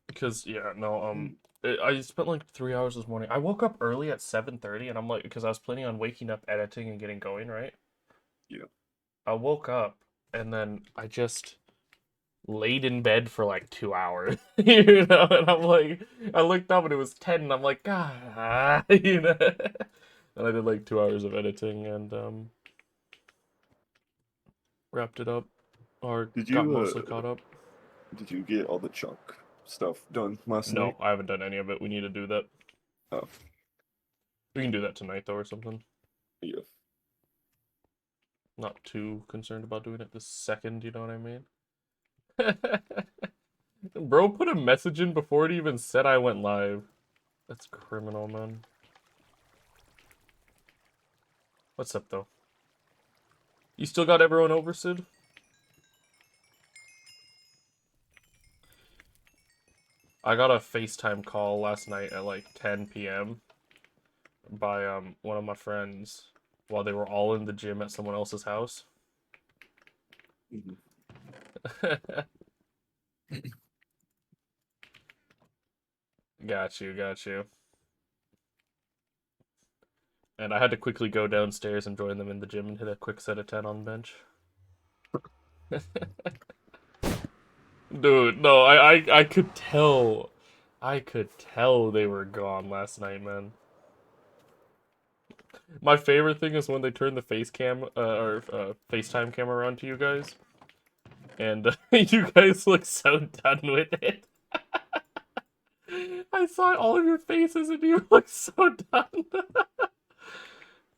Because yeah, no, I spent like 3 hours this morning. I woke up early at 7:30, and I'm like, because I was planning on waking up, editing, and getting going, right? Yeah. I woke up, and then I just laid in bed for like 2 hours, you know, and I'm like, I looked up and it was 10, and I'm like, ah, you know, and I did like 2 hours of editing and wrapped it up, or Did got you mostly caught up. did you get all the chunk stuff done last No, night? I haven't done any of it. We need to do that. Oh, We can do that tonight though, or something. yeah. Not too concerned about doing it this second, you know what I mean? Bro put a message in before it even said I went live. That's criminal, man. What's up, though? You still got everyone over, Sid? I got a FaceTime call last night at like 10 p.m. by one of my friends while they were all in the gym at someone else's house. Mhm. Got you, got you. And I had to quickly go downstairs and join them in the gym and hit a quick set of 10 on the bench. Dude, no, I could tell. I could tell they were gone last night, man. My favorite thing is when they turn the face cam or FaceTime camera on to you guys, and you guys look so done with it. I saw all of your faces, and you look so done.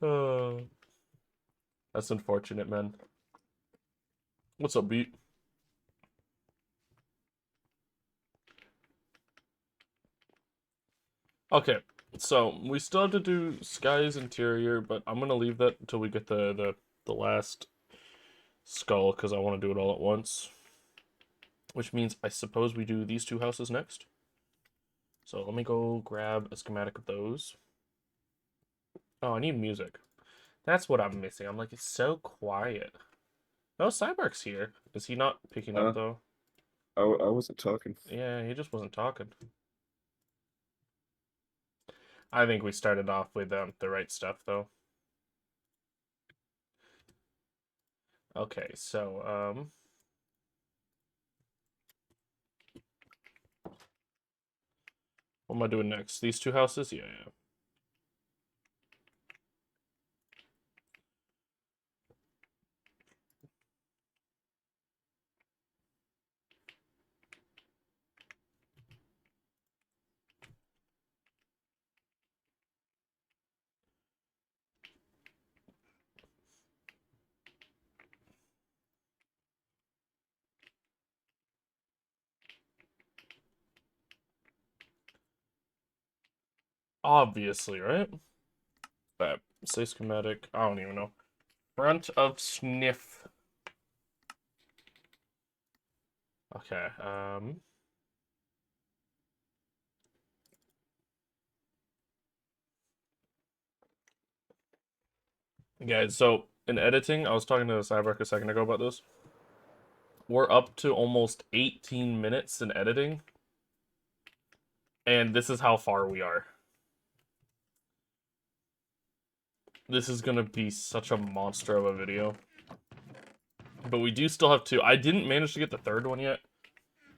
Oh, that's unfortunate, man. What's up, Beat? Okay, so we still have to do Sky's interior, but I'm gonna leave that until we get the last skull because I want to do it all at once. Which means I suppose we do these two houses next. So let me go grab a schematic of those. Oh, I need music. That's what I'm missing. I'm like, it's so quiet. No, Cyborg's here. Is he not picking up Uh, though? I wasn't talking. Yeah, he just wasn't talking. I think we started off with the right stuff though. Okay, so what am I doing next? These two houses? Yeah, yeah. Obviously, right? But say schematic. I don't even know. Front of sniff. Okay. Guys, so in editing, I was talking to Cyberk a second ago about this. We're up to almost 18 minutes in editing, and this is how far we are. This is gonna be such a monster of a video. But we do still have two. I didn't manage to get the third one yet.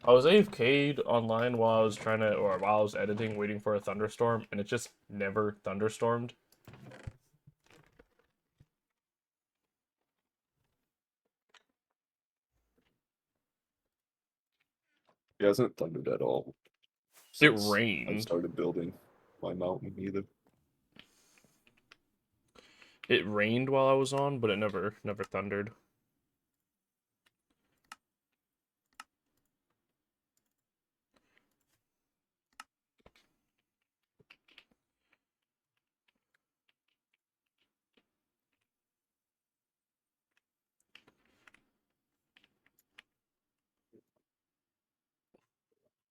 I was AFK'd online while I was trying to, or while I was editing, waiting for a thunderstorm, and it just never thunderstormed. It hasn't thundered at all It since I rained. started building my mountain either. It rained while I was on, but it never thundered.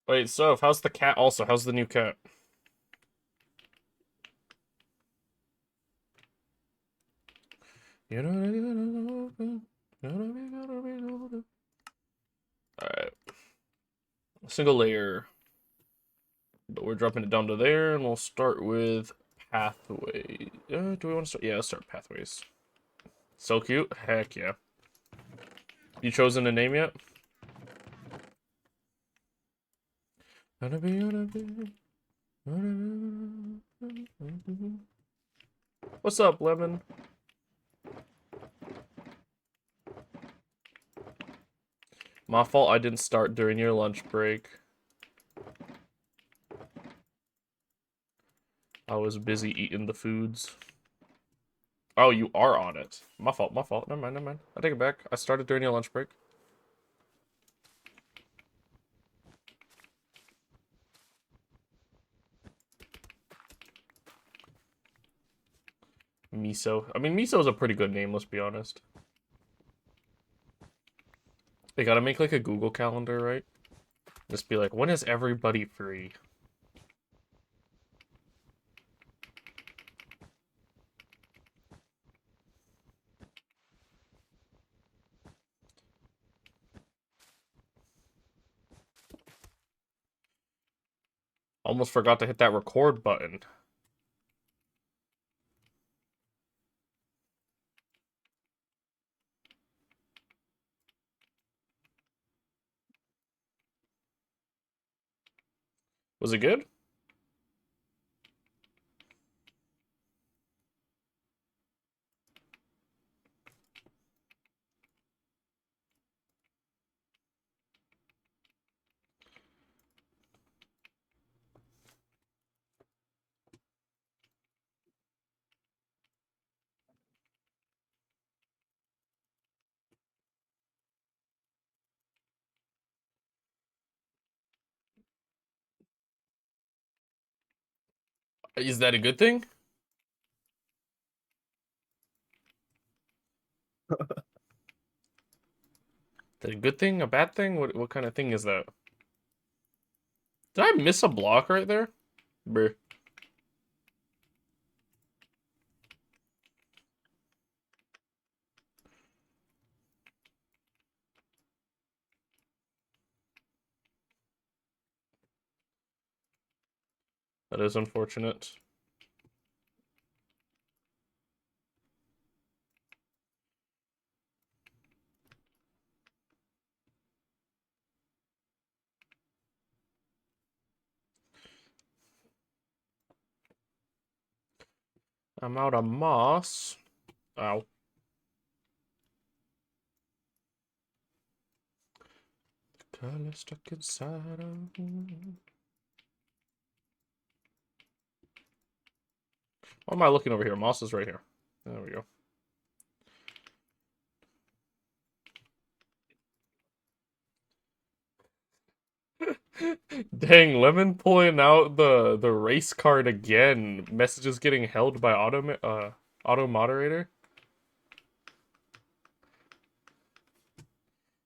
Wait, so how's the cat also? How's the new cat? Alright. Single layer. But we're dropping it down to there, and we'll start with pathway. Do we want to start? Yeah, let's start pathways. So cute. Heck yeah. You chosen a name yet? What's up, Lemon? My fault I didn't start during your lunch break. I was busy eating the foods. Oh, you are on it. My fault, my fault. Never mind, never mind. I take it back. I started during your lunch break. Miso. I mean, Miso is a pretty good name, let's be honest. They gotta make like a Google Calendar, right? Just be like, when is everybody free? Almost forgot to hit that record button. Was it good? Is that a good thing? Is that a good thing? A bad thing? What kind of thing is that? Did I miss a block right there? Bruh. That is unfortunate. I'm out of moss. Ow. Color stuck inside of me. Why am I looking over here? Moss is right here. There we go. Dang, Lemon pulling out the race card again. Messages getting held by auto moderator.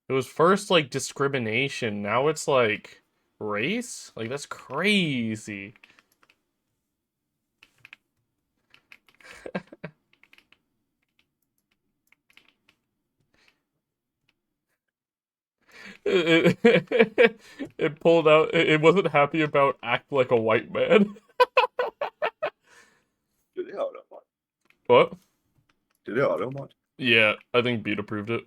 It was first like discrimination, now it's like race? Like that's crazy. It pulled out it wasn't happy about act like a white man. Did they auto mod? What? Did they auto mod? Yeah, I think Beat approved it.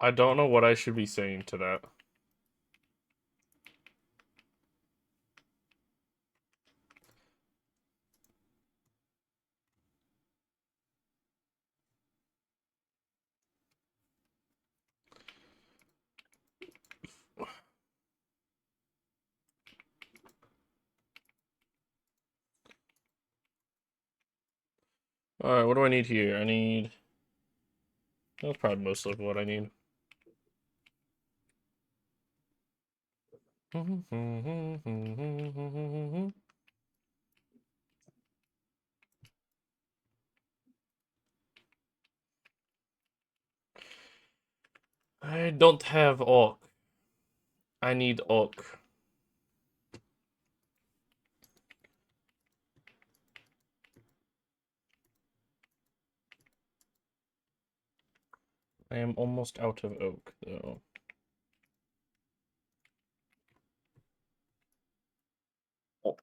I don't know what I should be saying to that. Alright, what do I need here? I need That's probably most of what I need. I don't have oak. I need oak. I am almost out of oak, though. Oh,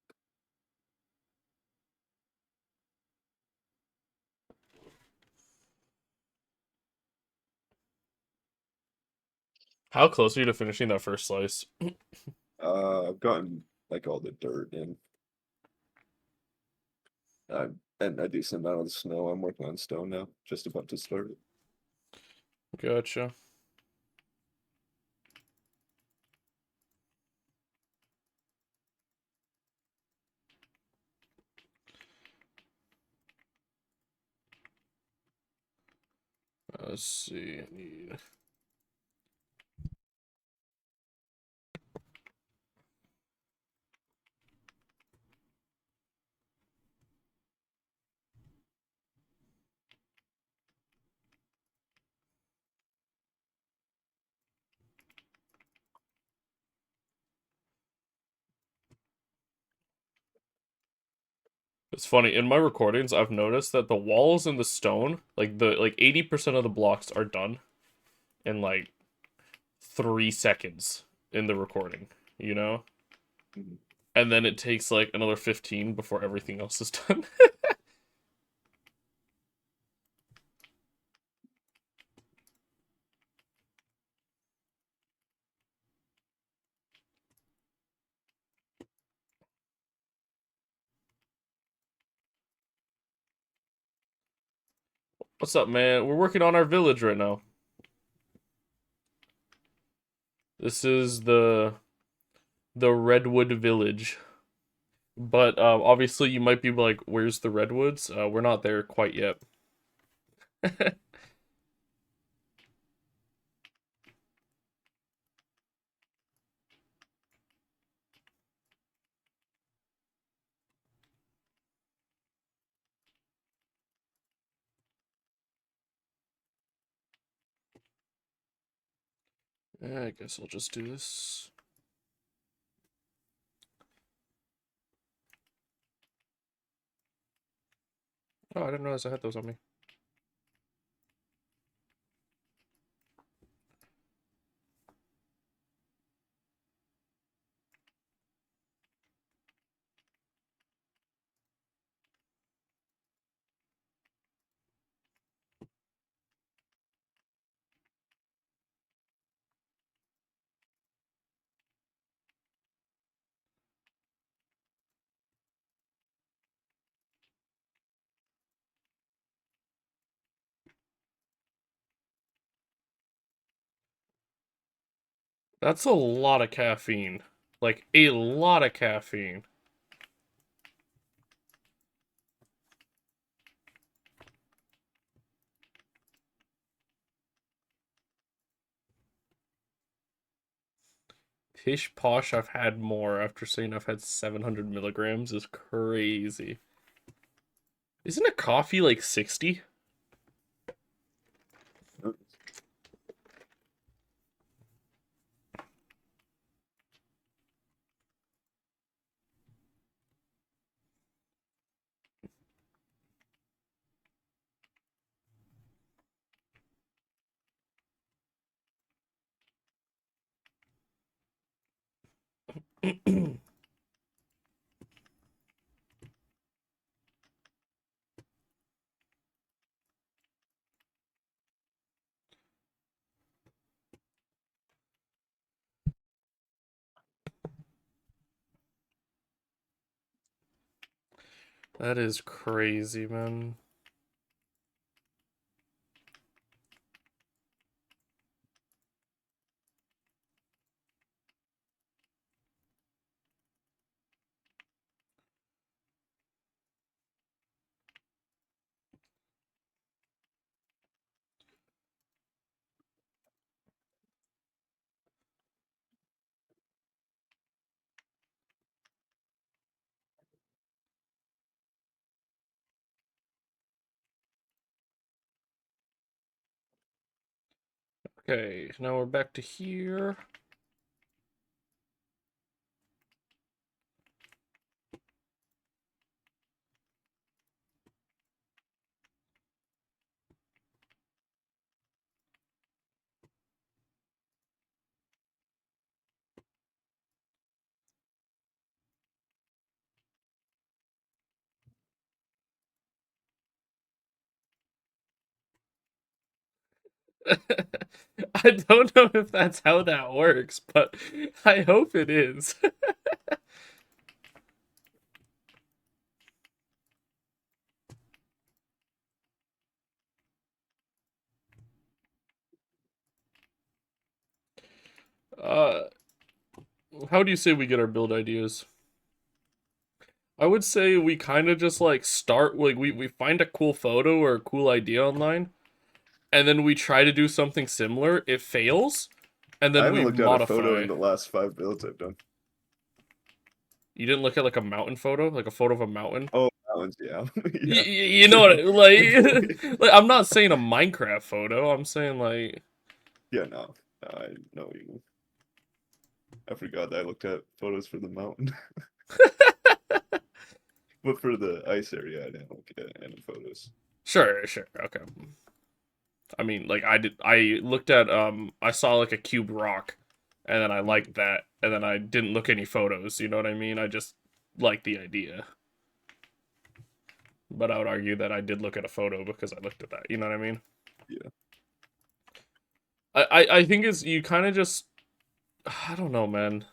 How close are you to finishing that first slice? I've gotten like all the dirt in. And a decent amount of the snow. I'm working on stone now. Just about to start it. Gotcha. Let's see. I need... It's funny, in my recordings, I've noticed that the walls and the stone, like 80% of the blocks are done in like 3 seconds in the recording, you know? Mhm. And then it takes like another 15 before everything else is done. What's up, man? We're working on our village right now. This is the Redwood Village. But obviously you might be like, where's the redwoods? We're not there quite yet. I guess I'll just do this. Oh, I didn't realize I had those on me. That's a lot of caffeine. Like, a lot of caffeine. Pish posh, I've had more after saying I've had 700 milligrams is crazy. Isn't a coffee like 60? That is crazy, man. Okay, now we're back to here. I don't know if that's how that works, but I hope it is. uh, how do you say we get our build ideas? I would say we kind of just like start like we find a cool photo or a cool idea online, and then we try to do something similar. It fails, and I then haven't we looked at a photo modify. in the last 5 builds I've done. You didn't look at like a mountain photo, like a photo of a mountain. Oh, that one's yeah, You, yeah. you know what? Like I'm not saying a Minecraft photo. I'm saying like Yeah, no, I know you. I forgot that I looked at photos for the mountain, but for the ice area, I didn't look at any photos. sure, sure, okay. I mean, like I did. I looked at I saw like a cube rock, and then I liked that, and then I didn't look any photos. You know what I mean? I just liked the idea. But I would argue that I did look at a photo because I looked at that. You know what I mean? Yeah, I think it's you kind of just I don't know, man.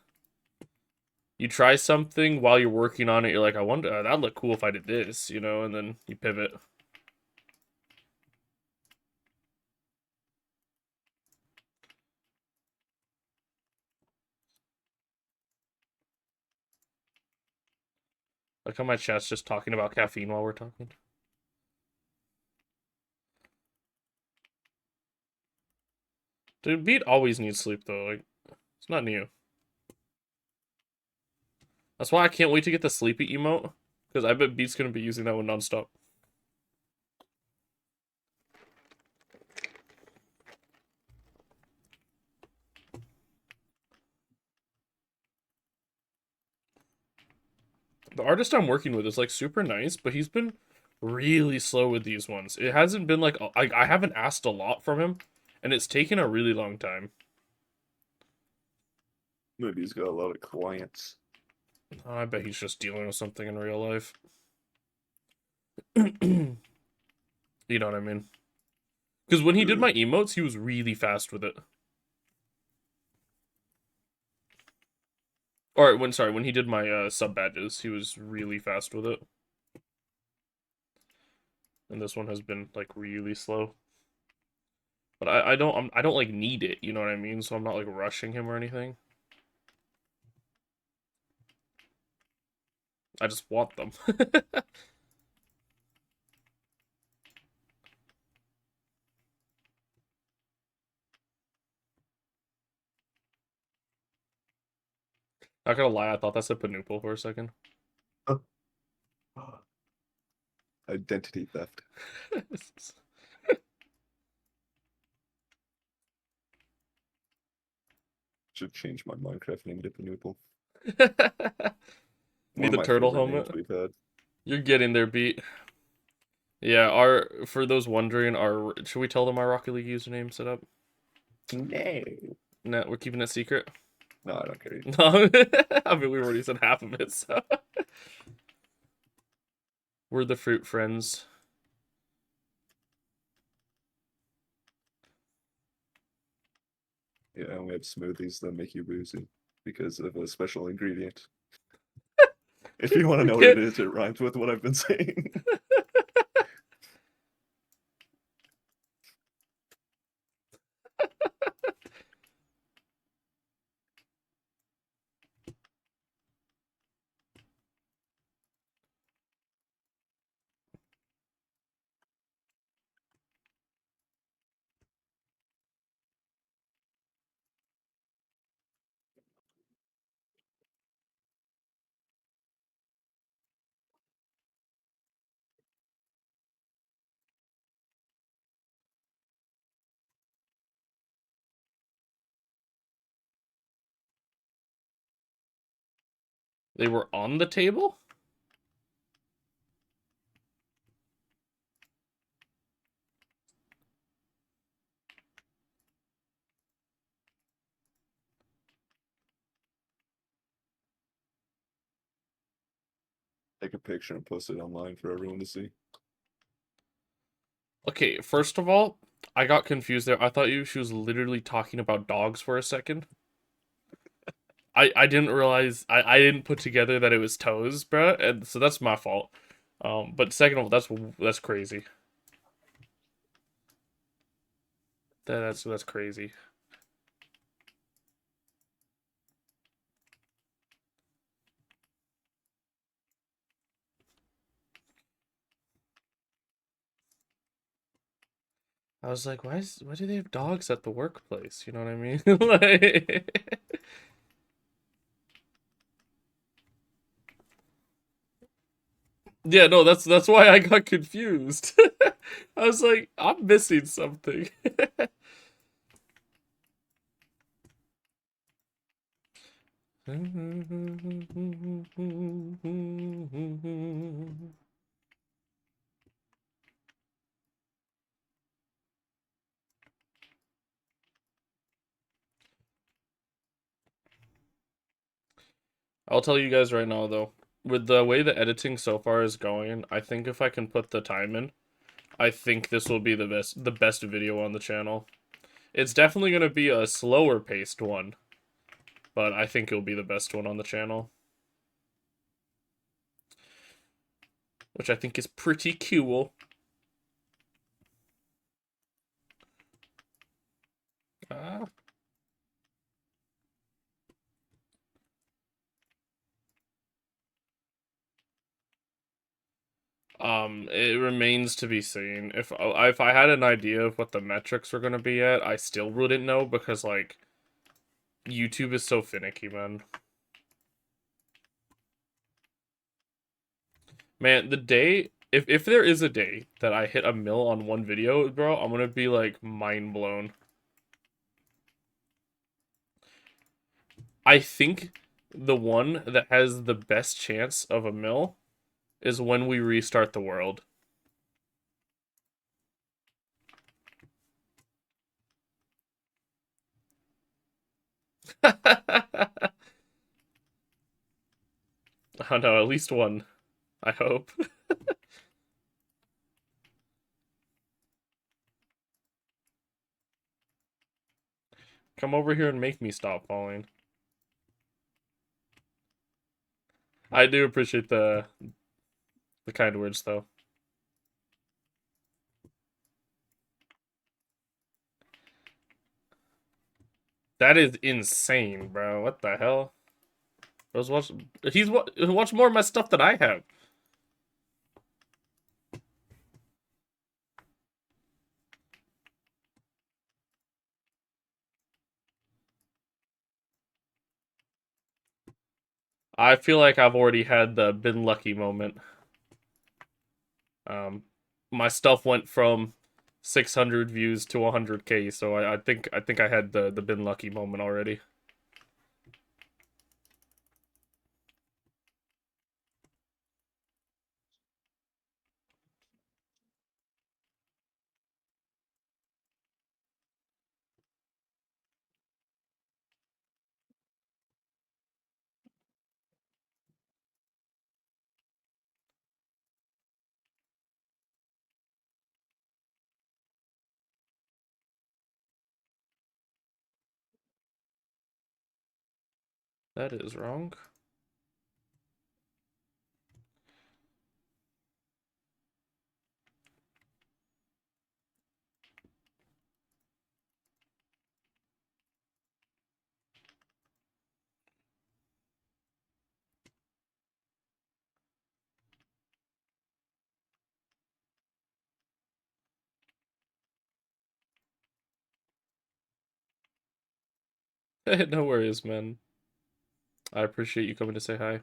You try something while you're working on it. You're like, I wonder that'd look cool if I did this, you know, and then you pivot. Like how my chat's just talking about caffeine while we're talking. Dude, Beat always needs sleep though. Like it's not new. That's why I can't wait to get the sleepy emote because I bet Beat's gonna be using that one nonstop. The artist I'm working with is like super nice, but he's been really slow with these ones. It hasn't been like I haven't asked a lot from him, and it's taken a really long time. maybe he's got a lot of clients. I bet he's just dealing with something in real life. You know what I mean? Because when he did my emotes, he was really fast with it. Or when he did my sub badges, he was really fast with it. And this one has been like really slow. But I don't like need it, you know what I mean? So I'm not like rushing him or anything. I just want them. Not gonna lie, I thought that said Panoopal for a second. Identity theft. Should change my Minecraft name to Panoopal. One Need of the my turtle favorite names helmet. we've had. You're getting there, Beat. Yeah, our for those wondering, our should we tell them our Rocket League username set up? No. No, we're keeping it secret. No, I don't care. No, I mean we've already said half of it, so we're the fruit friends. Yeah, and we have smoothies that make you woozy because of a special ingredient. If you want to know what it Get is, it rhymes with what I've been saying. They were on the table? Take a picture and post it online for everyone to see. Okay, first of all, I got confused there. I thought she was literally talking about dogs for a second. I didn't realize I didn't put together that it was toes, bruh, and so that's my fault. But second of all, that's crazy. That's crazy. I was like, why do they have dogs at the workplace? You know what I mean? Like, yeah, no, that's why I got confused. I was like, I'm missing something. I'll tell you guys right now though, with the way the editing so far is going, I think if I can put the time in, I think this will be the best video on the channel. It's definitely going to be a slower paced one, but I think it'll be the best one on the channel, which I think is pretty cool. Ah. It remains to be seen. If I had an idea of what the metrics were gonna be at, I still wouldn't know because like YouTube is so finicky, man. Man, the day if there is a day that I hit a mill on one video, bro, I'm gonna be like mind blown. I think the one that has the best chance of a mill is when we restart the world. Oh no, at least one. I hope. Come over here and make me stop falling. I do appreciate the kind words though. That is insane, bro. What the hell? Bro's watch he's watched more of my stuff than I have. I feel like I've already had the been lucky moment. Um, my stuff went from 600 views to 100K, so I think I had the been lucky moment already. That is wrong. No worries, man. I appreciate you coming to say hi.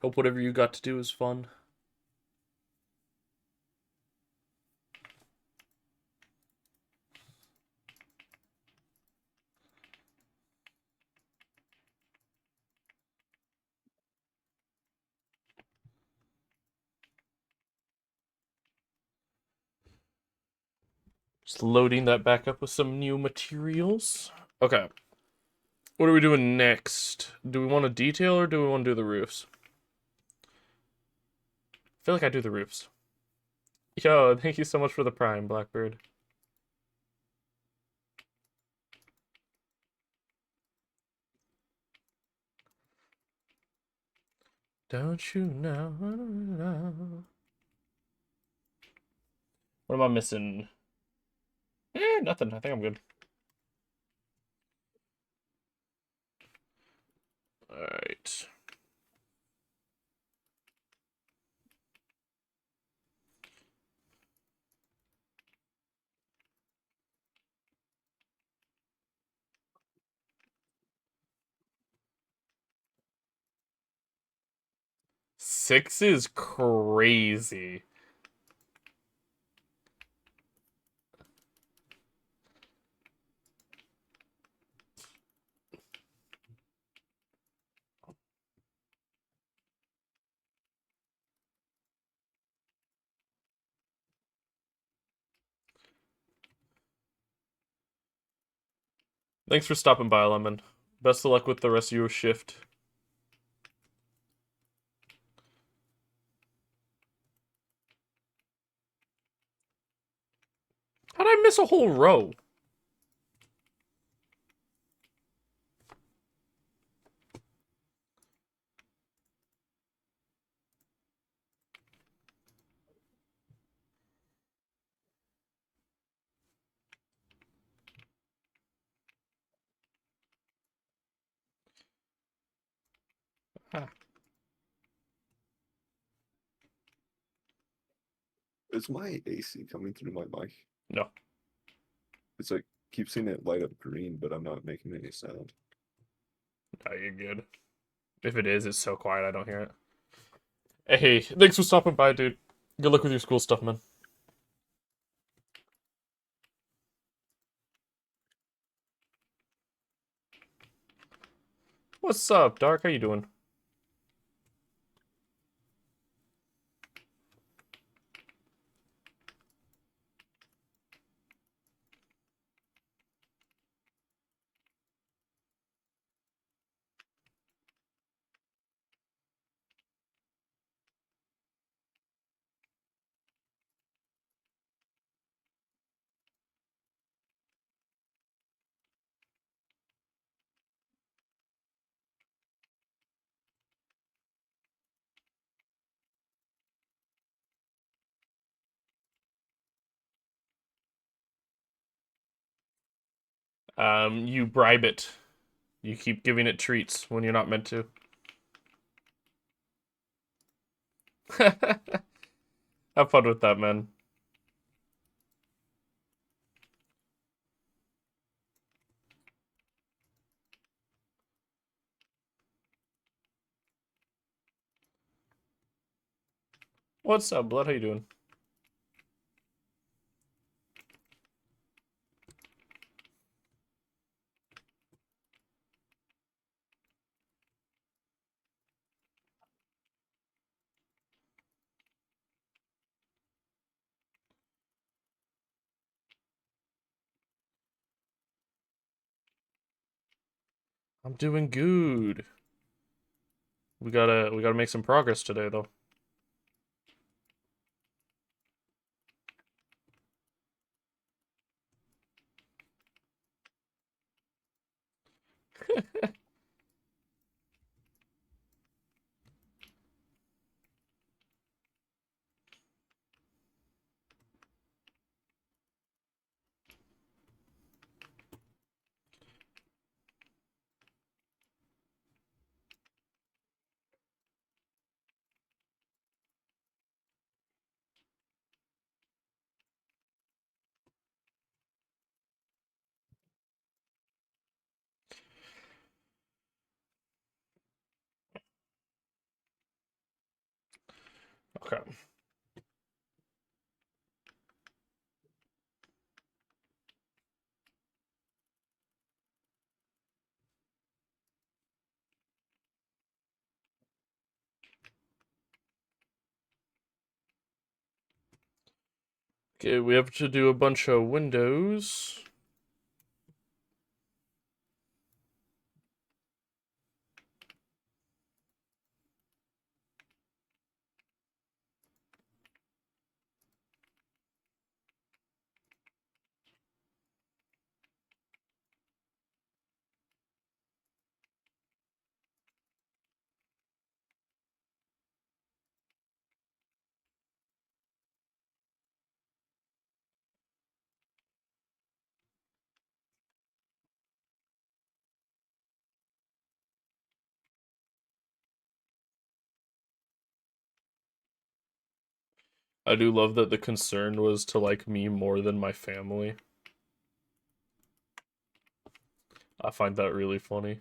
Hope whatever you got to do is fun. Just loading that back up with some new materials. Okay. What are we doing next? Do we want to detail or do we want to do the roofs? I feel like I do the roofs. Yo, thank you so much for the prime, Blackbird. Don't you know? What am I missing? Nothing. I think I'm good. Alright. Six is crazy. Thanks for stopping by, Lemon. Best of luck with the rest of your shift. How'd I miss a whole row? Huh. Is my AC coming through my mic? No. It's like keep seeing it light up green, but I'm not making any sound. No, you're good. If it is, it's so quiet I don't hear it. Hey, thanks for stopping by, dude. Good luck with your school stuff, man. What's up, Dark? How you doing? You bribe it. You keep giving it treats when you're not meant to. Have fun with that, man. What's up, Blood? How you doing? I'm doing good. We gotta make some progress today, though. Okay. Okay, we have to do a bunch of windows. I do love that the concern was to like me more than my family. I find that really funny.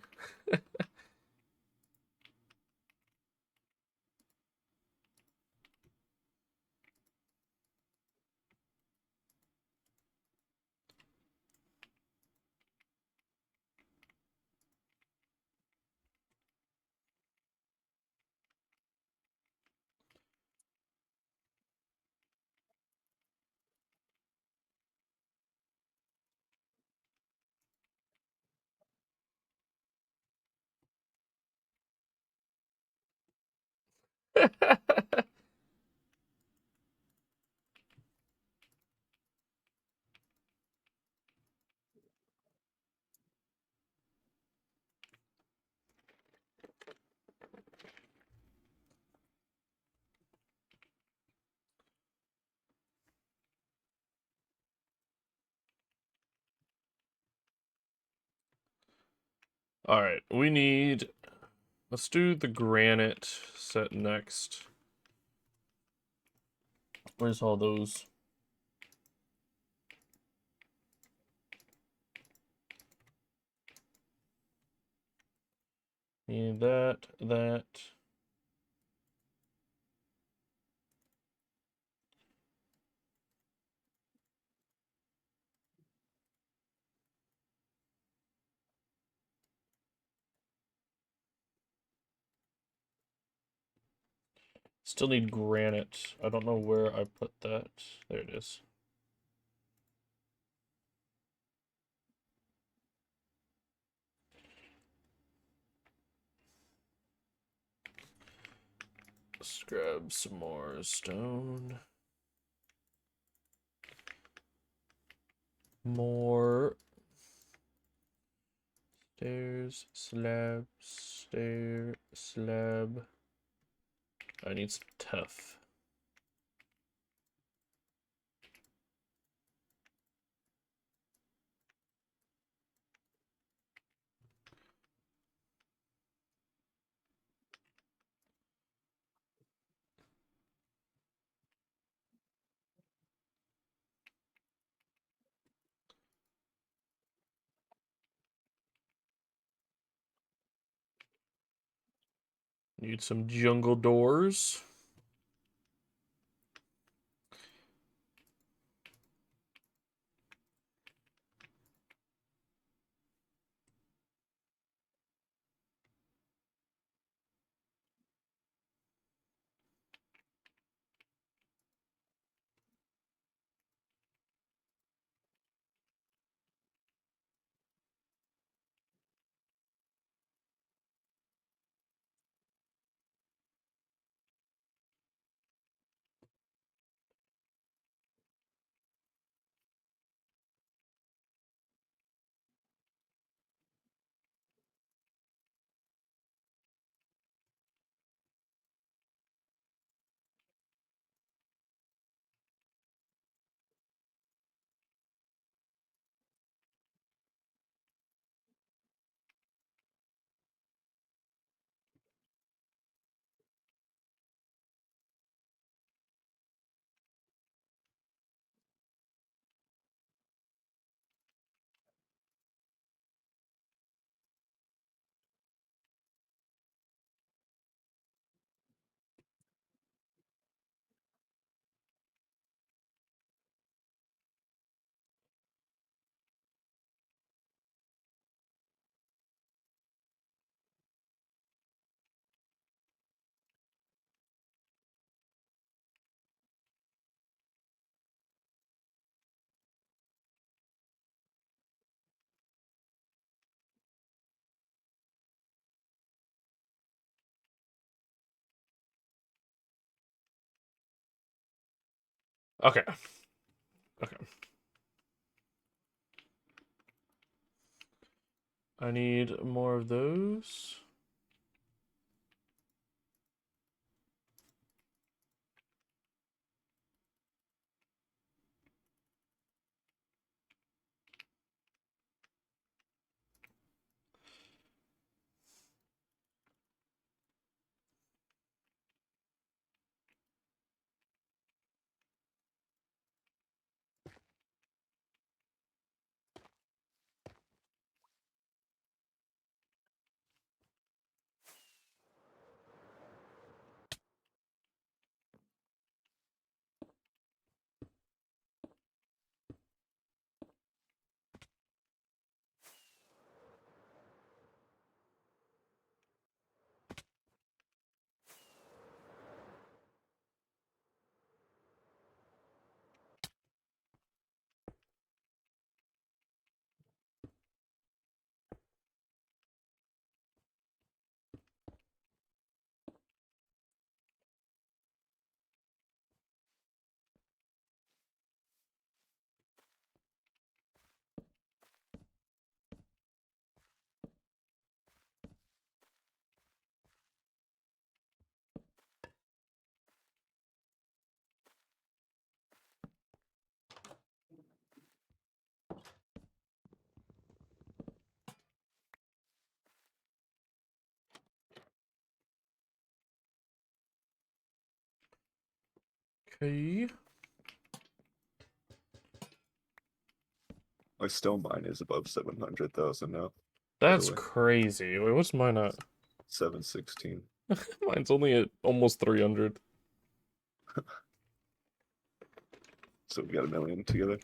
All right, let's do the granite set next. Where's all those? Need that. Still need granite. I don't know where I put that. There it is. Let's grab some more stone. More stairs, slab, stair, slab. I need some tough. Need some jungle doors. Okay. Okay. I need more of those. Okay. My stone mine is above 700,000 now. That's way. crazy. Wait, what's mine at? 716. Mine's only at almost 300. So we got 1 million together.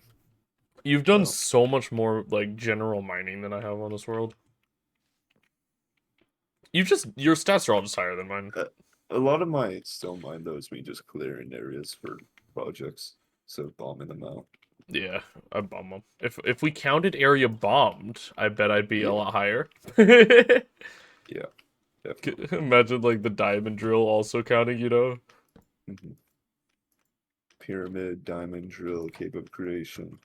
You've done Wow. so much more like general mining than I have on this world. Your stats are all just higher than mine. A lot of my stone mine though is me just clearing areas for projects, so bombing them out. Yeah, I bomb them. If we counted area bombed, I bet I'd be a Yeah. lot higher. Yeah, definitely. Imagine like the diamond drill also counting, you know? Mhm. Pyramid, diamond drill, cave of creation,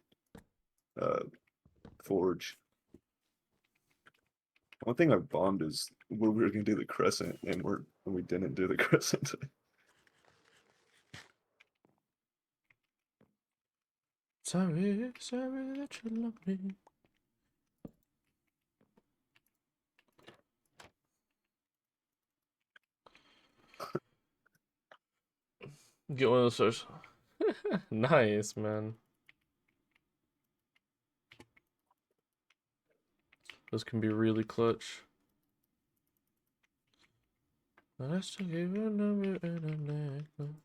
forge. One thing I bombed is when we were gonna do the crescent, and we didn't do the crescent. Sorry, sorry that you love me. Get one of those. Nice, man. Those can be really clutch. I still give you a number and a necklace.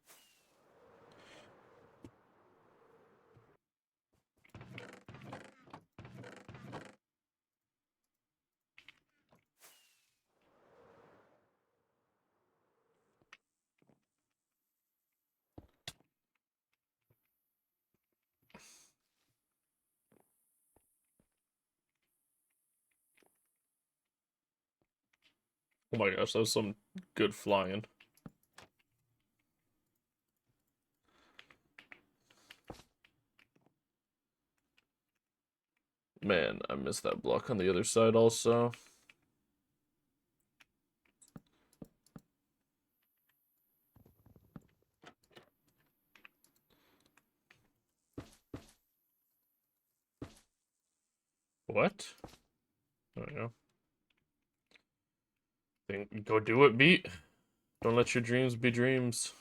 Oh my gosh, that was some good flying. Man, I missed that block on the other side also. What? There we go. Think, go do it, beat. Don't let your dreams be dreams.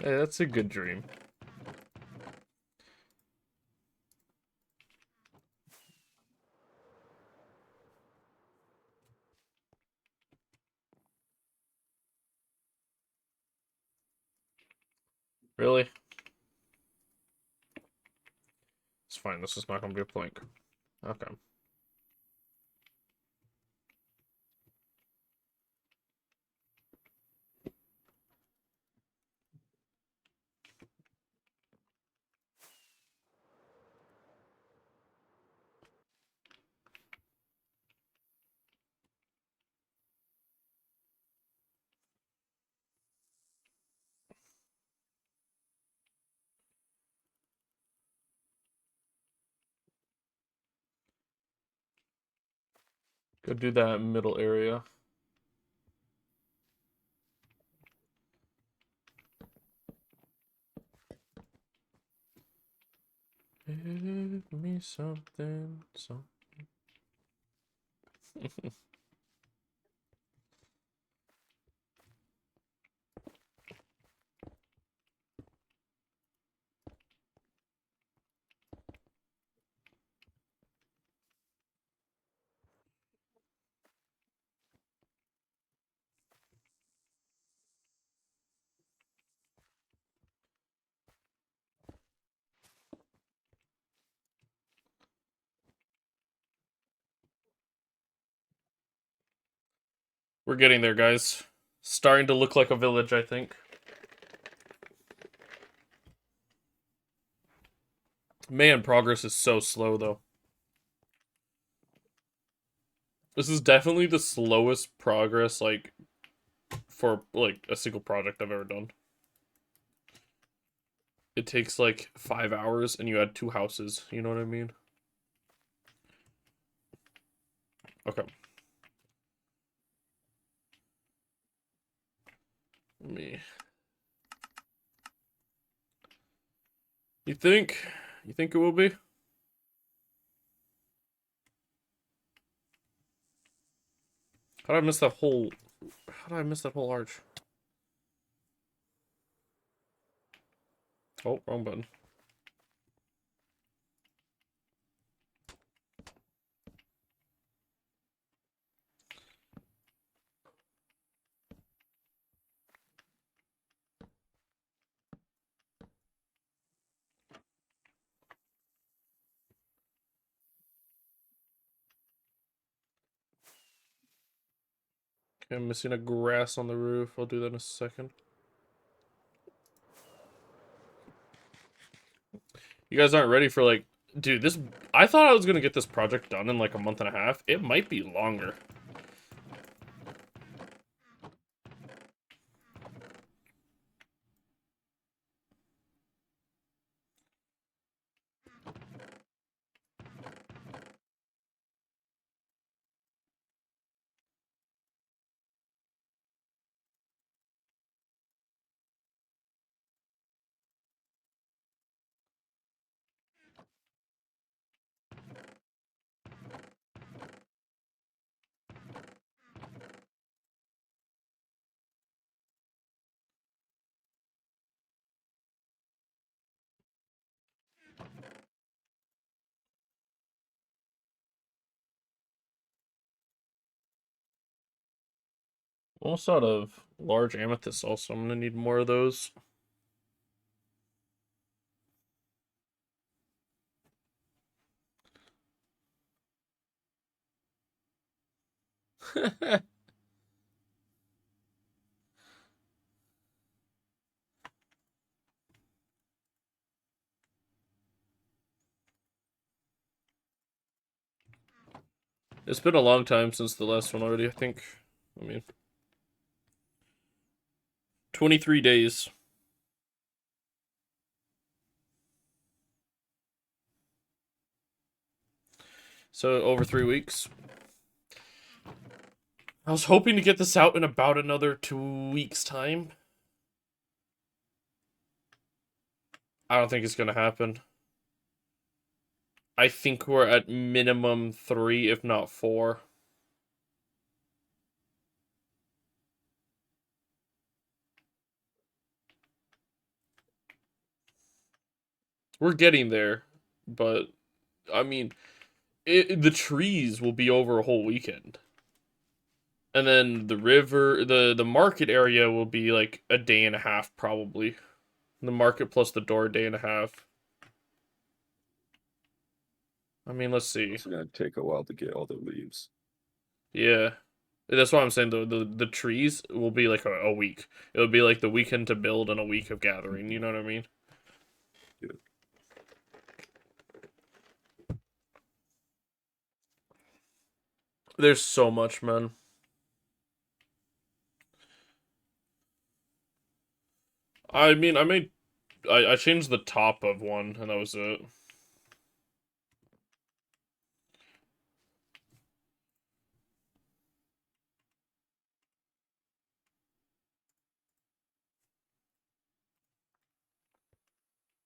Hey, that's a good dream. Really? It's fine. This is not gonna be a plank. Okay. Go do that middle area. Give me something, something. We're getting there, guys. Starting to look like a village, I think. Man, progress is so slow, though. This is definitely the slowest progress, like, for, like, a single project I've ever done. It takes, like, 5 hours, and you add 2 houses. You know what I mean? Okay. Me. You think? You think it will be? How did I miss that whole... How did I miss that whole arch? Oh, wrong button. Okay, I'm missing a grass on the roof. I'll do that in a second. You guys aren't ready for, like... Dude, this... I thought I was gonna get this project done in, like, a month and a half. It might be longer. Almost out of large amethyst also. I'm gonna need more of those. It's been a long time since the last one already, I think. I mean... 23 days. So, over 3 weeks. I was hoping to get this out in about another 2 weeks' time. I don't think it's gonna happen. I think we're at minimum 3, if not 4. We're getting there, but I mean, the trees will be over a whole weekend, and then the river, the market area will be like a day and a half probably. The market plus the door, a day and a half. I mean, let's see. It's gonna take a while to get all the leaves. Yeah, that's why I'm saying the trees will be like a week. It'll be like the weekend to build and a week of gathering. You know what I mean? Yeah. There's so much, man. I mean, I changed the top of one, and that was it.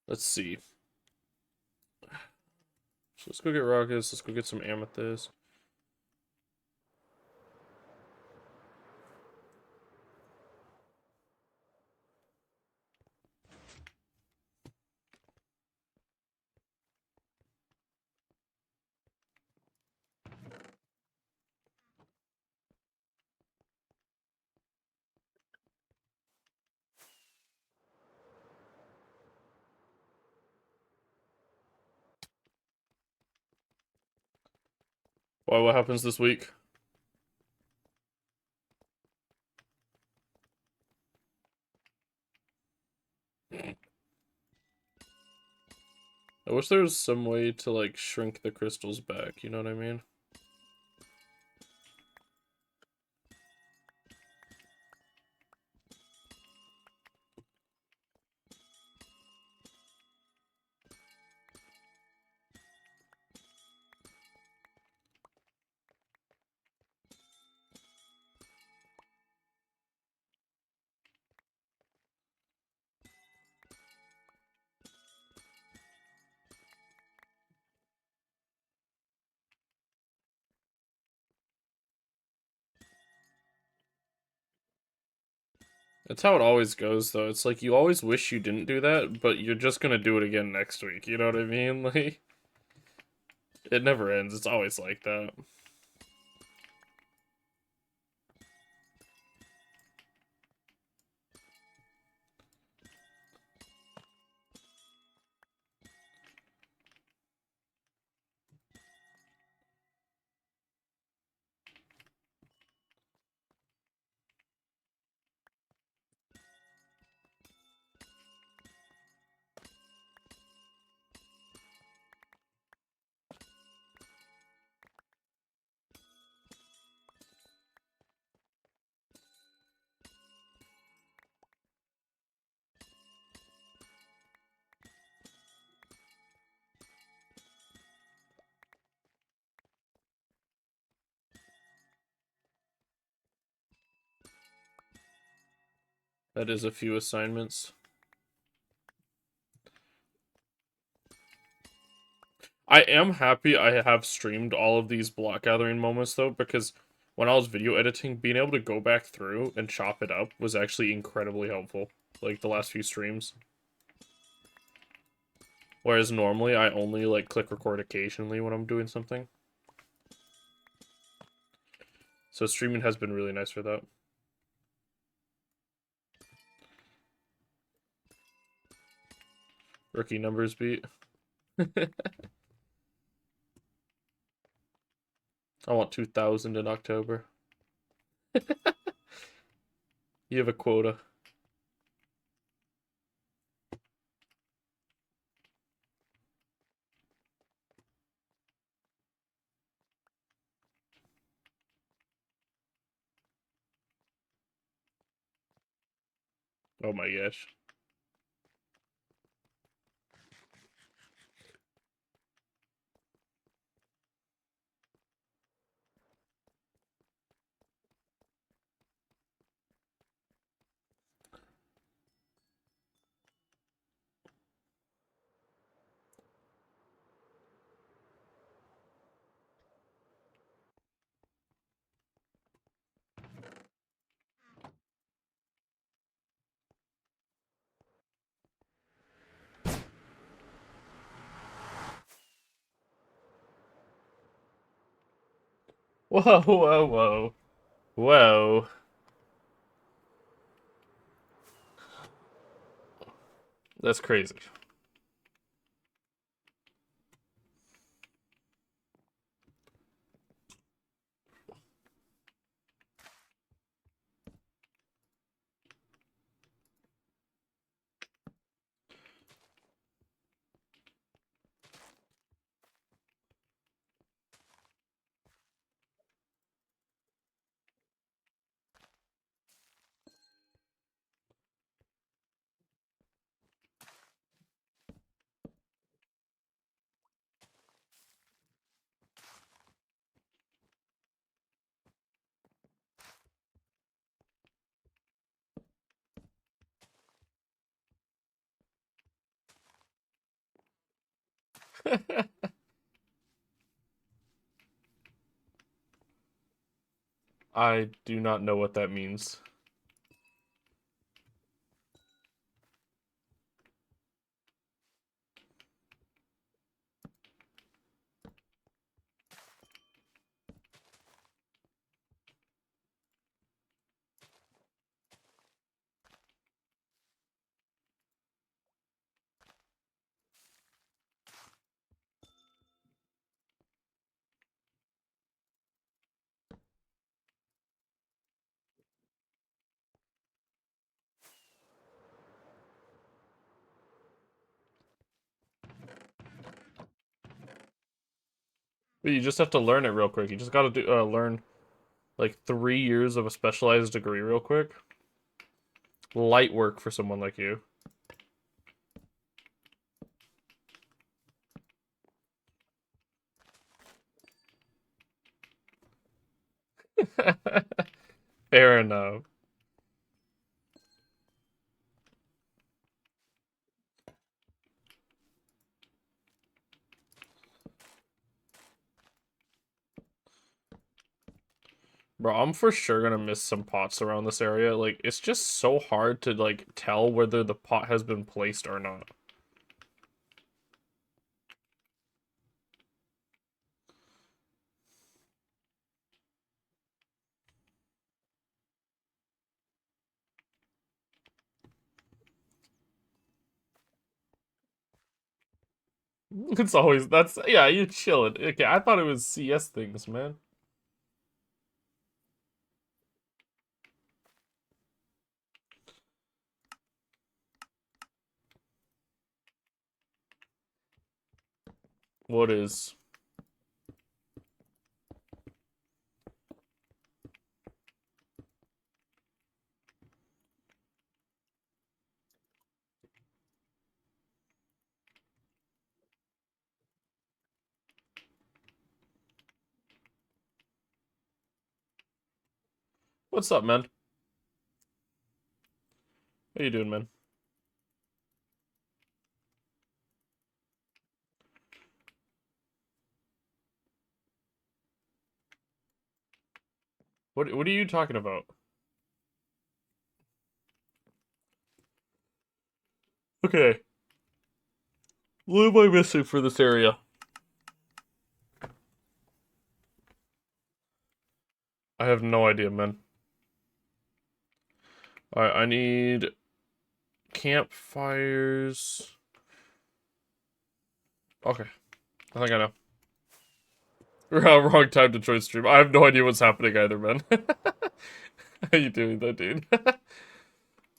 Let's see. So let's go get rockets. Let's go get some amethyst. Why? What happens this week? I wish there was some way to like shrink the crystals back. You know what I mean? That's how it always goes, though. It's like you always wish you didn't do that, but you're just gonna do it again next week. You know what I mean? Like, it never ends. It's always like that. That is a few assignments. I am happy I have streamed all of these block gathering moments, though, because when I was video editing, being able to go back through and chop it up was actually incredibly helpful. Like, the last few streams. Whereas normally, I only, like, click record occasionally when I'm doing something. So streaming has been really nice for that. Rookie numbers beat. I want 2,000 in October. You have a quota. Oh my gosh. Whoa, whoa, whoa. Whoa. That's crazy. I do not know what that means. But you just have to learn it real quick. You just gotta do learn like 3 years of a specialized degree real quick. Light work for someone like you. Fair enough. Bro, I'm for sure gonna miss some pots around this area. Like, it's just so hard to, like, tell whether the pot has been placed or not. It's always, that's, yeah, you chillin'. Okay, I thought it was CS things, man. What is? What's up, man? How you doing, man? What are you talking about? Okay. What am I missing for this area? I have no idea, man. Alright, I need campfires. Okay, I think I know. Wrong time to join stream. I have no idea what's happening either, man. How you doing, that dude?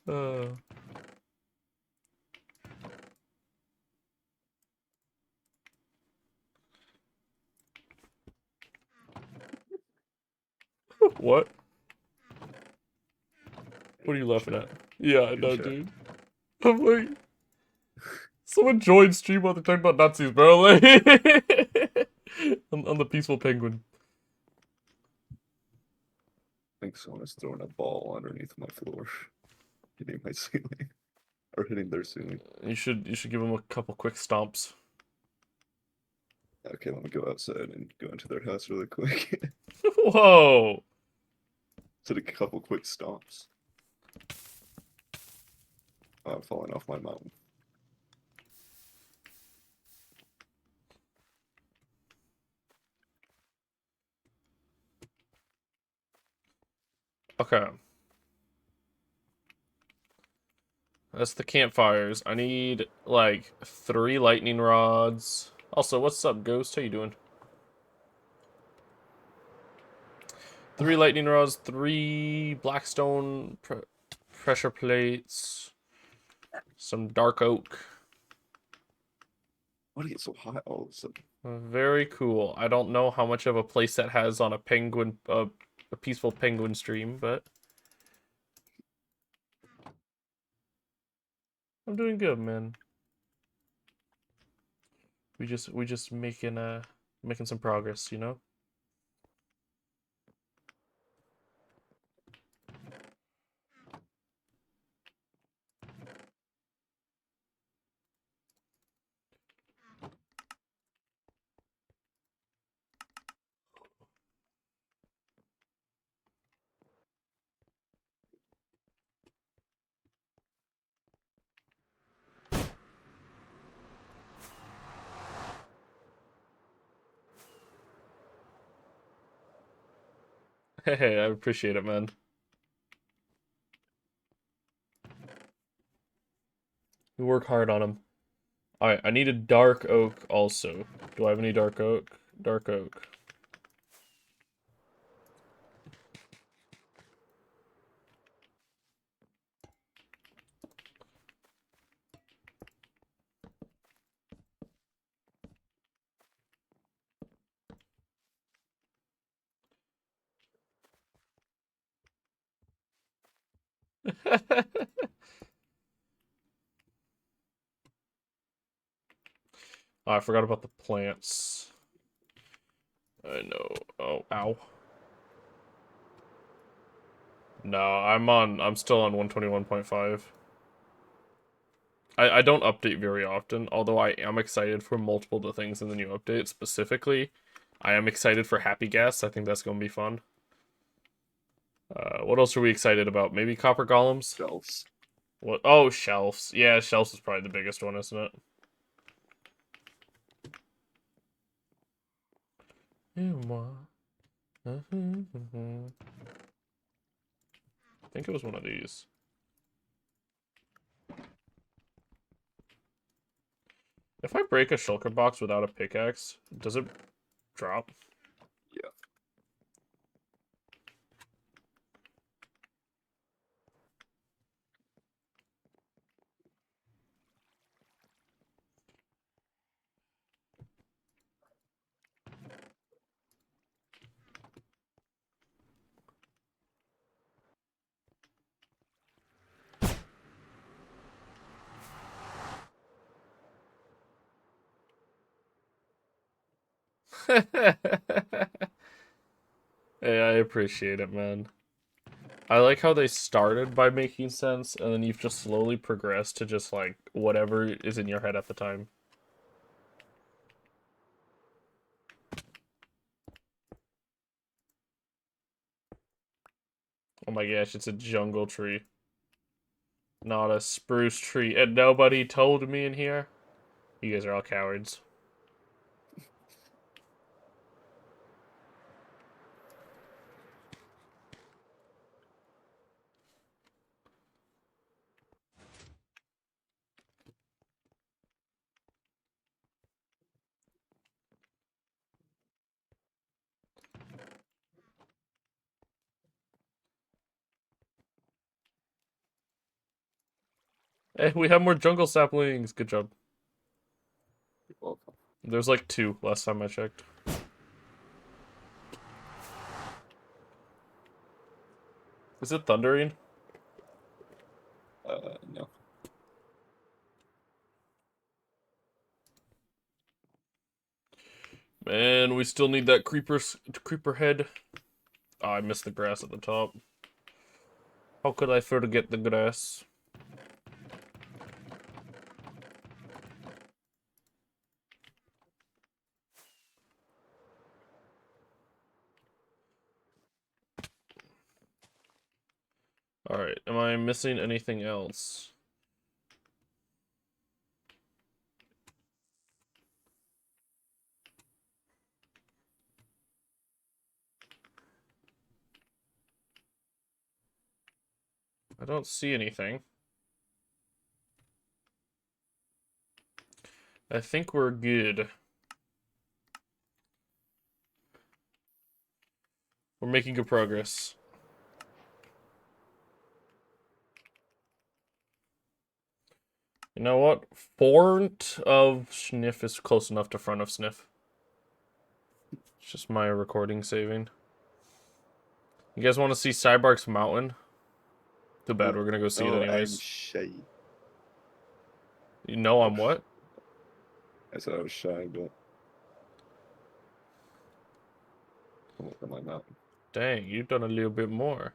uh, what? What are you laughing at? Yeah, I know, dude. I'm like, someone joined stream while they're talking about Nazis, bro. Like, on the peaceful penguin. I think someone is throwing a ball underneath my floor, hitting my ceiling, or hitting their ceiling. You should give them a couple quick stomps. Okay, let me go outside and go into their house really quick. Whoa. Did a couple quick stomps. Oh, I'm falling off my mountain. Okay. That's the campfires. I need, like, 3 lightning rods. Also, what's up, Ghost? How you doing? 3 lightning rods, 3 blackstone pressure plates, some dark oak. Why do you get so hot all of a sudden? Very cool. I don't know how much of a place that has on a penguin, a peaceful penguin stream, but I'm doing good, man. We just making some progress, you know? Hey, I appreciate it, man. We work hard on them. Alright, I need a dark oak also. Do I have any dark oak? Dark oak. Oh, I forgot about the plants. I know. Oh, ow. No, I'm still on 121.5. I don't update very often, although I am excited for multiple of the things in the new update. Specifically, I am excited for Happy Gas. I think that's going to be fun. What else are we excited about? Maybe Copper Golems? Shelves. What? Oh, Shelves. Yeah, Shelves is probably the biggest one, isn't it? I think it was one of these. If I break a shulker box without a pickaxe, does it drop? Yeah. Hey, I appreciate it, man. I like how they started by making sense, and then you've just slowly progressed to just like whatever is in your head at the time. Oh my gosh, it's a jungle tree, not a spruce tree, and nobody told me in here. You guys are all cowards. Hey, we have more jungle saplings. Good job. Well, There's like 2 last time I checked. Is it thundering? no. Man, we still need that creeper head. Oh, I missed the grass at the top. How could I forget the grass? Alright, am I missing anything else? I don't see anything. I think we're good. We're making good progress. You know what? Front of Sniff is close enough to front of Sniff. It's just my recording saving. You guys want to see Cybark's mountain? Too bad, we're gonna go see it No, I'm anyways. shy. You know I'm Oh, what? I said I was shy, but I'll look at my mountain. Dang, you've done a little bit more.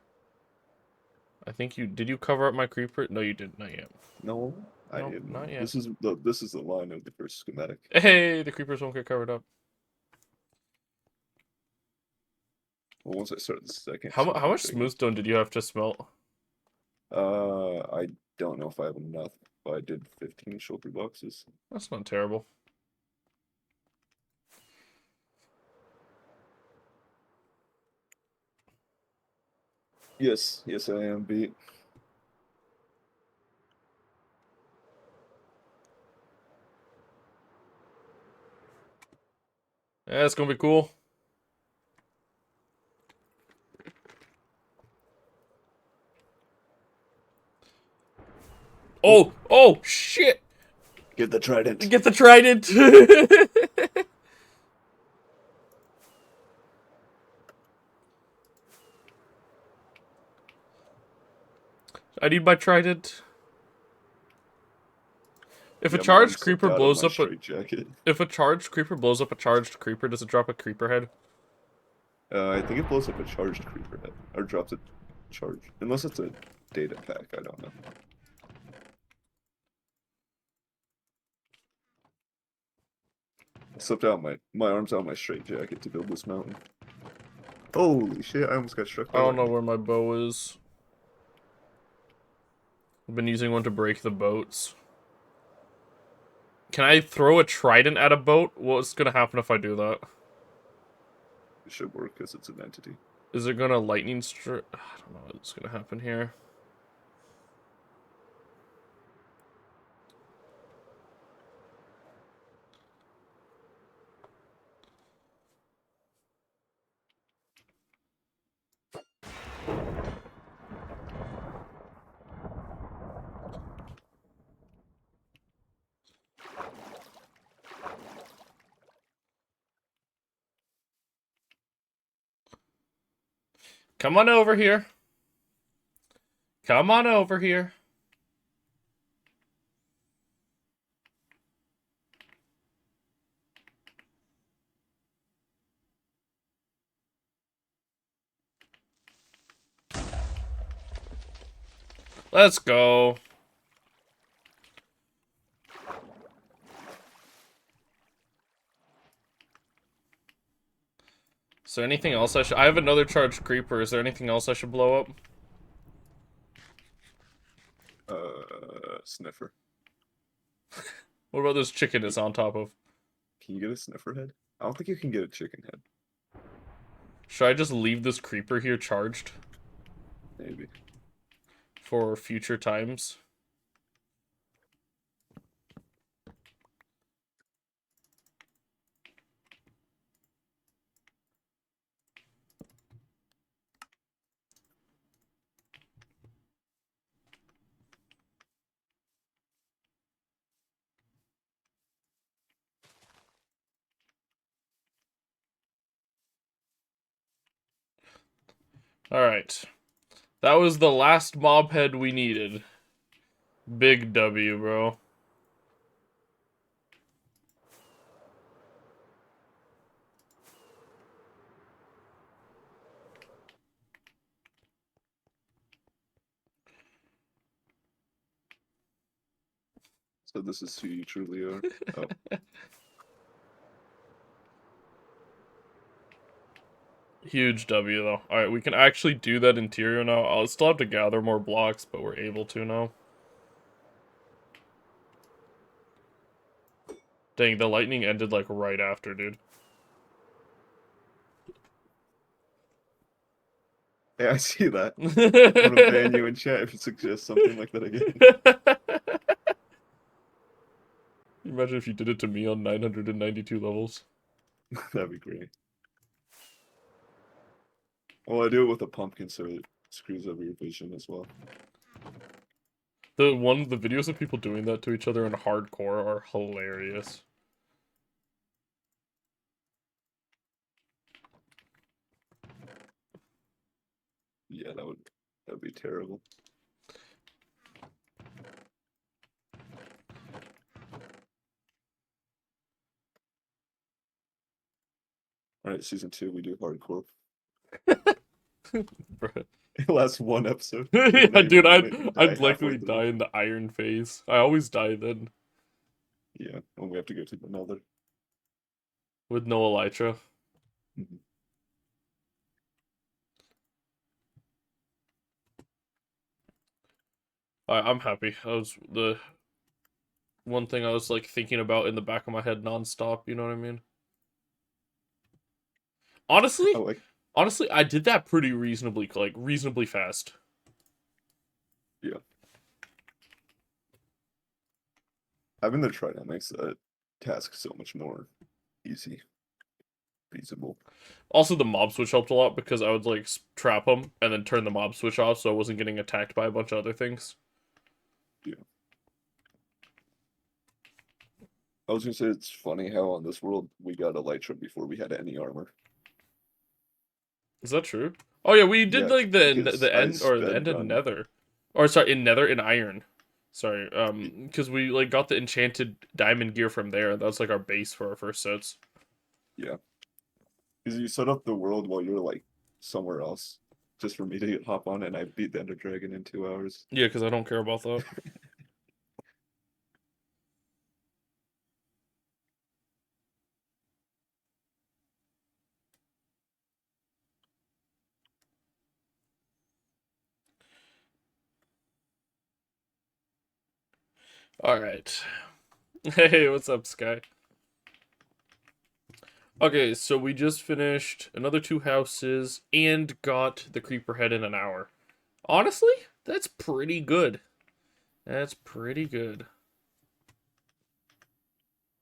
I think you did. You cover up my creeper? No, you didn't. Not yet. No, I No, didn't. not yet. This is the line of the first schematic. Hey, the creepers won't get covered up. Well, once I start the second How schematic, much I can- smoothstone did you have to smelt? I don't know if I have enough, but I did 15 shoulder boxes. That's not terrible. Yes, yes, I am beat. Yeah, it's gonna be cool. Oh, oh, shit! Get the trident. Get the trident! I need my trident. If a Yeah, my arm charged slipped creeper out of blows my up a straitjacket. if a charged creeper blows up a charged creeper, does it drop a creeper head? I think it blows up a charged creeper head, or drops a charge, unless it's a data pack. I don't know. I slipped out my arms out my straitjacket to build this mountain. Holy shit! I almost got struck I by don't know lightning. where my bow is. I've been using one to break the boats. Can I throw a trident at a boat? What's gonna happen if I do that? It should work because it's an entity. Is it gonna lightning strike? I don't know what's gonna happen here. Come on over here. Come on over here. Let's go. Is there anything else I should... I have another charged creeper. Is there anything else I should blow up? Sniffer. What about this chicken it's on top of? Can you get a sniffer head? I don't think you can get a chicken head. Should I just leave this creeper here charged? Maybe. For future times? Alright. That was the last mob head we needed. Big W, bro. So this is who you truly are. Oh, Huge W, though. Alright, we can actually do that interior now. I'll still have to gather more blocks, but we're able to now. Dang, the lightning ended, like, right after, dude. yeah, I see that. I'm gonna ban you in chat if you suggest something like that again. Imagine if you did it to me on 992 levels. That'd be great. Well, I do it with a pumpkin so it screws up your vision as well. The videos of people doing that to each other in hardcore are hilarious. Yeah, that'd be terrible. Alright, season 2, we do hardcore. Bruh. It lasts one episode. Yeah, dude, Die I'd likely halfway through. die in the iron phase. I always die then. Yeah, and we have to go to another. With no elytra. Mhm. I'm happy. That was the one thing I was like thinking about in the back of my head nonstop, you know what I mean? Honestly, I like Honestly, I did that pretty reasonably, like reasonably fast. Yeah. Having the trident makes that task so much more easy, feasible. Also, the mob switch helped a lot because I would like trap them and then turn the mob switch off, so I wasn't getting attacked by a bunch of other things. Yeah. I was gonna say it's funny how on this world we got Elytra before we had any armor. Is that true? Oh yeah, we did Yeah, like because the I end or the sped end of run. Nether, or sorry, in Nether in Iron. Sorry, because we like got the enchanted diamond gear from there. That's like our base for our first sets. Yeah, because you set up the world while you're like somewhere else, just for me to hop on, and I beat the Ender Dragon in 2 hours. Yeah, because I don't care about that. All right. Hey, what's up, Sky? Okay, so we just finished another 2 houses and got the creeper head in an hour. Honestly, that's pretty good. That's pretty good.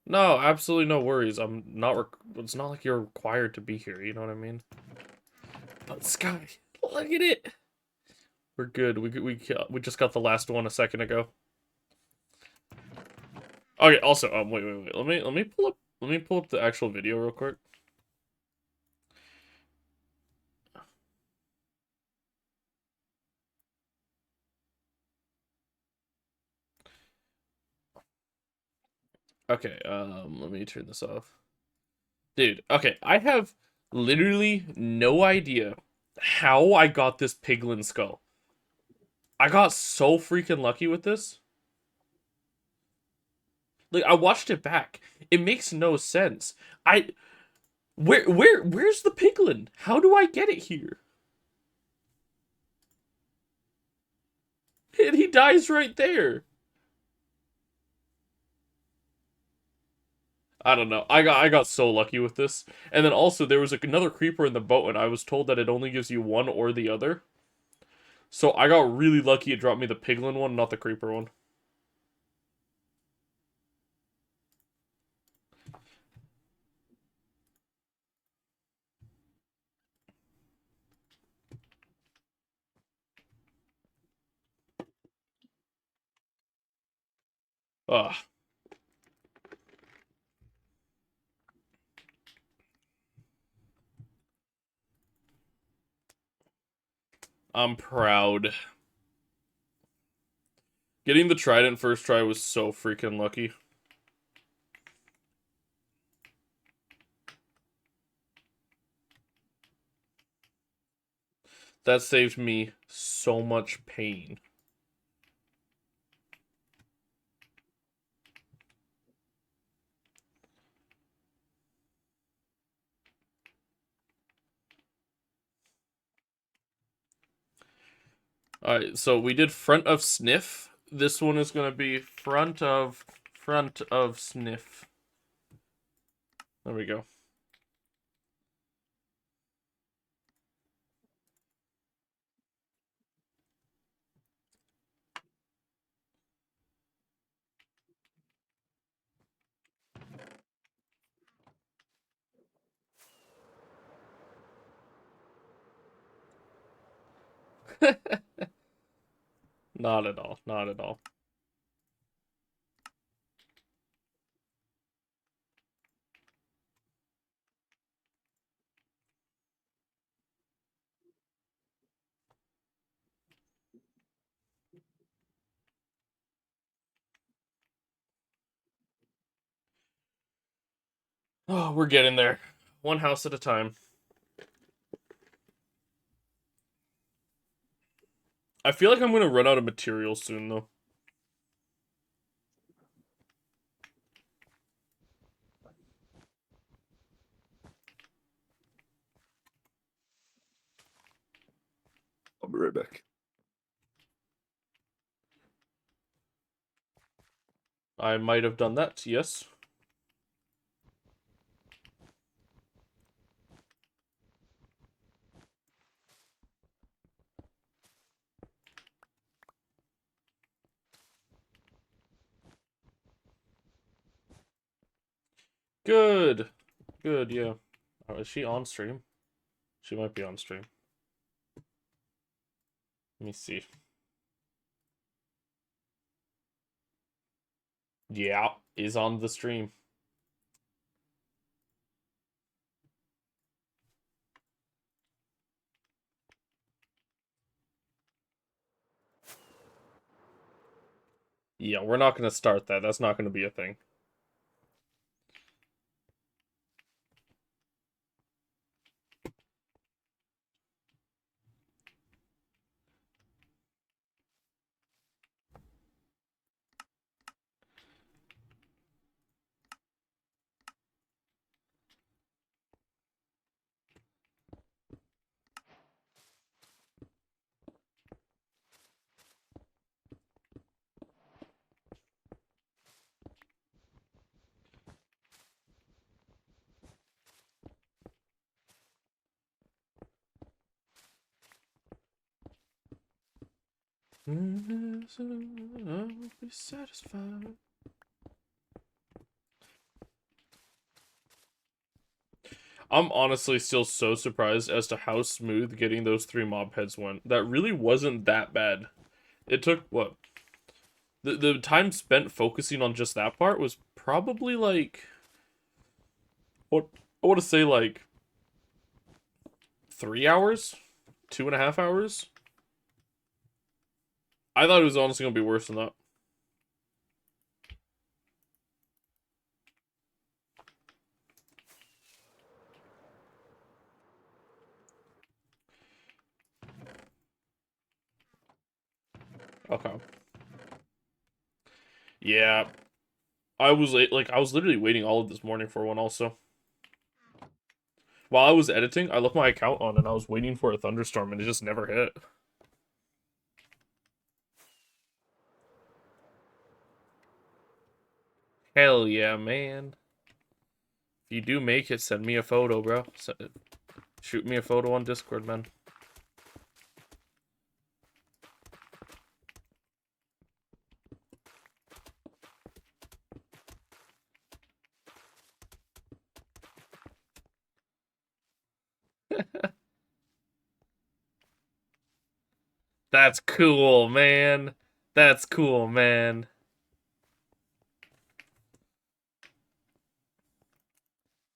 No, absolutely no worries. I'm not. It's not like you're required to be here. You know what I mean? But Sky, look at it. We're good. We just got the last one a second ago. Okay. Also, wait. Let me pull up the actual video real quick. Okay. Let me turn this off. Dude. Okay. I have literally no idea how I got this piglin skull. I got so freaking lucky with this. Like I watched it back. It makes no sense. I where's the piglin? How do I get it here? And he dies right there. I don't know. I got so lucky with this. And then also there was another creeper in the boat and I was told that it only gives you one or the other. So I got really lucky it dropped me the piglin one, not the creeper one. Ugh. I'm proud. Getting the trident first try was so freaking lucky. That saved me so much pain. Alright, so we did front of sniff. This one is gonna be front of sniff. There we go. Not at all. Not at all. Oh, we're getting there. One house at a time. I feel like I'm gonna run out of materials soon, though. I'll be right back. I might have done that, yes. Good. Good, yeah. Oh, is she on stream? She might be on stream. Let me see. Yeah, is on the stream. Yeah, we're not gonna start that. That's not gonna be a thing. I'll be satisfied. I'm honestly still so surprised as to how smooth getting those 3 mob heads went. That really wasn't that bad. It took, what? The time spent focusing on just that part was probably like, what, I want to say like 3 hours? 2.5 hours? I thought it was honestly gonna be worse than that. Okay. Yeah. I was I was literally waiting all of this morning for one also. While I was editing, I left my account on and I was waiting for a thunderstorm and it just never hit. Hell yeah, man. If you do make it, send me a photo, bro. Shoot me a photo on Discord, man. That's cool, man. That's cool, man.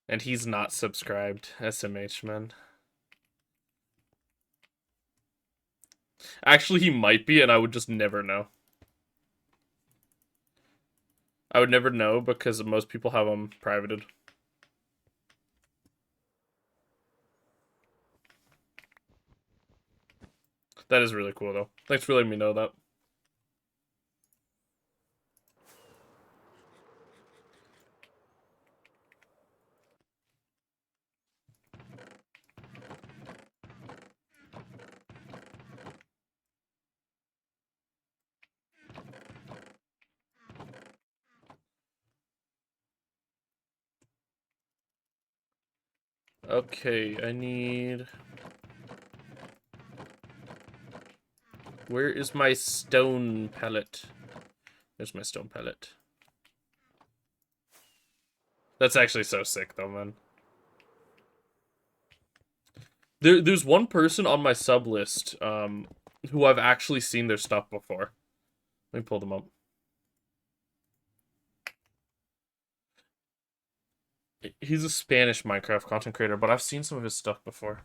And he's not subscribed. SMH, man. Actually, he might be, and I would just never know. I would never know because most people have them privated. That is really cool, though. Thanks for letting me know that. Okay, I need... Where is my stone pellet? There's my stone pellet. That's actually so sick, though, man. There's one person on my sub list, who I've actually seen their stuff before. Let me pull them up. He's a Spanish Minecraft content creator, but I've seen some of his stuff before.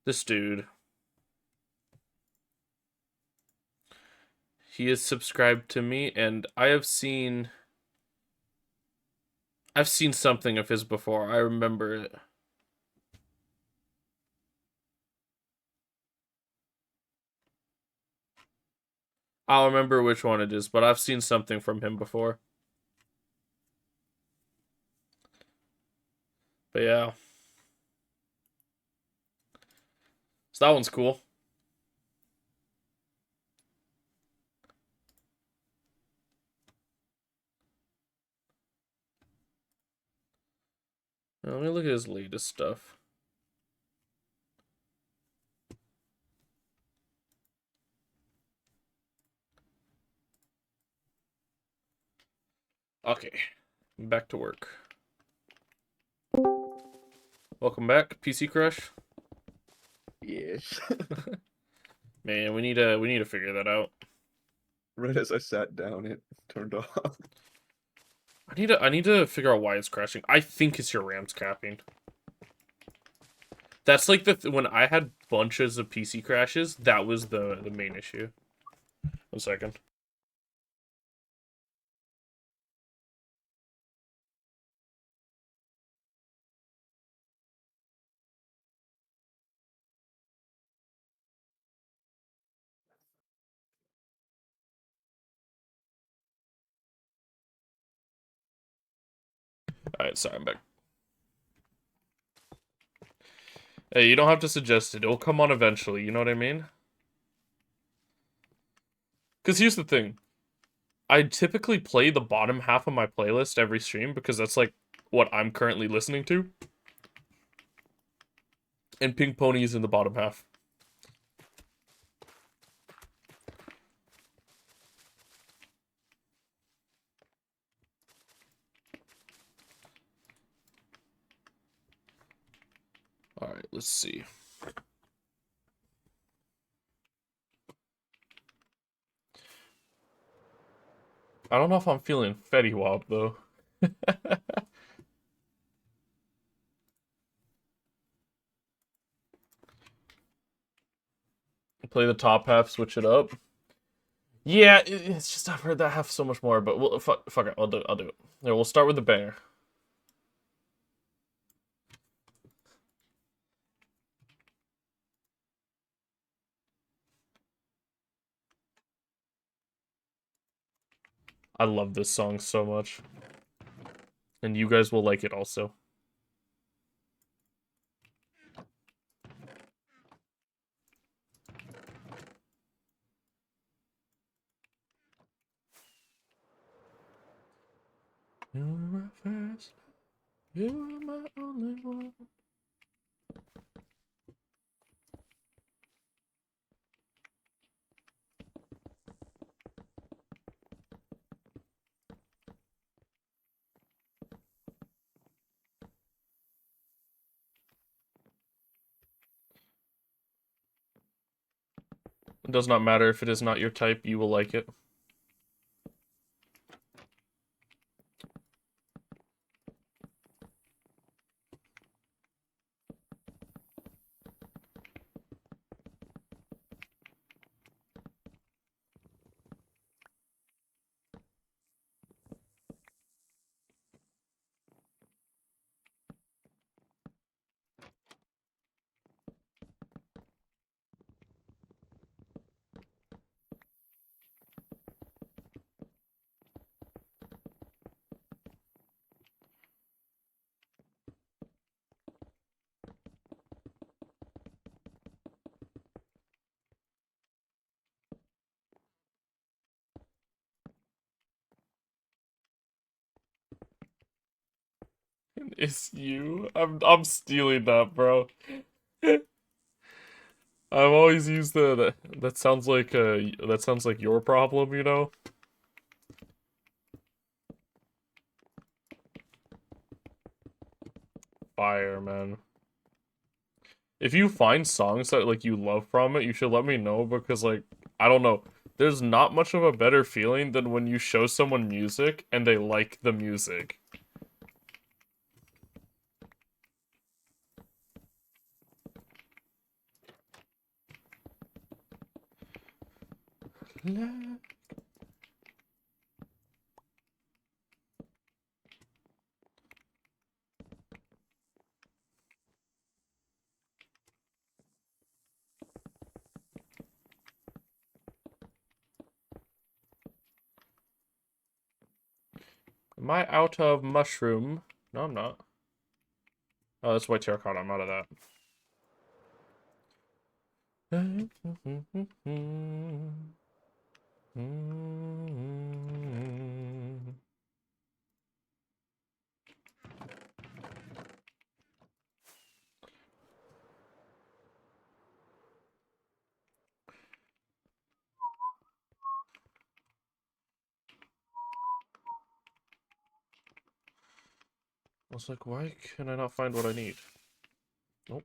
This dude. He is subscribed to me, and I've seen something of his before. I remember it. I'll remember which one it is, but I've seen something from him before. But yeah. So that one's cool. Now, let me look at his latest stuff. Okay, back to work. Welcome back, PC Crush. Yes. Man, we need to figure that out. Right as I sat down, it turned off. I need to figure out why it's crashing. I think it's your RAM's capping. That's like when I had bunches of PC crashes, that was the main issue. 1 second. Alright, sorry, I'm back. Hey, you don't have to suggest it. It'll come on eventually, you know what I mean? Because here's the thing. I typically play the bottom half of my playlist every stream because that's like what I'm currently listening to. And Pink Pony is in the bottom half. Alright, let's see. I don't know if I'm feeling Fetty Wap though. Play the top half, switch it up. Yeah, it's just I've heard that half so much more, but we'll fuck it. I'll do it. Yeah, we'll start with the banger. I love this song so much. And you guys will like it also. You were my first, you were my only one. It does not matter if it is not your type, you will like it. It's you. I'm stealing that, bro. I've always used that sounds like your problem, you know? Fire, man. If you find songs that like you love from it, you should let me know because like I don't know. There's not much of a better feeling than when you show someone music and they like the music. Am I out of mushroom? No, I'm not. Oh, that's white terracotta. I'm out of that. was like, why can I not find what I need? Nope.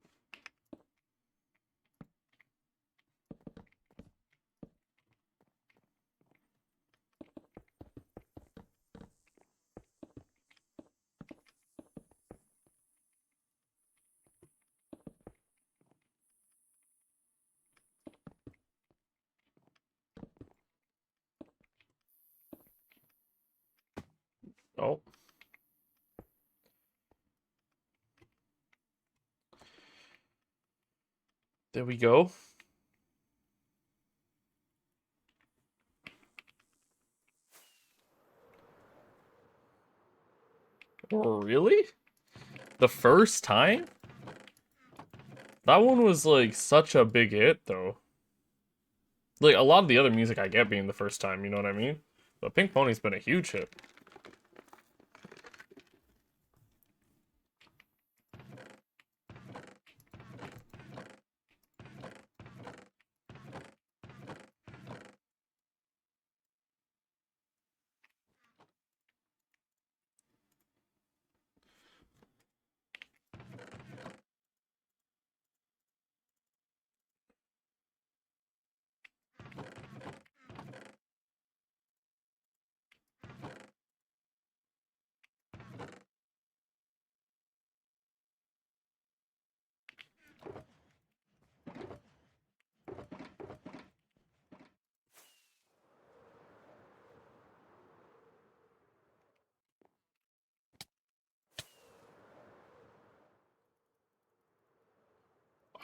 Oh. There we go. Really? The first time? That one was like such a big hit though. Like a lot of the other music I get being the first time, you know what I mean? But Pink Pony's been a huge hit.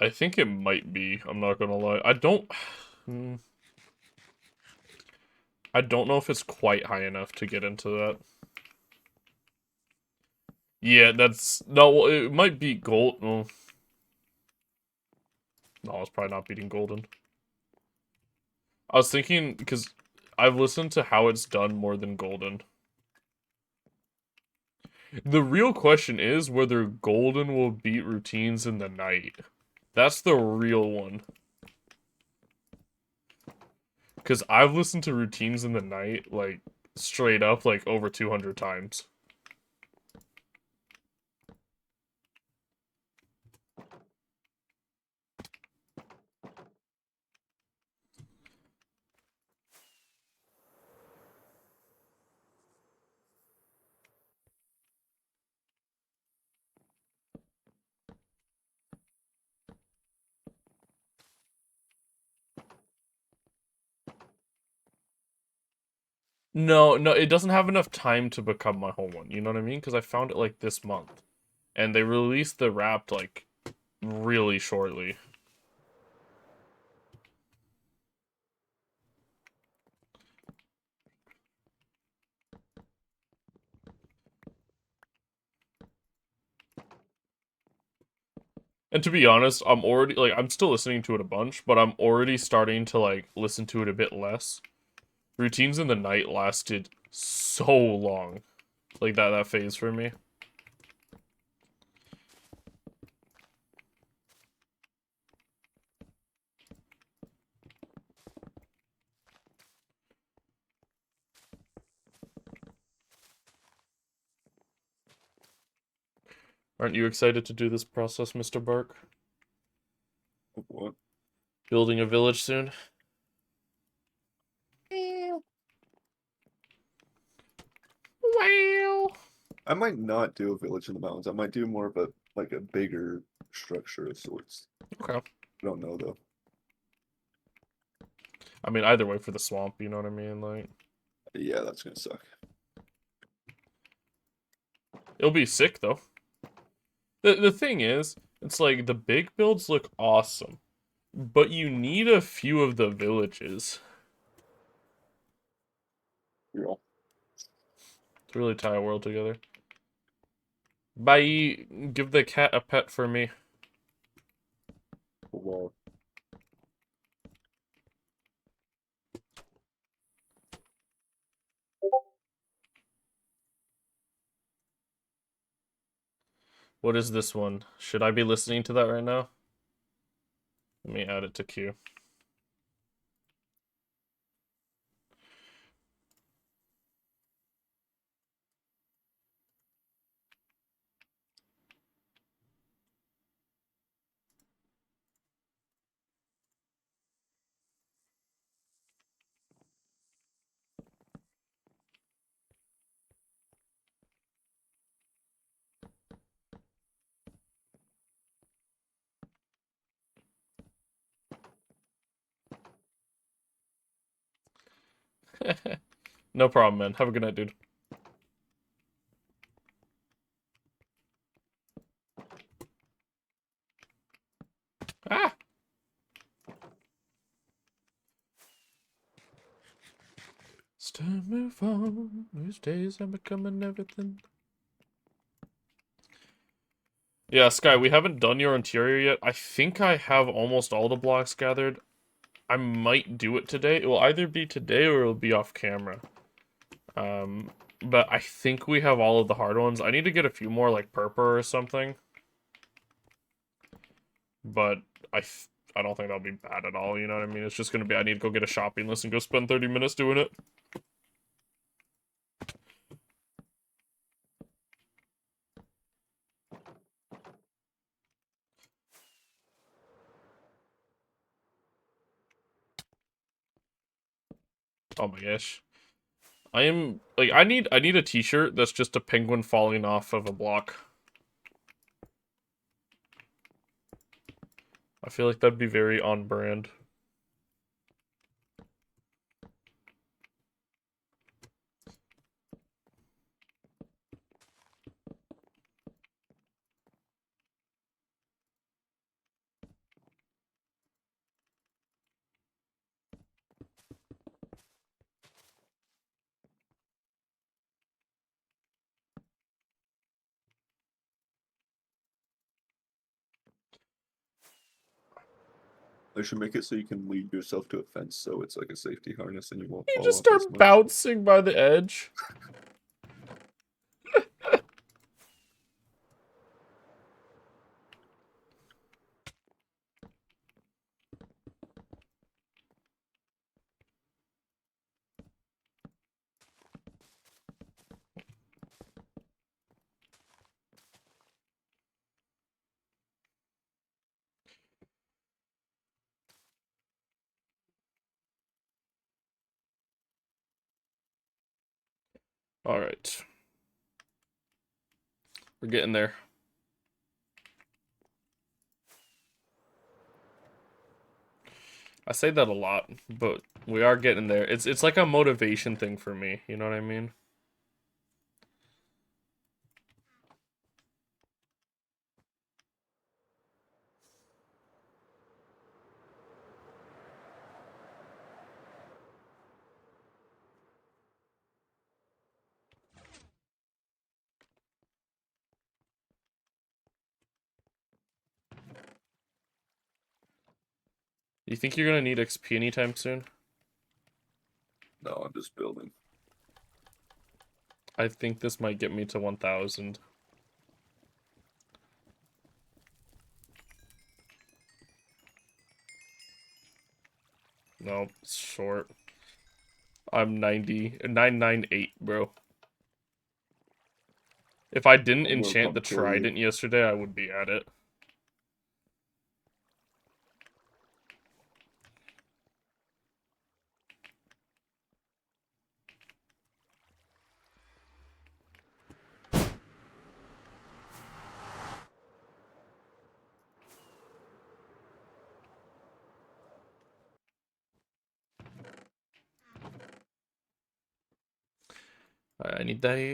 I think it might be, I'm not gonna lie. I don't know if it's quite high enough to get into that. Yeah, that's no, it might be gold. No, no, it's probably not beating Golden. I was thinking because I've listened to how it's done more than Golden. The real question is whether Golden will beat Routines in the Night. That's the real one. Because I've listened to Routines in the Night, like, straight up, like, over 200 times. No, no, it doesn't have enough time to become my whole one, you know what I mean? Because I found it, like, this month. And they released the Wrapped, like, really shortly. And to be honest, I'm already like I'm still listening to it a bunch, but I'm already starting to like listen to it a bit less. Routines in the Night lasted so long. Like that phase for me. Aren't you excited to do this process, Mr. Bark? What? Building a village soon? Well. I might not do a village in the mountains. I might do more of a like a bigger structure of sorts. Okay. I don't know though. I mean, either way for the swamp, you know what I mean? Like, Yeah, that's gonna suck. it'll be sick though. The thing is, it's like the big builds look awesome, but you need a few of the villages Yeah. to really tie a world together. Bye. Give the cat a pet for me. Well, What is this one? Should I be listening to that right now? Let me add it to queue. No problem, man. Have a good night, dude. Ah! It's time to move on. These days I'm becoming everything. Yeah, Sky, we haven't done your interior yet. I think I have almost all the blocks gathered. I might do it today. It will either be today or it'll be off camera. But I think we have all of the hard ones. I need to get a few more, like purple or something. But I don't think that'll be bad at all, you know what I mean? It's just gonna be I need to go get a shopping list and go spend 30 minutes doing it. Oh my gosh. I am like I need a t-shirt that's just a penguin falling off of a block. I feel like that'd be very on brand. I should make it so you can lead yourself to a fence, so it's like a safety harness and you won't You fall just off as start much. bouncing by the edge. All right. We're getting there. I say that a lot, but we are getting there. It's like a motivation thing for me, you know what I mean? You think you're gonna need XP anytime soon? No, I'm just building. I think this might get me to 1,000. Nope, it's short. I'm 998, bro. If I didn't I will enchant the come kill you. trident yesterday, I would be at it. I need that. I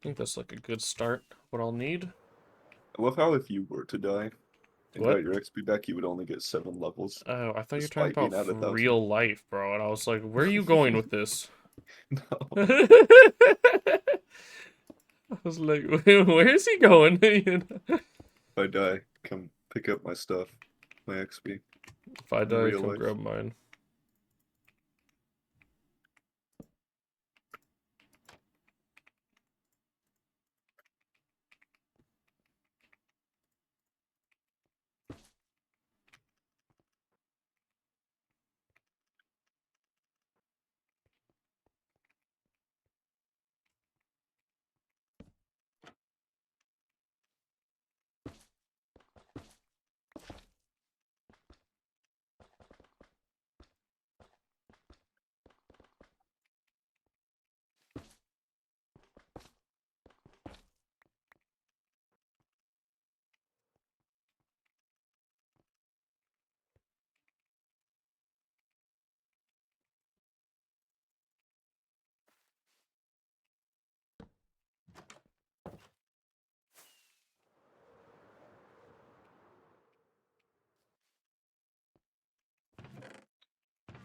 think that's like a good start. What I'll need. I love how if you were to die and What? got your XP back, you would only get 7 levels, Oh, I thought you were talking despite about being at 1,000. real life, bro. And I was like, where are you going with this? No. I was like, where is he going? You know? If I die, come pick up my stuff, my XP, If I in die, real come life. grab mine.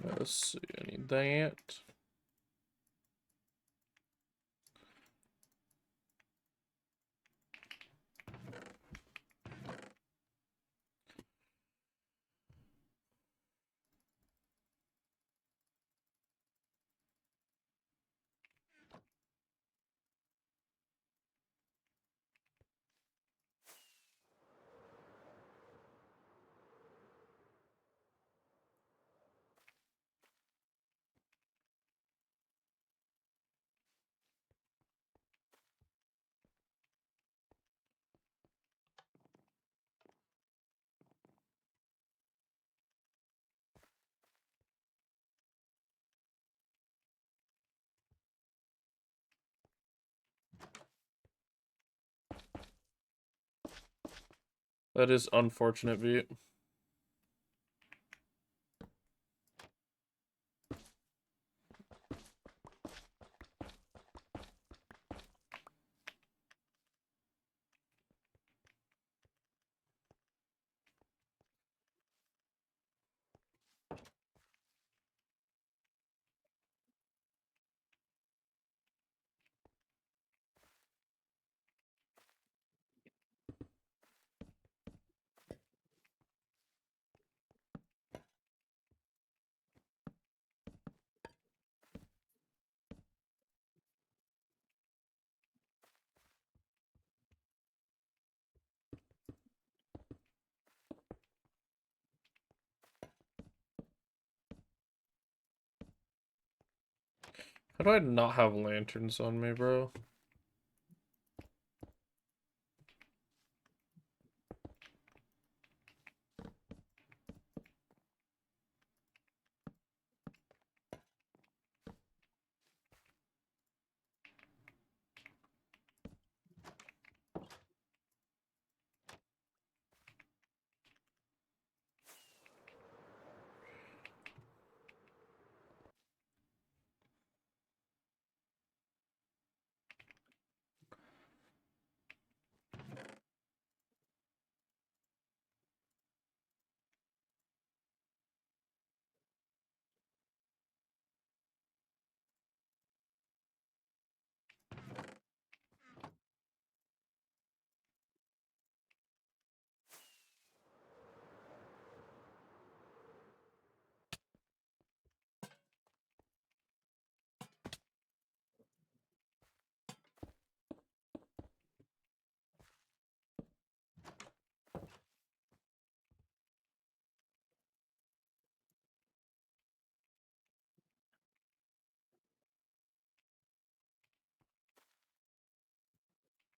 Let's see, I need that. That is unfortunate, V. How do I not have lanterns on me, bro?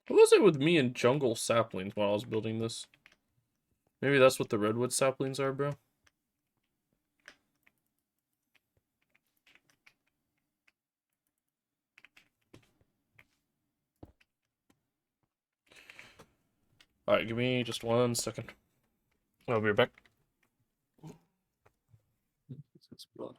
What was it with me and jungle saplings while I was building this? Maybe that's what the redwood saplings are, bro? Alright, give me just 1 second. I'll be right back. It's blood.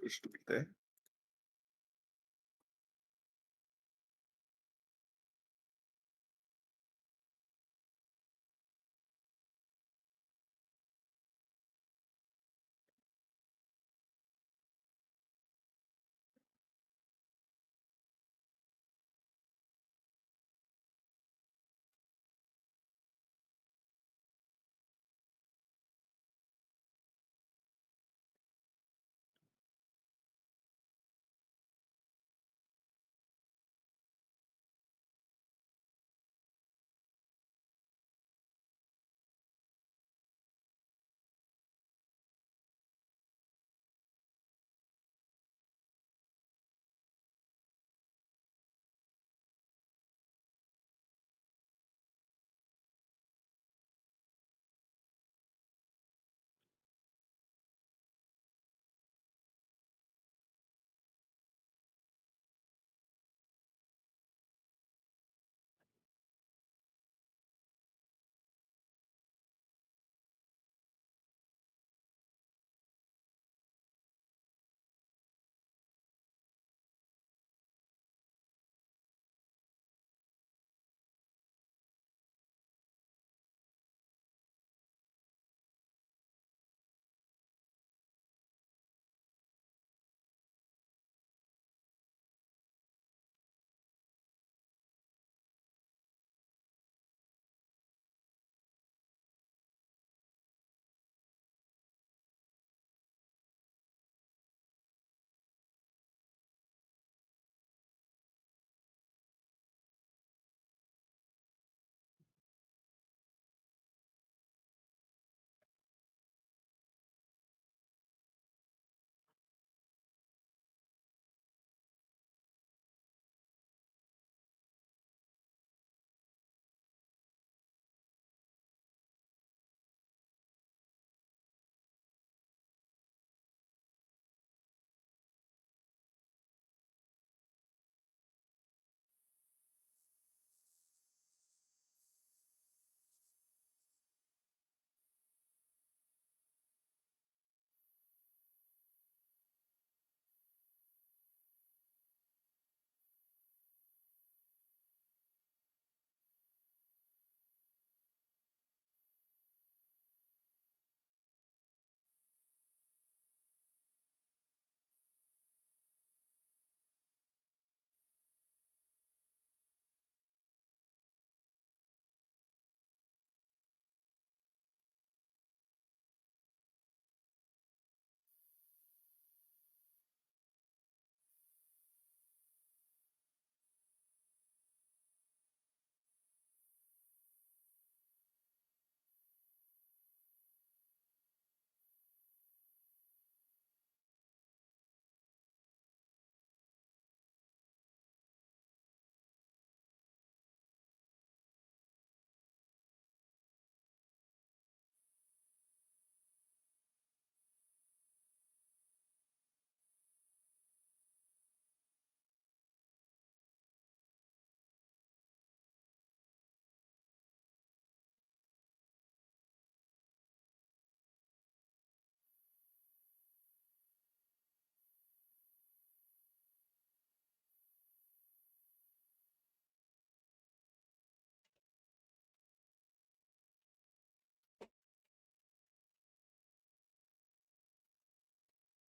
Estupidez.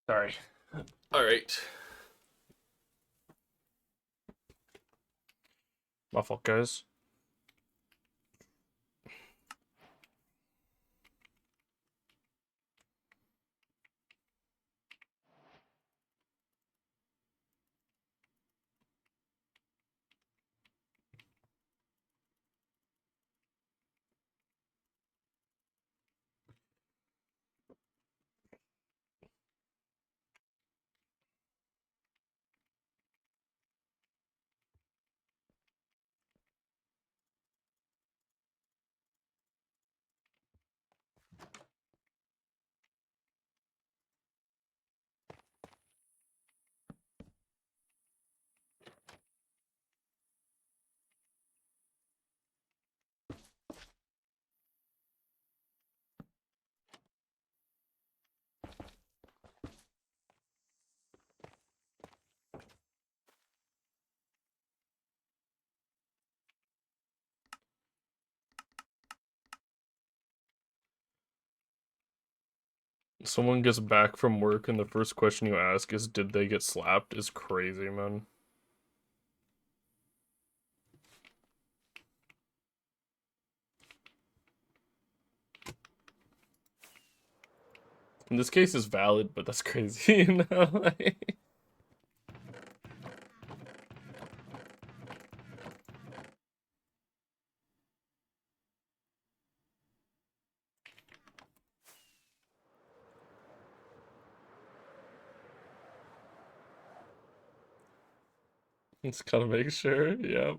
Sorry. All right. My fault, guys. Someone gets back from work and the first question you ask is, did they get slapped? Is crazy, man. In this case, is valid, but that's crazy, you know? Like, just gotta make sure. Yeah.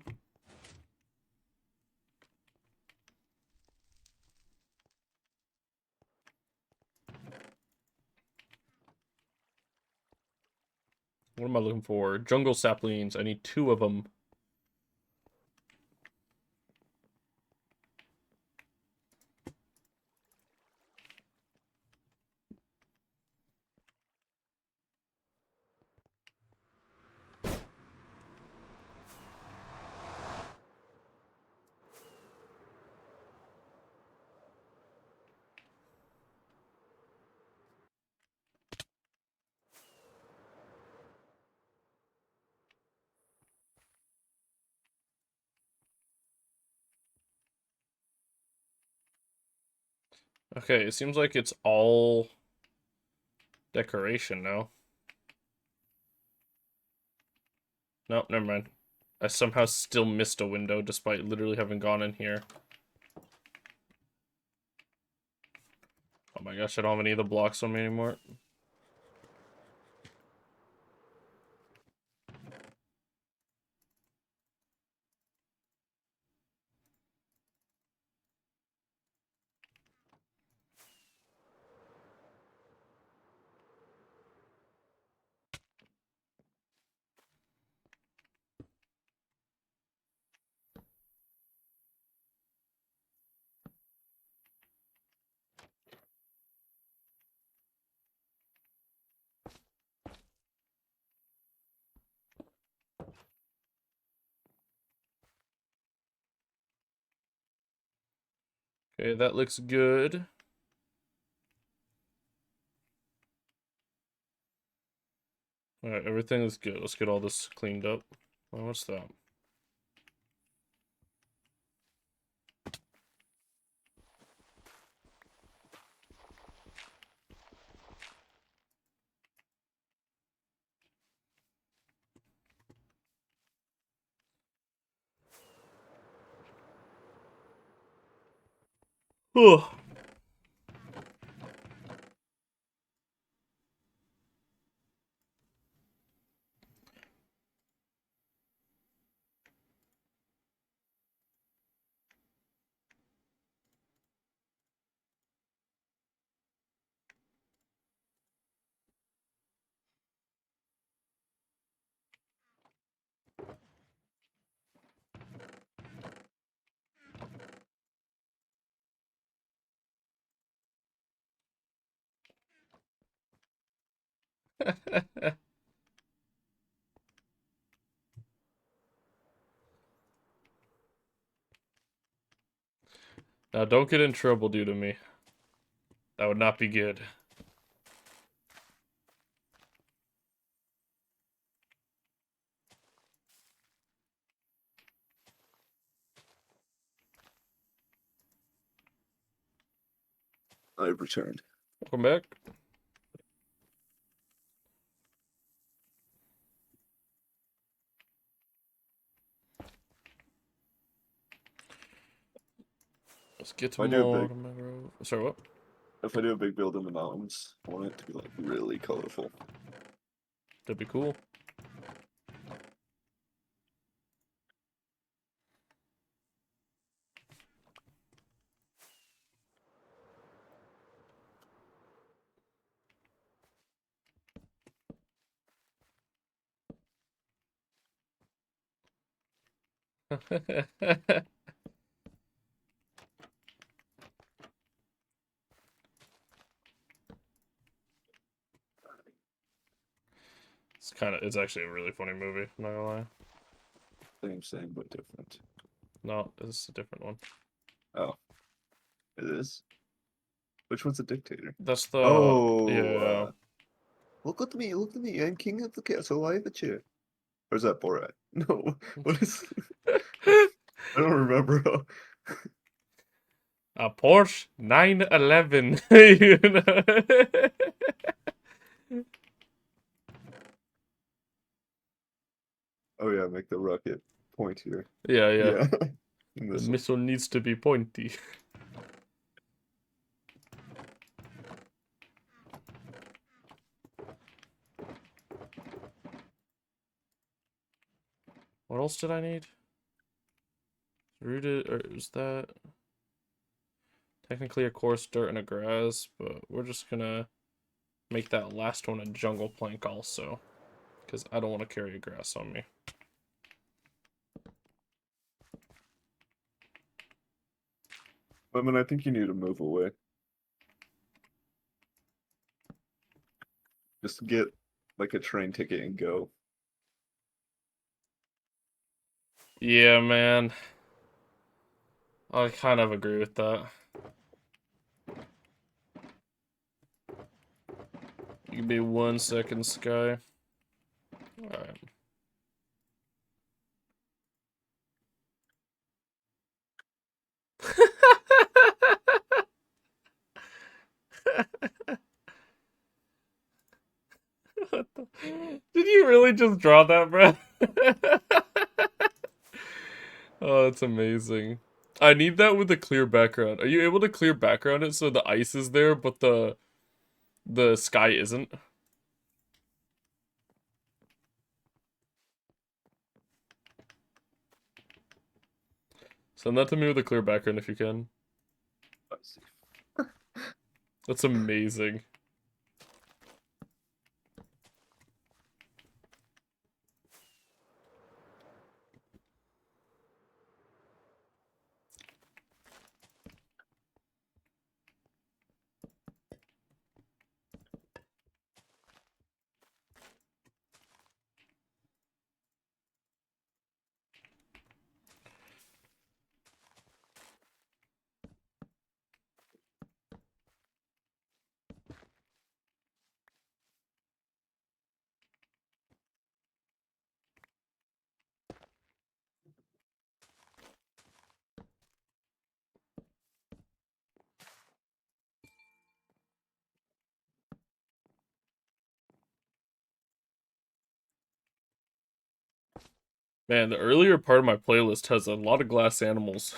What am I looking for? Jungle saplings. I need 2 of them. Okay, it seems like it's all decoration now. No, never mind. I somehow still missed a window despite literally having gone in here. Oh my gosh, I don't have any of the blocks on me anymore. Okay, that looks good. Alright, everything is good. Let's get all this cleaned up. Oh, what's that? Oh. Now, don't get in trouble due to me. That would not be good. I've returned. Welcome back. Let's get to I do a more. big- Sorry, what? If I do a big build in the mountains, I want it to be like really colorful. That'd be cool. It's actually a really funny movie, I'm not gonna lie. Same but different. No, it's a different one. Oh, it is. Which one's the dictator? That's the Oh, yeah. look at me! Look at me! I'm king of the castle. I have a chair. Or is that Borat? No, what is? I don't remember. A Porsche 911. You know? Oh yeah, make the rocket point here. Yeah, yeah. Yeah. The Missile. missile needs to be pointy. What else did I need? Rooted, or is that technically a coarse dirt and a grass, but we're just gonna make that last one a jungle plank also, because I don't want to carry a grass on me. I mean, I think you need to move away. Just get like a train ticket and go. Yeah, man. I kind of agree with that. Give me 1 second, Sky. Alright. Did you really just draw that, bro? Oh, that's amazing. I need that with a clear background. Are you able to clear background it so the ice is there, but the sky isn't? Send that to me with a clear background if you can. Let's see. That's amazing. Man, the earlier part of my playlist has a lot of glass animals.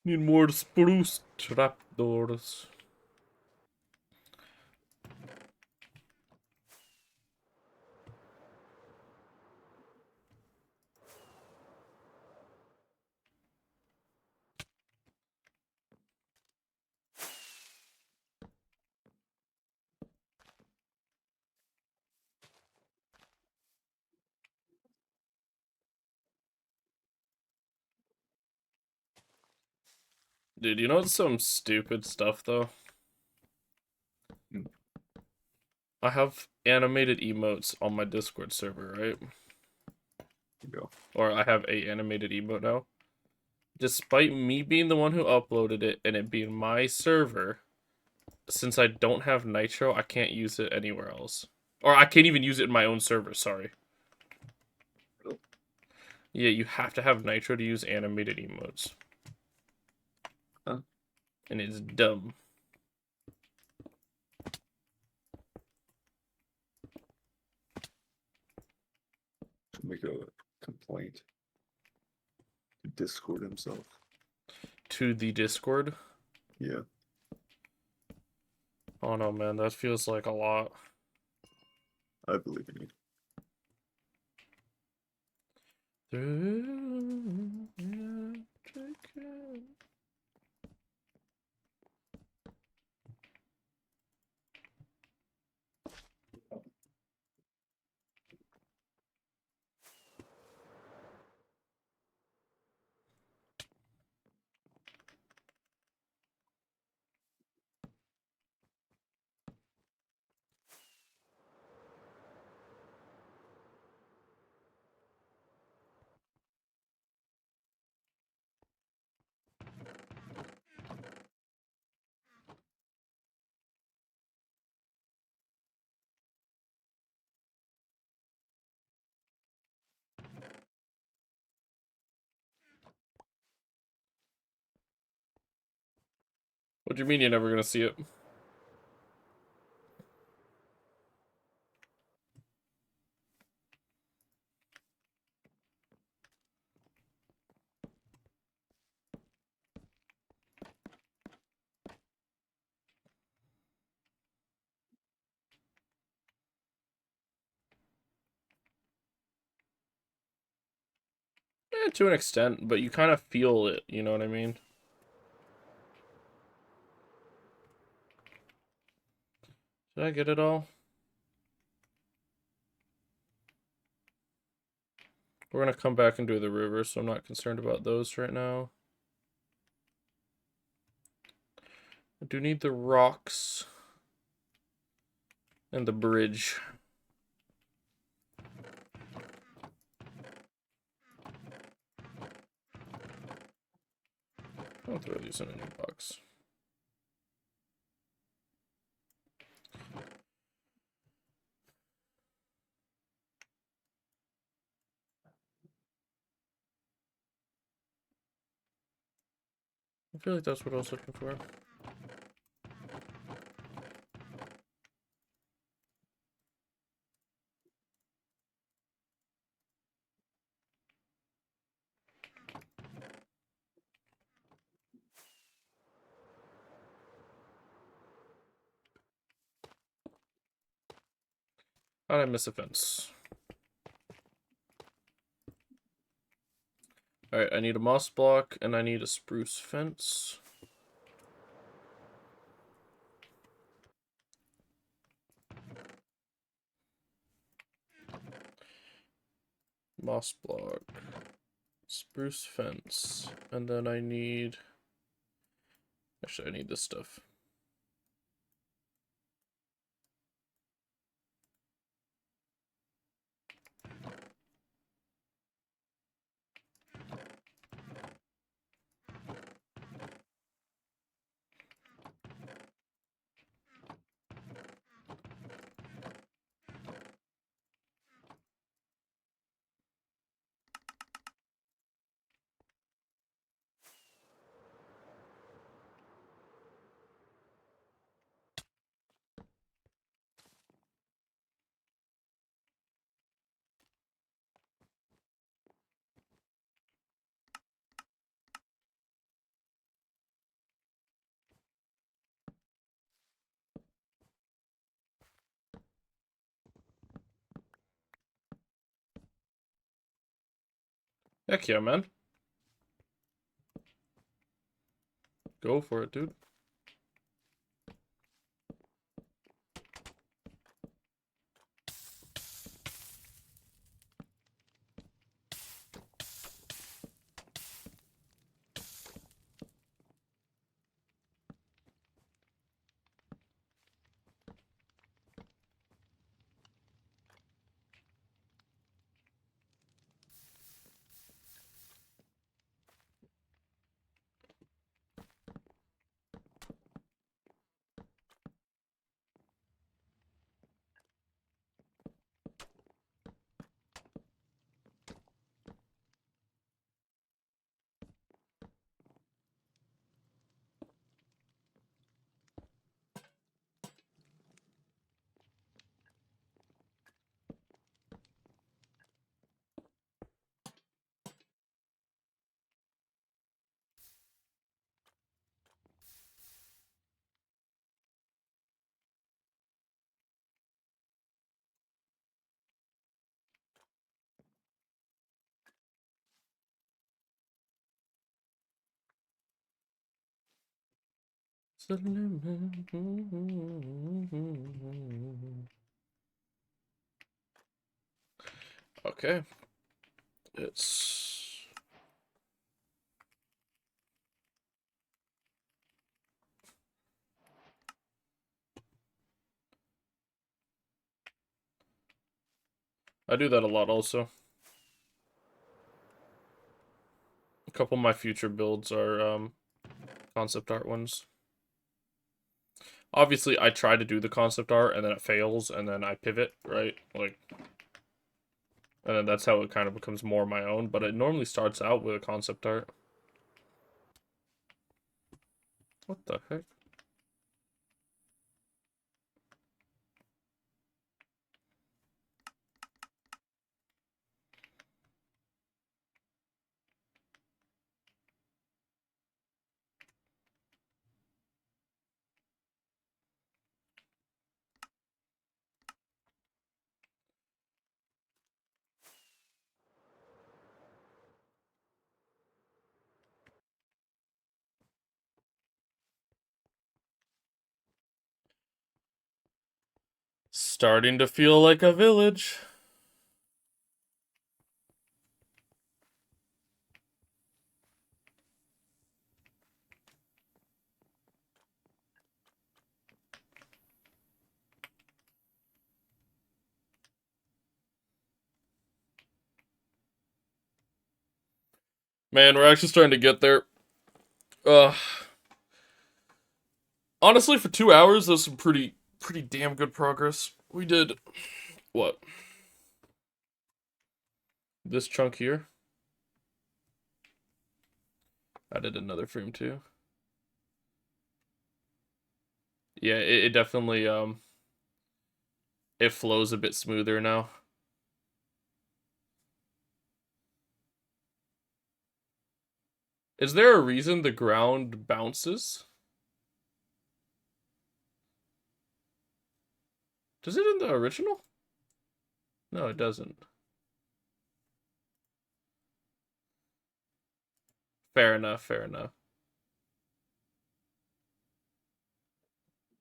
Need more spruce trapdoors. Dude, you know what's some stupid stuff though? Hmm. I have animated emotes on my Discord server, right? You go. Or I have a animated emote now. Despite me being the one who uploaded it and it being my server, since I don't have Nitro, I can't use it anywhere else. Or I can't even use it in my own server, sorry. Really? Yeah, you have to have Nitro to use animated emotes. Huh? And it's dumb. Should make a complaint to Discord himself. To the Discord. Yeah. Oh no, man, that feels like a lot. I believe in you. What do you mean you're never gonna see it? To an extent, but you kind of feel it, you know what I mean? Did I get it all? We're gonna come back and do the river, so I'm not concerned about those right now. I do need the rocks and the bridge. I'll throw these in a new box. I feel like that's what I was looking for. How did I miss a fence? Alright, I need a moss block and I need a spruce fence. Moss block. Spruce fence. And then I need... Actually, I need this stuff. Heck yeah, man. Go for it, dude. Okay. It's... I do that a lot also. A couple of my future builds are concept art ones. Obviously, I try to do the concept art and then it fails and then I pivot, right? Like, and then that's how it kind of becomes more my own, but it normally starts out with a concept art. What the heck? Starting to feel like a village. Man, we're actually starting to get there. Honestly, for 2 hours, there's some pretty damn good progress. We did, what? This chunk here. I did another frame too. Yeah, it definitely, it flows a bit smoother now. Is there a reason the ground bounces? Does it in the original? No, it doesn't. Fair enough, fair enough.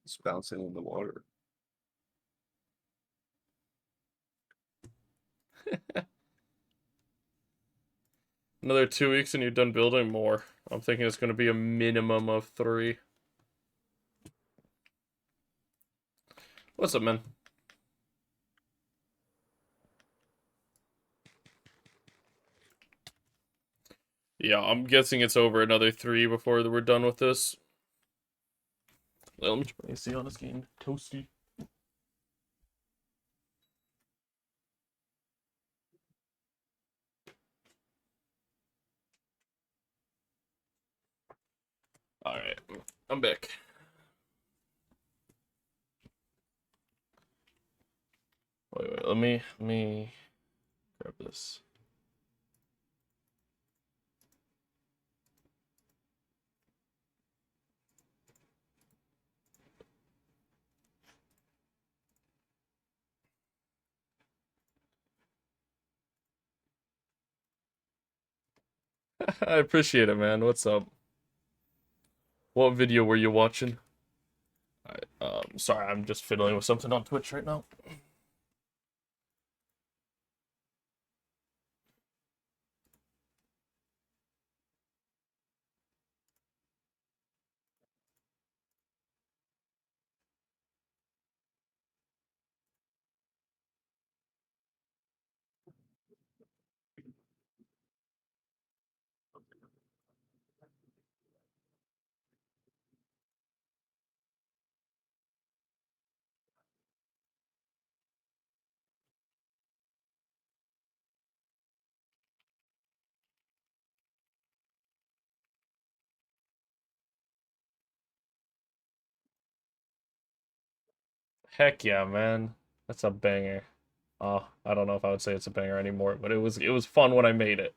It's bouncing in the water. Another 2 weeks and you're done building more. I'm thinking it's going to be a minimum of 3. What's up, man? Yeah, I'm guessing it's over another 3 before we're done with this. Let me turn AC on this game. Toasty. Alright, I'm back. Wait, let me grab this. I appreciate it, man. What's up? What video were you watching? Sorry, I'm just fiddling with something on Twitch right now. Heck yeah, man. That's a banger. I don't know if I would say it's a banger anymore, but it was fun when I made it.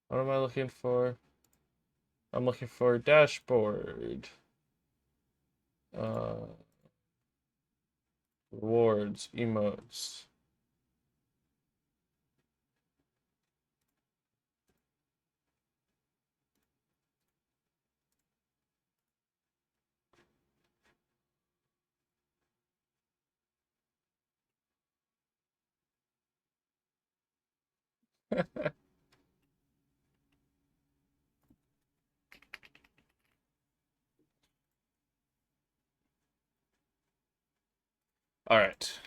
What am I looking for? I'm looking for dashboard. Uh, rewards, emotes. All right.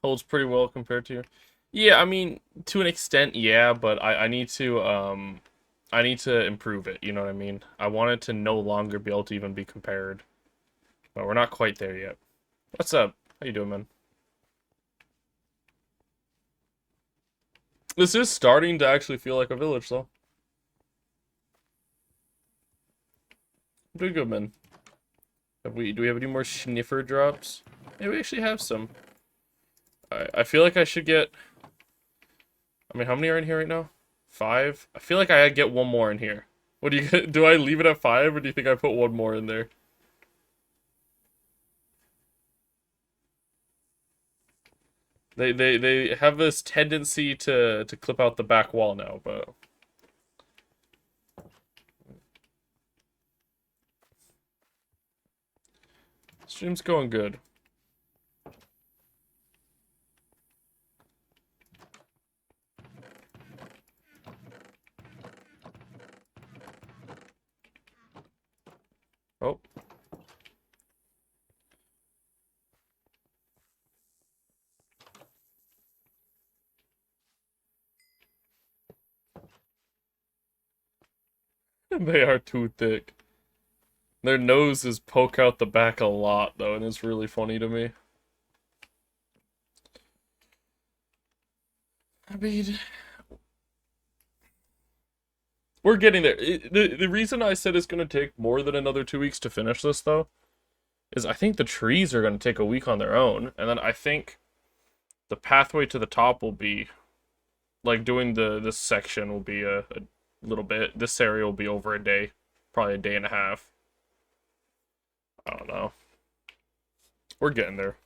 Holds pretty well compared to. Yeah, I mean, to an extent, yeah, but I need to I need to improve it, you know what I mean? I want it to no longer be able to even be compared. But we're not quite there yet. What's up? How you doing, man? This is starting to actually feel like a village, though. I'm doing good, man. Do we have any more sniffer drops? Yeah, we actually have some. I feel like I should get. I mean, how many are in here right now? 5. I feel like I get one more in here. What do you do? I leave it at 5, or do you think I put one more in there? They have this tendency to clip out the back wall now, but stream's going good. Oh. They are too thick. Their noses poke out the back a lot, though, and it's really funny to me. I mean, we're getting there. The reason I said it's going to take more than another 2 weeks to finish this, though, is I think the trees are going to take a week on their own, and then I think the pathway to the top will be, like, doing this section will be a little bit. This area will be over a day, probably a day and a half. I don't know. We're getting there.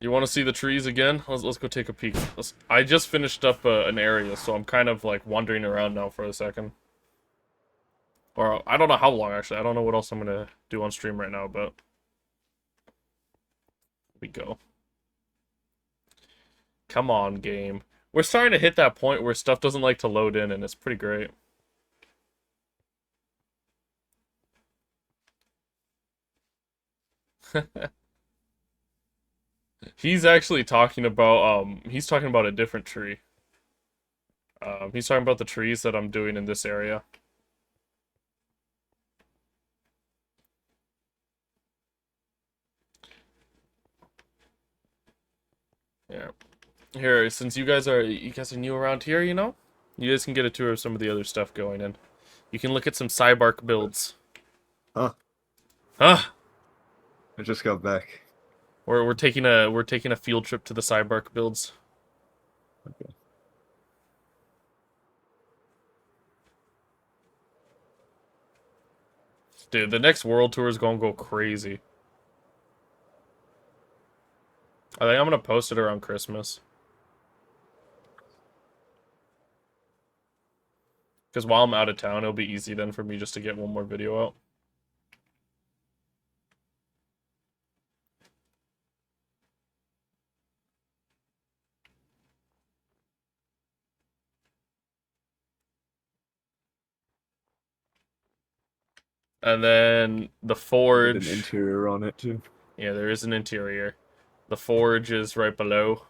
You want to see the trees again? Let's go take a peek. I just finished up an area, so I'm kind of like wandering around now for a second. Or I don't know how long actually. I don't know what else I'm gonna do on stream right now, but we go. Come on, game. We're starting to hit that point where stuff doesn't like to load in, and it's pretty great. He's actually talking about he's talking about a different tree. He's talking about the trees that I'm doing in this area. Yeah. Here, since you guys are new around here, you know, you guys can get a tour of some of the other stuff going in. You can look at some Cybark builds. Huh? Huh? I just got back. We're taking a field trip to the Cybark builds. Okay. Dude, the next world tour is gonna go crazy. I think I'm gonna post it around Christmas. Because while I'm out of town, it'll be easy then for me just to get one more video out. And then the Did an forge. interior on it too. Yeah, there is an interior. The forge is right below.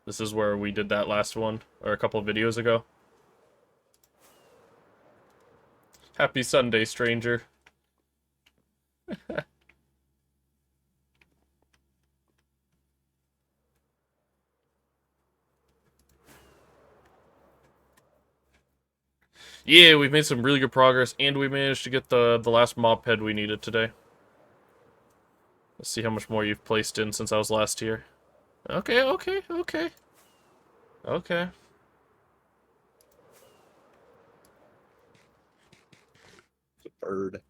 This is where we did that last one, or a couple of videos ago. Happy Sunday, stranger. Yeah, we've made some really good progress, and we managed to get the last mop head we needed today. Let's see how much more you've placed in since I was last here. Okay, okay, okay. Okay. It's a bird.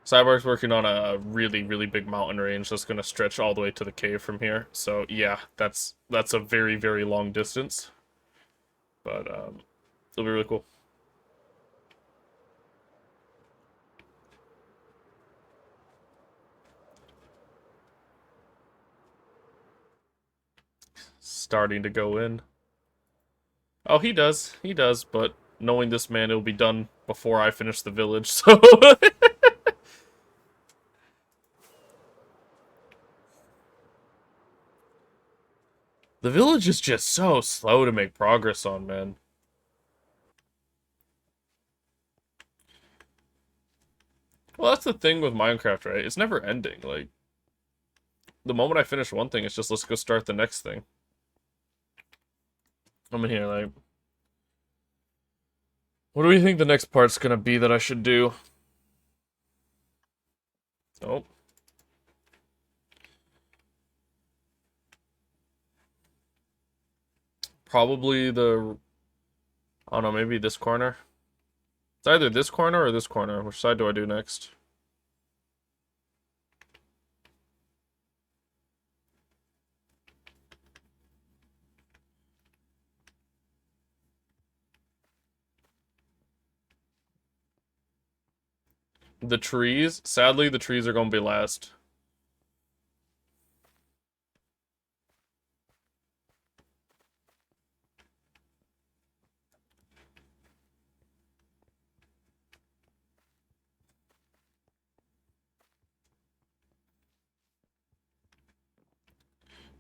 Cyborg's working on a really, really big mountain range that's gonna stretch all the way to the cave from here. So yeah, that's a very, very long distance. But it'll be really cool. Starting to go in. Oh, he does, but knowing this man, it'll be done before I finish the village, so... The village is just so slow to make progress on, man. Well, that's the thing with Minecraft, right? It's never ending. Like, the moment I finish one thing, it's just let's go start the next thing. I'm in here, like... What do we think the next part's gonna be that I should do? Oh. Probably the... I don't know, maybe this corner? It's either this corner or this corner. Which side do I do next? The trees? Sadly, the trees are gonna be last.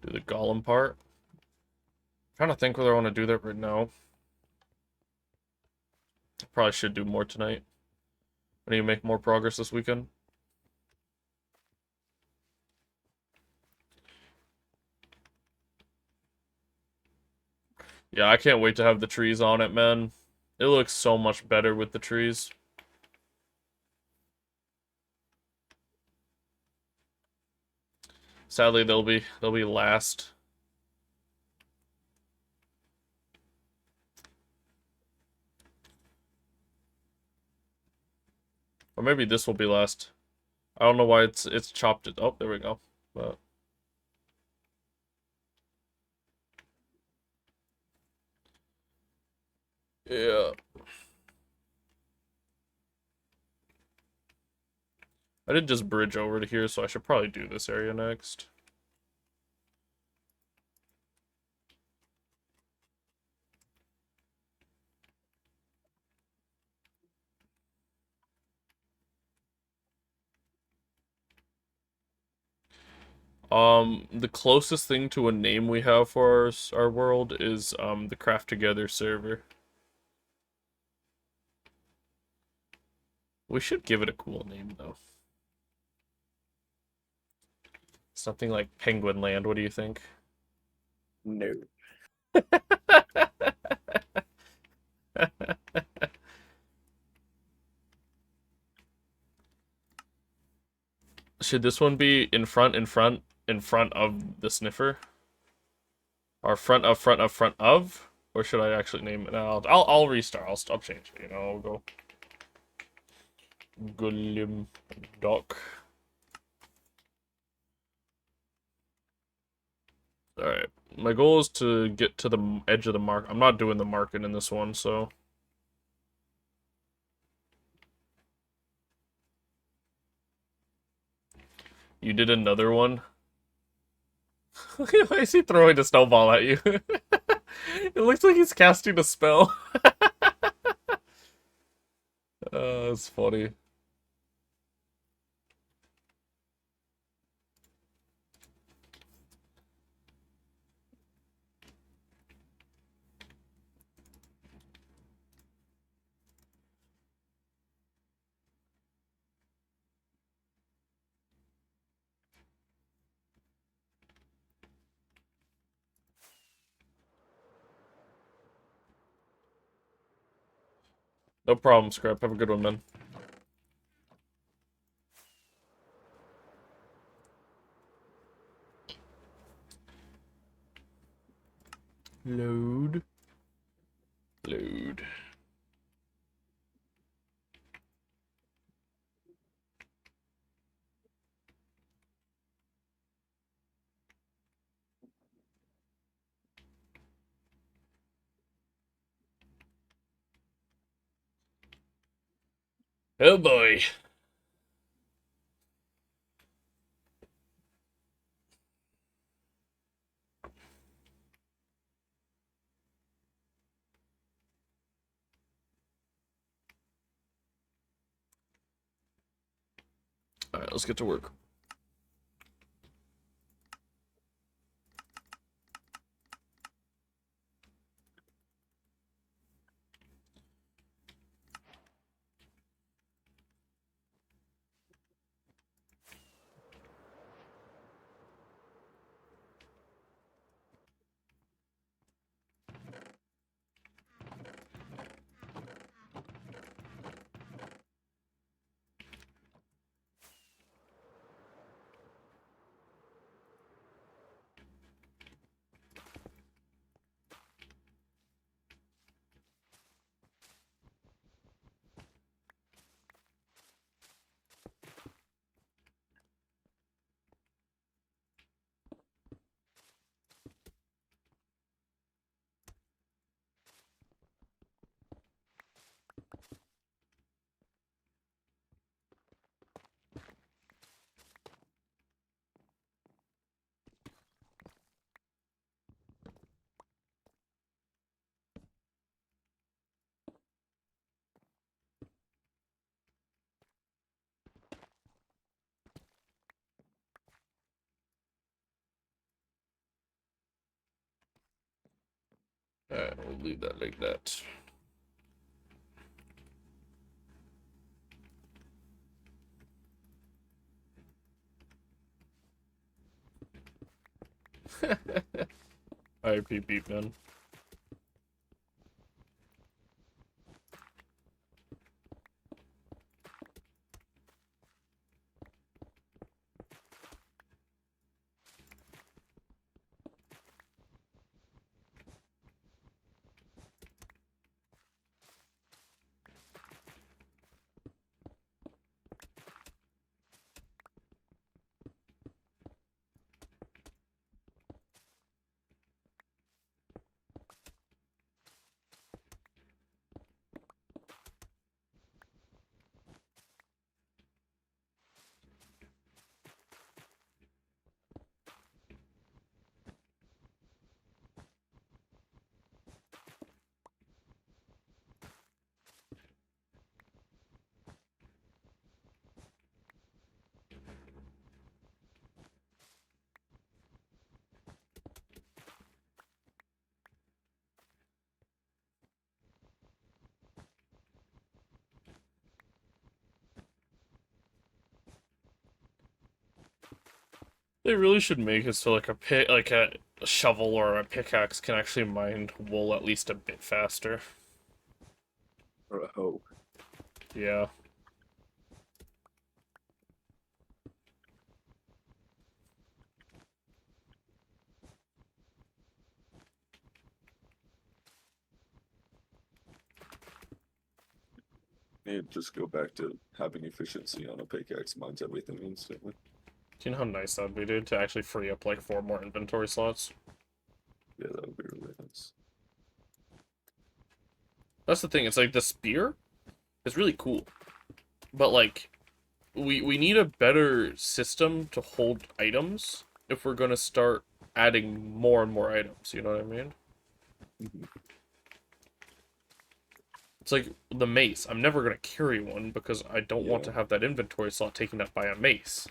Do the golem part. Trying to think whether I want to do that right now. Probably should do more tonight. I need to make more progress this weekend. Yeah, I can't wait to have the trees on it, man. It looks so much better with the trees. Sadly, they'll be last. Or maybe this will be last. I don't know why it's chopped it. Oh, there we go. But yeah. I did just bridge over to here, so I should probably do this area next. The closest thing to a name we have for our world is the Craft Together server. We should give it a cool name though. Something like Penguin Land, what do you think? No. Should this one be in front of the sniffer? Or front of? Or should I actually name it? No, I'll restart. I'll change it, you know, I'll go Gollum Dock. Alright. My goal is to get to the edge of the mark. I'm not doing the market in this one, so. You did another one? Why is he throwing a snowball at you? It looks like he's casting a spell. That's funny. No problem, Scrap. Have a good one, man. Load. Load. Oh boy. Alright, let's get to work. Alright, we'll leave that like that. Alright, peep peep, man. They really should make it so like like a shovel or a pickaxe can actually mine wool at least a bit faster. Or a hoe. Yeah. Need just go back to having efficiency on a pickaxe mines everything instantly. Do you know how nice that'd be, dude, to actually free up like 4 more inventory slots? Yeah, that would be really nice. That's the thing, it's like the spear is really cool. But like we need a better system to hold items if we're gonna start adding more and more items, you know what I mean? Mhm. It's like the mace. I'm never gonna carry one because I don't want Yeah, to have that inventory slot taken up by a mace.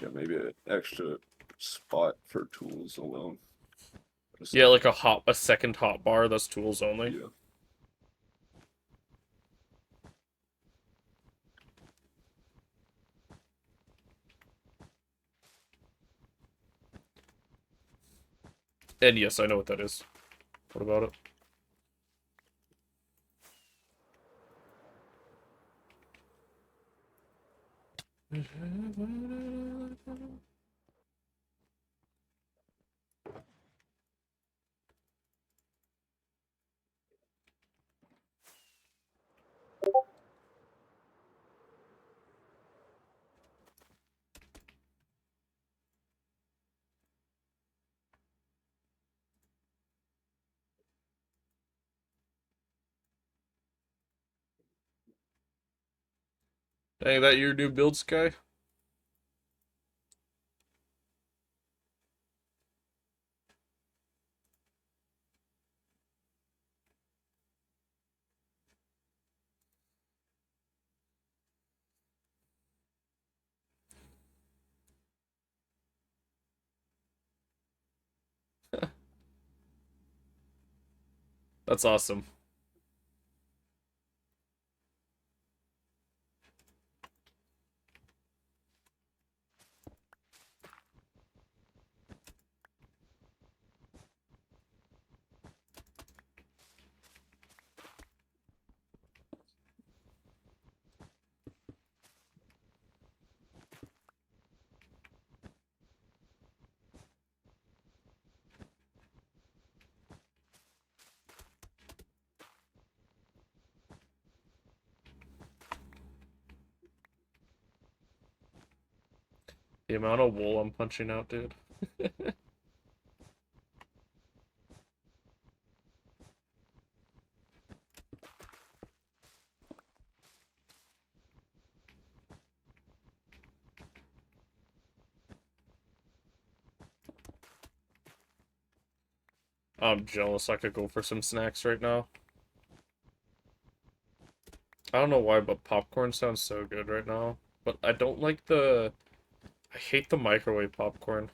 yeah, maybe an extra spot for tools alone. Just Yeah, like, like a second hot bar that's tools only. yeah. And yes, I know what that is. What about it? Dang, that your new build, Sky? That's awesome. The amount of wool I'm punching out, dude. I'm jealous I could go for some snacks right now. I don't know why, but popcorn sounds so good right now. But I don't like the... I hate the microwave popcorn.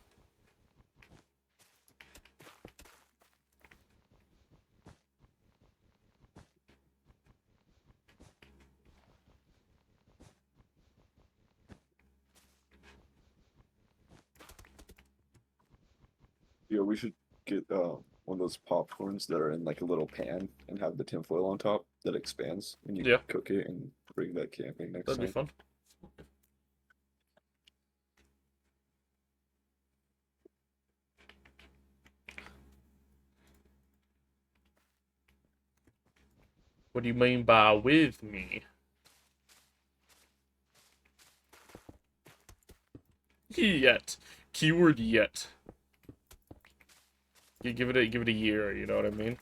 Yeah, we should get one of those popcorns that are in like a little pan and have the tinfoil on top that expands and you Yeah, cook it and bring that camping next that'd be time. fun. What do you mean by with me? Yet. Keyword yet. You give it a year, you know what I mean?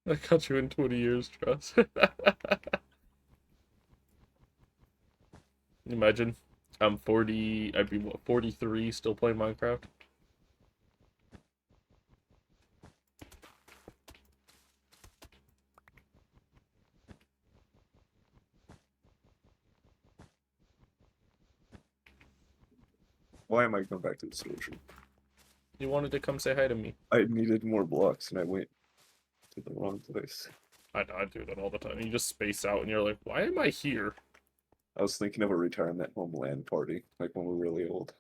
I got you in 20 years, trust. Imagine. I'm 40, I'd be what, 43, still playing Minecraft? Why am I going back to the solution? You wanted to come say hi to me. I needed more blocks and I went to the wrong place. I do that all the time. You just space out and you're like, why am I here? I was thinking of a retirement home LAN party, like when we're really old.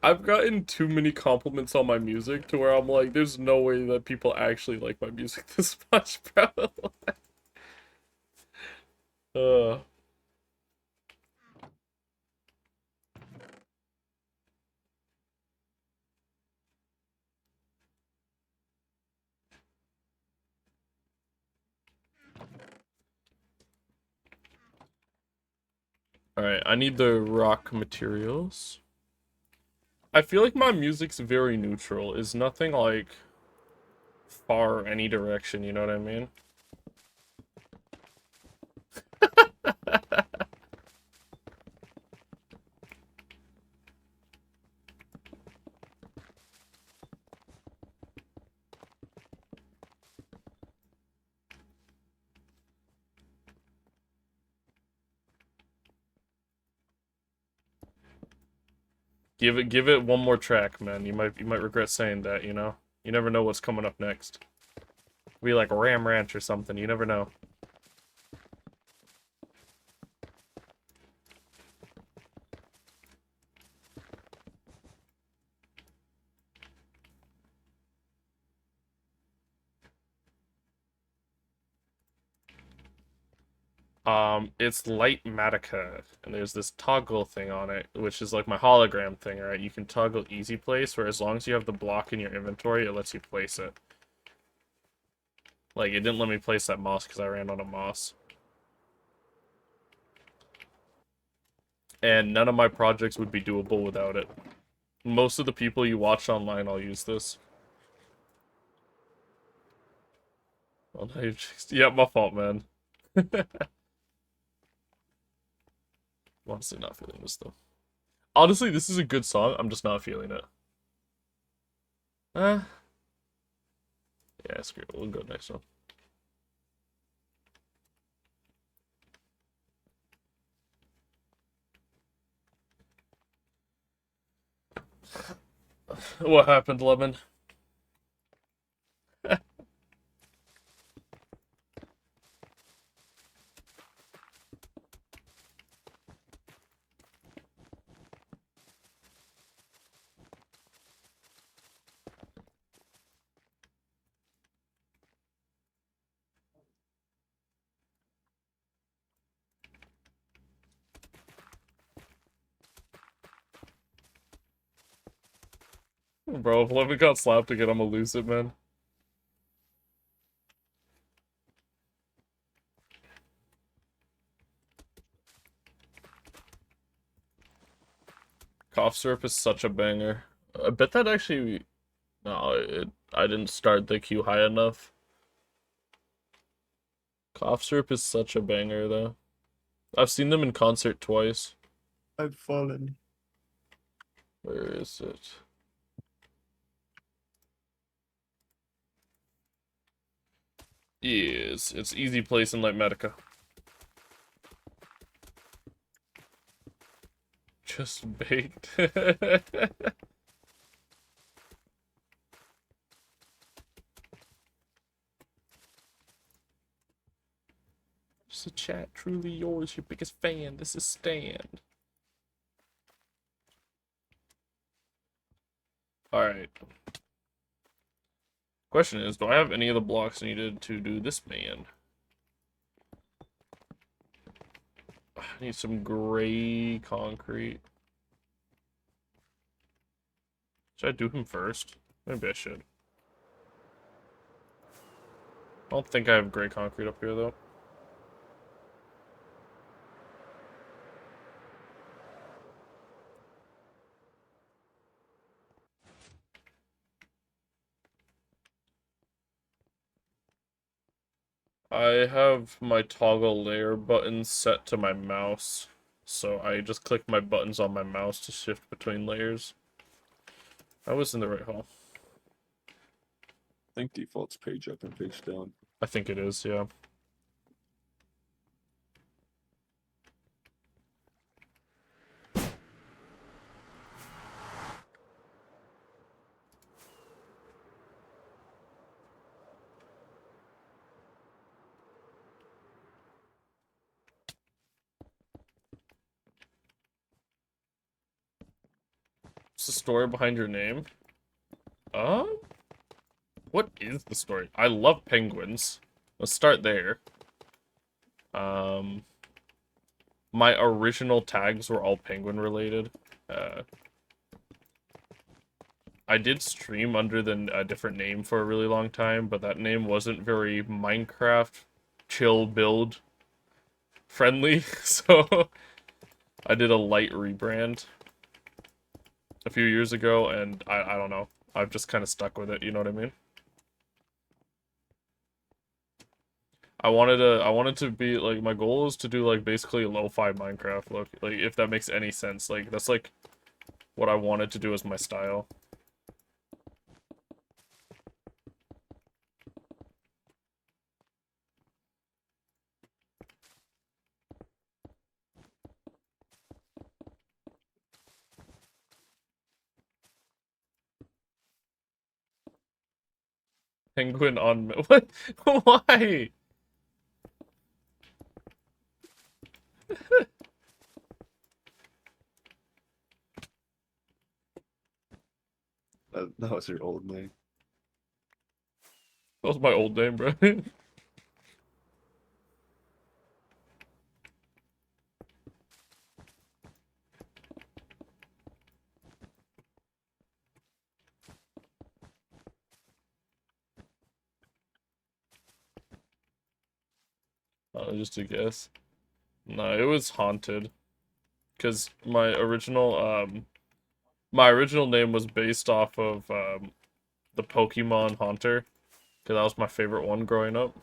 I've gotten too many compliments on my music to where I'm like, there's no way that people actually like my music this much, bro. uh, Alright, I need the rock materials. I feel like my music's very neutral. It's nothing like far any direction, you know what I mean? Give it one more track, man. You might regret saying that, you know? You never know what's coming up next. Be like Ram Ranch or something, you never know. It's Lightmatica, and there's this toggle thing on it, which is like my hologram thing, right? You can toggle easy place, where as long as you have the block in your inventory, it lets you place it. Like, it didn't let me place that moss because I ran out of moss. And none of my projects would be doable without it. Most of the people you watch online all use this. Oh, no, yeah, my fault, man. Honestly, not feeling this, though. Honestly, this is a good song. I'm just not feeling it. Yeah, screw it. We'll go next one. What happened, Lemon? Bro, if Lemon got slapped again, I'm gonna lose it, man. Cough syrup is such a banger. I bet that actually... No, I didn't start the queue high enough. Cough syrup is such a banger, though. I've seen them in concert twice. I've fallen. Where is it? Yes, it's easy place in Lightmatica. Just baked. Just a chat, truly yours, your biggest fan. This is Stan. Alright. Question is, do I have any of the blocks needed to do this man? I need some gray concrete. Should I do him first? Maybe I should. I don't think I have gray concrete up here, though. I have my toggle layer button set to my mouse, so I just click my buttons on my mouse to shift between layers. I was in the right hole. I think default's page up and page down. I think it is, yeah. What's the story behind your name? What is the story? I love penguins. Let's start there. Um, my original tags were all penguin related. Uh, I did stream under a different name for a really long time, but that name wasn't very Minecraft chill build friendly, so I did a light rebrand a few years ago, and I don't know. I've just kind of stuck with it, you know what I mean? I wanted to be like my goal is to do like basically a lo-fi Minecraft look, like if that makes any sense. Like that's like what I wanted to do as my style. Penguin on what? Why? That was your old name. That was my old name, bro. Just a guess. No, it was haunted. Cause my original name was based off of the Pokemon Haunter. Cause that was my favorite one growing up.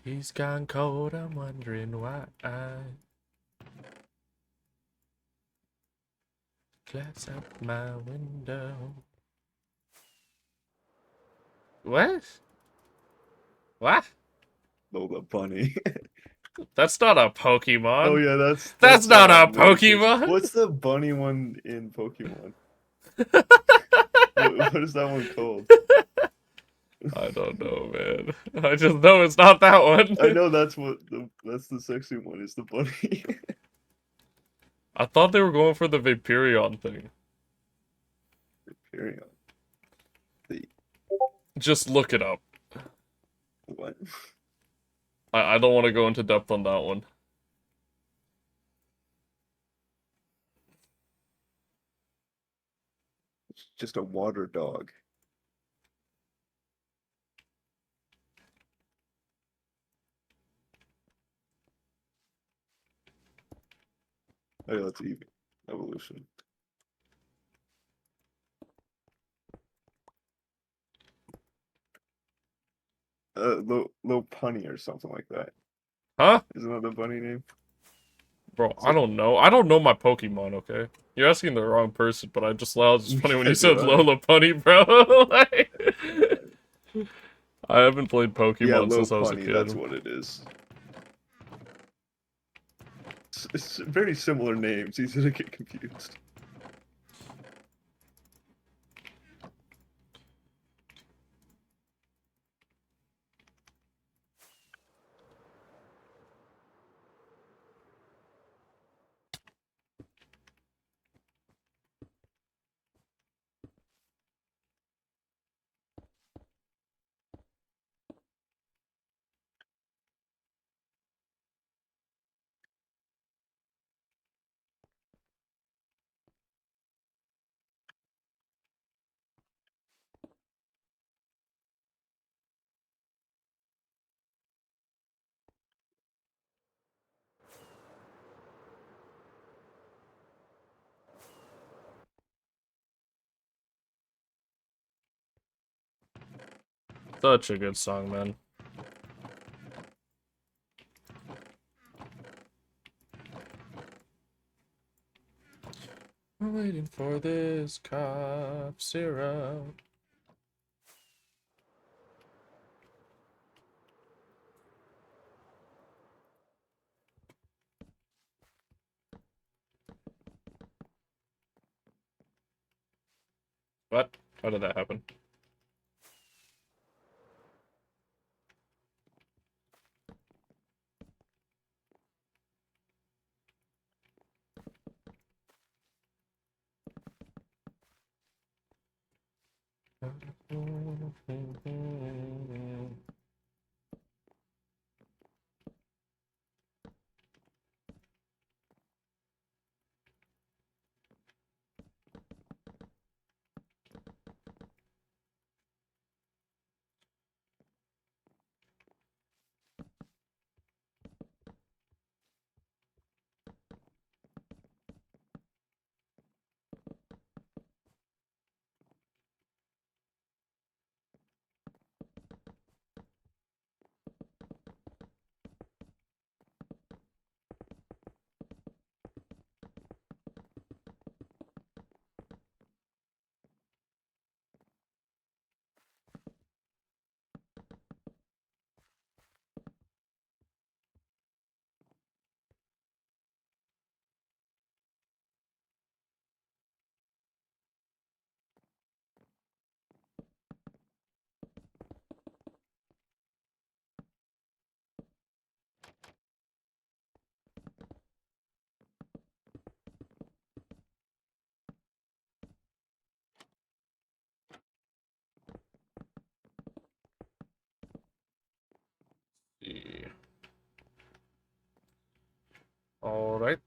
Tea's gone cold, I'm wondering why I glass out my window. What? What? Lola Bunny. That's not a Oh Pokemon. yeah, That's that's not a Lucius. Pokemon. What's the bunny one in Pokemon? What is that one called? I don't know, man. I just know it's not that one. I know that's the sexy one, is the bunny. I thought they were going for the Vaporeon thing. Carry on. The Just look it up. what? I don't want to go into depth on that one. It's just a water dog. Oh, that's evolution. Lopunny or something like that. Huh? Isn't that the bunny name? Bro, It's I like, don't know. I don't know my Pokemon, okay? You're asking the wrong person, but I just thought it was funny when you neither said do I. Lopunny, bro. Like, I haven't played Yeah, Pokemon since I was a Lopunny, that's kid. what it is. It's very similar names, easy to get confused. Such a good song, man. We're waiting for this cough syrup. What? How did that happen? See. All right.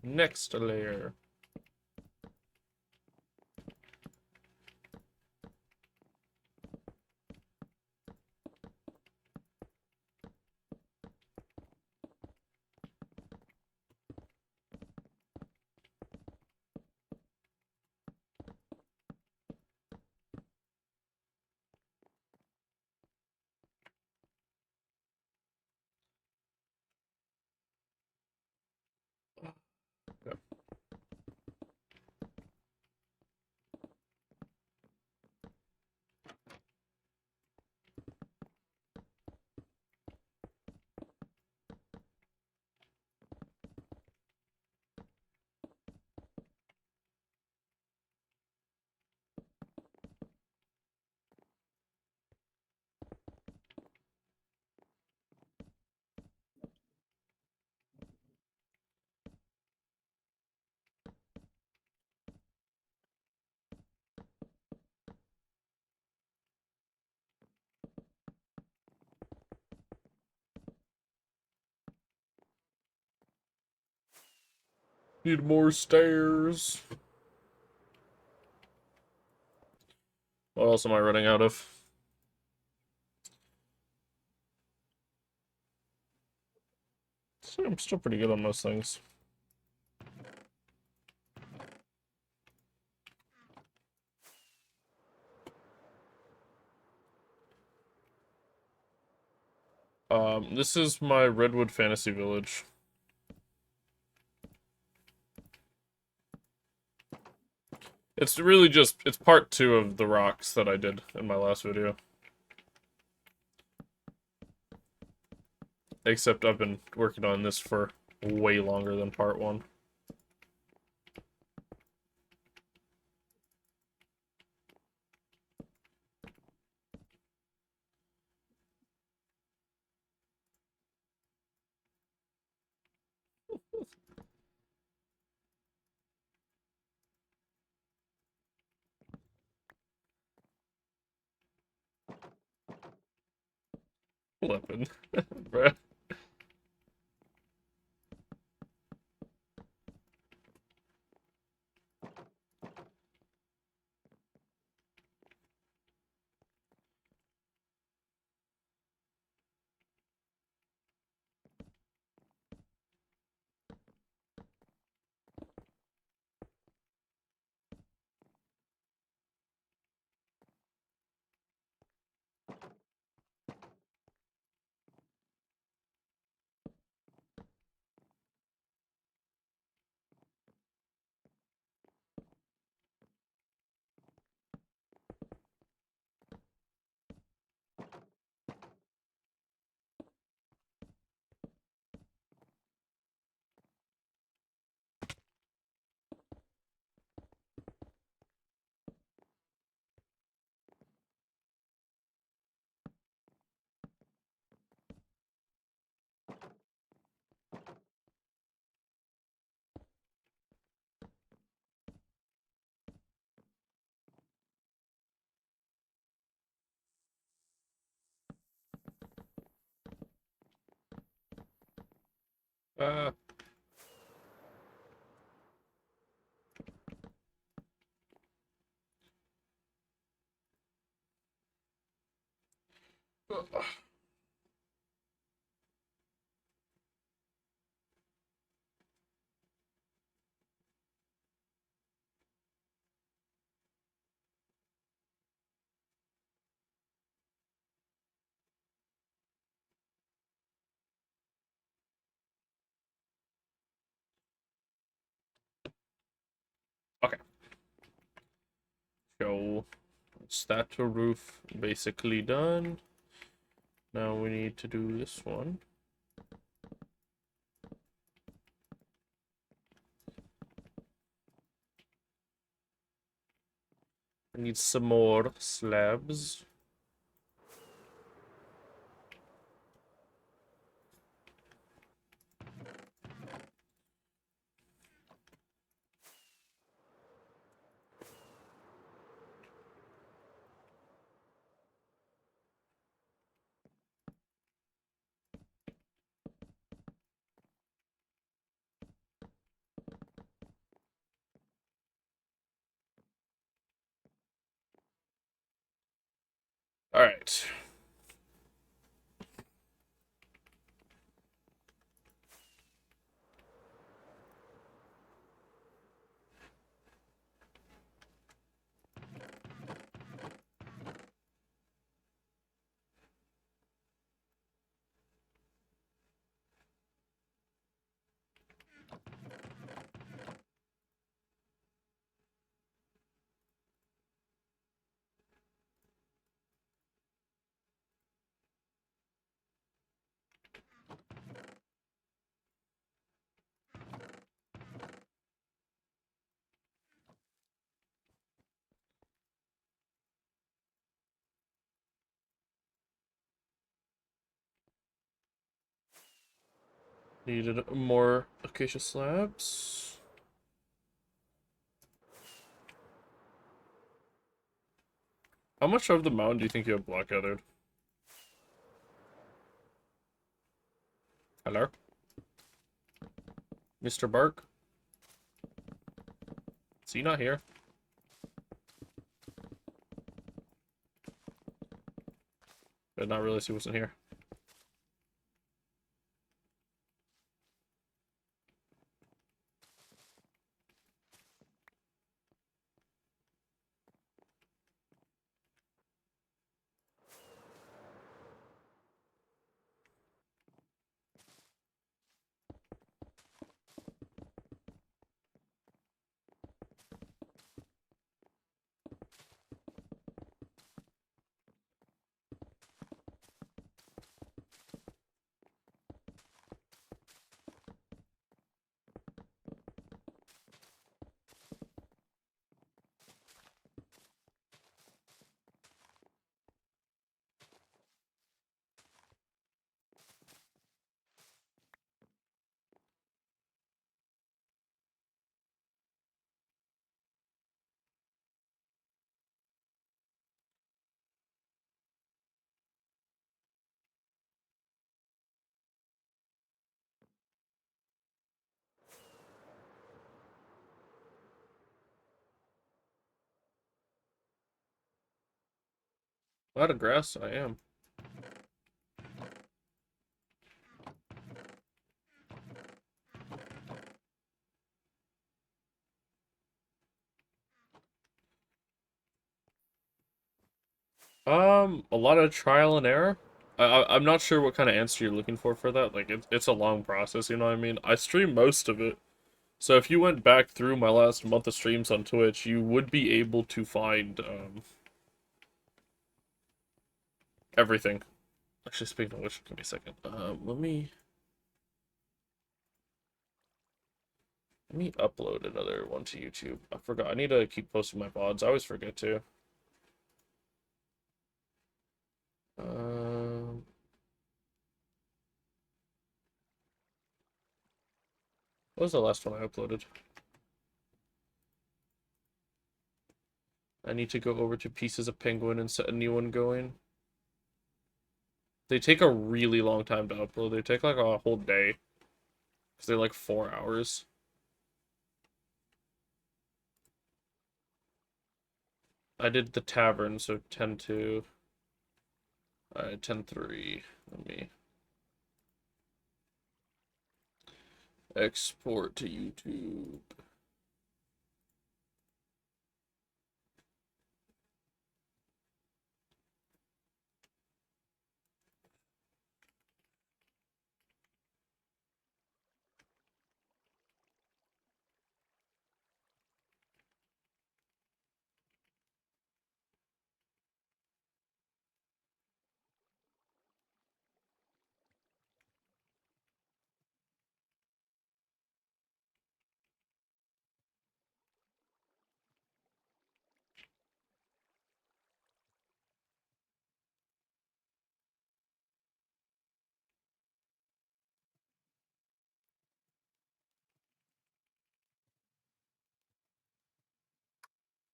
Next layer. Yep. Need more stairs. What else am I running out of? So I'm still pretty good on most things. This is my Redwood Fantasy Village. It's really just, it's part 2 of the rocks that I did in my last video. Except I've been working on this for way longer than part 1. Weapon. Bruh. Uh, okay. So, statue roof basically done. Now we need to do this one. I need some more slabs. All right. Needed more acacia slabs. How much of the mountain do you think you have block gathered? Hello? Mr. Bark? Is he not here? Did not realize he wasn't here. A lot of grass, I am. A lot of trial and error. I'm not sure what kind of answer you're looking for that. Like, it's a long process, you know what I mean? I stream most of it. So if you went back through my last month of streams on Twitch, you would be able to find, everything. Actually, speaking of which, give me a second. Let me upload another one to YouTube. I forgot. I need to keep posting my VODs. I always forget to. Um, what was the last one I uploaded? I need to go over to Pieces of Penguin and set a new one going. They take a really long time to upload. They take like a whole day. Because they're like 4 hours. I did the tavern, so 10-2. Alright, 10-3. Let me export to YouTube.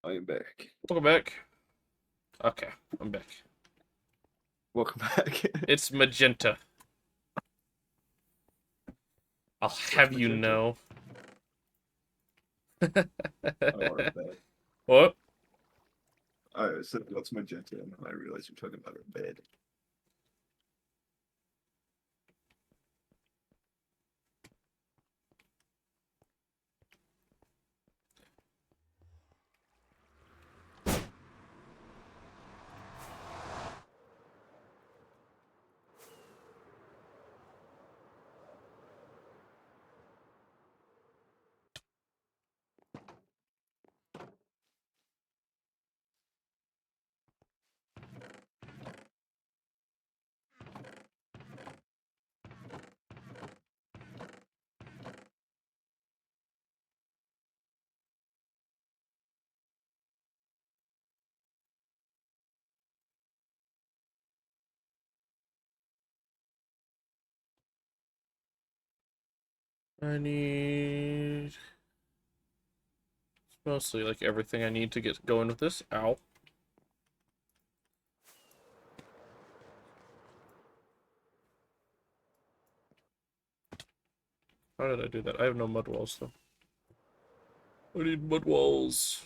I am back. Welcome back. Okay, I'm back. Welcome back. It's magenta. I'll have you magenta? know. I want a bed. What? I said what's magenta, and then I realized you're talking about a bed. I need... It's mostly like everything I need to get going with this. Ow. How did I do that? I have no mud walls though. I need mud walls.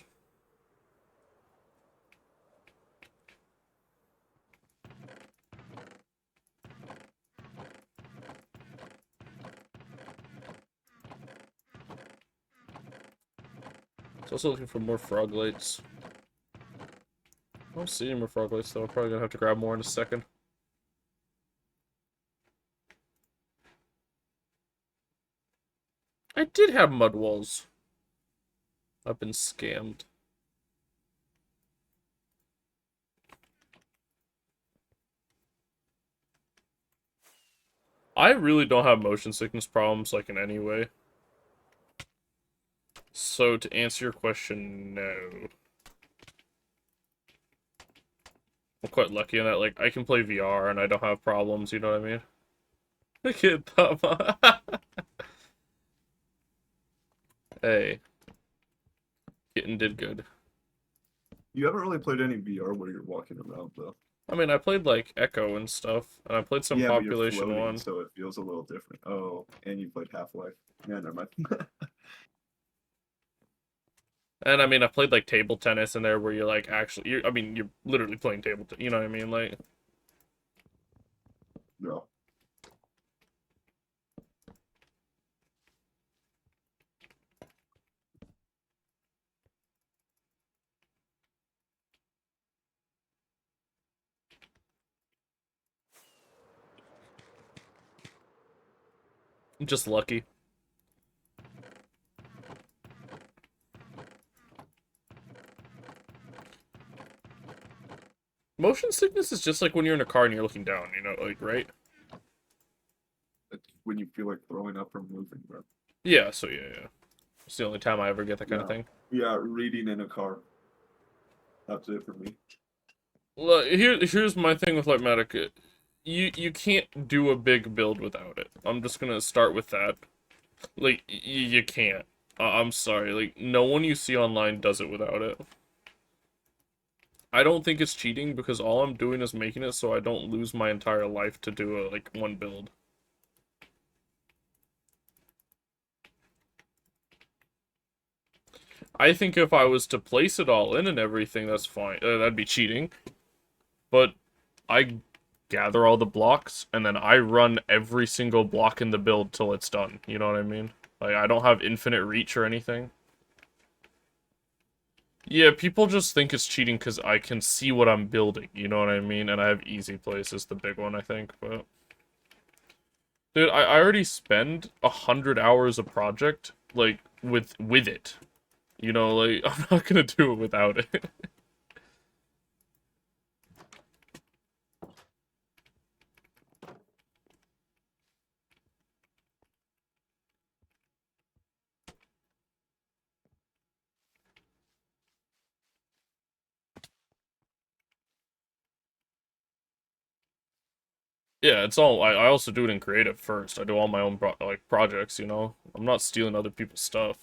It's also looking for more frog lights. I don't see any more frog lights though. I'm probably gonna have to grab more in a second. I did have mud walls. I've been scammed. I really don't have motion sickness problems, like, in any way. So, to answer your question, no. I'm quite lucky in that, like, I can play VR and I don't have problems, you know what I mean? Look at that. Hey. Kitten did good. You haven't really played any VR where you're walking around, though. I mean, I played, like, Echo and stuff, and I played some Yeah, but you're Population floating, 1. so it feels a little different. Oh, and you played Half-Life. Yeah, never mind. And I mean, I played, like, table tennis in there where you're, like, actually... I mean, you're literally playing table tennis, you know what I mean? Like... No. Just lucky. Motion sickness is just like when you're in a car and you're looking down, you know, like, right? It's when you feel like throwing up or moving, bro. Yeah, so yeah. It's the only time I ever get that kind of thing. Yeah, reading in a car. That's it for me. Look, here's my thing with Lightmatic. You can't do a big build without it. I'm just gonna start with that. Like, you can't. I'm sorry. Like, no one you see online does it without it. I don't think it's cheating because all I'm doing is making it so I don't lose my entire life to do a, like, one build. I think if I was to place it all in and everything, that's fine. That'd be cheating. But I gather all the blocks, and then I run every single block in the build till it's done. You know what I mean? Like, I don't have infinite reach or anything. Yeah, people just think it's cheating because I can see what I'm building, you know what I mean? And I have easy place is the big one, I think, but... Dude, I already spend 100 hours a project, like, with it. You know, like, I'm not gonna do it without it. Yeah, it's all, I also do it in creative first. I do all my own, projects, you know? I'm not stealing other people's stuff.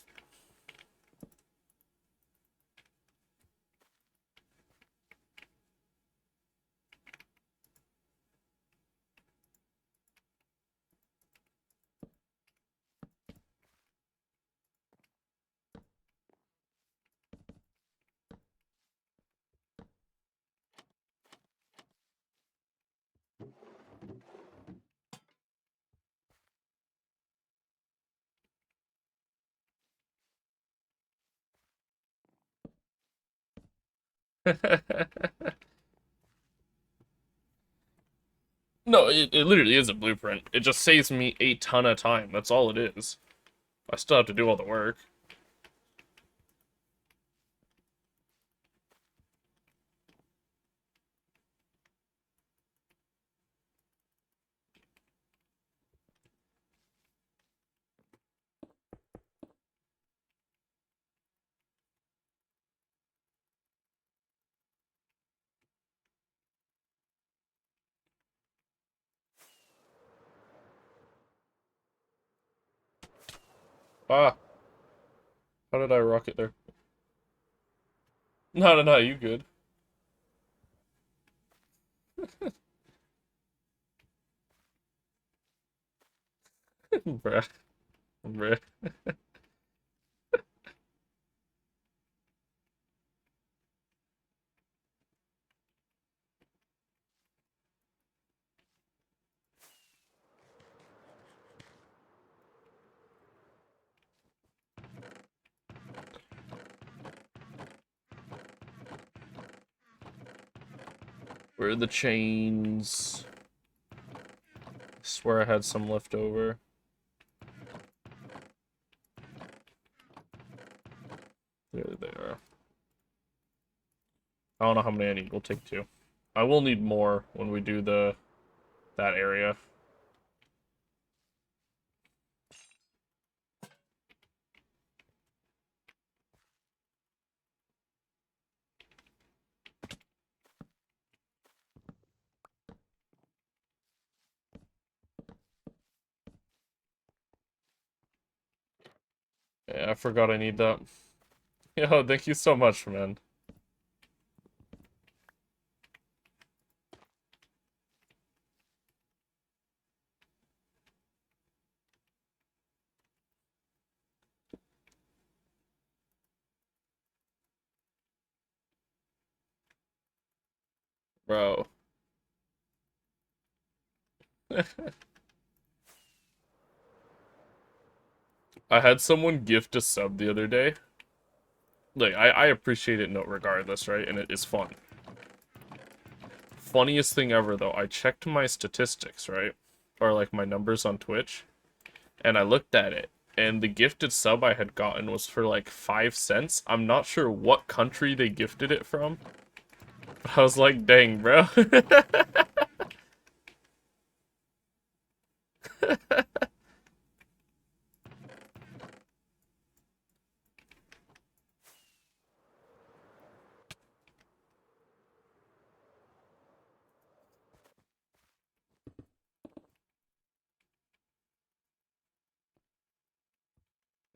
No, it literally is a blueprint. It just saves me a ton of time. That's all it is. I still have to do all the work. Ah, how did I rocket there? No, no, no, you good. Bruh, bruh. Where are the chains? I swear I had some left over. There they are. I don't know how many I need. We'll take two. I will need more when we do that area. Yeah, I forgot I need that. Yo, thank you so much, man. Bro. I had someone gift a sub the other day. Like, I appreciate it no regardless, right? And it is fun. Funniest thing ever, though, I checked my statistics, right? Or, like, my numbers on Twitch. And I looked at it. And the gifted sub I had gotten was for, like, 5 cents. I'm not sure what country they gifted it from. But I was like, dang, bro.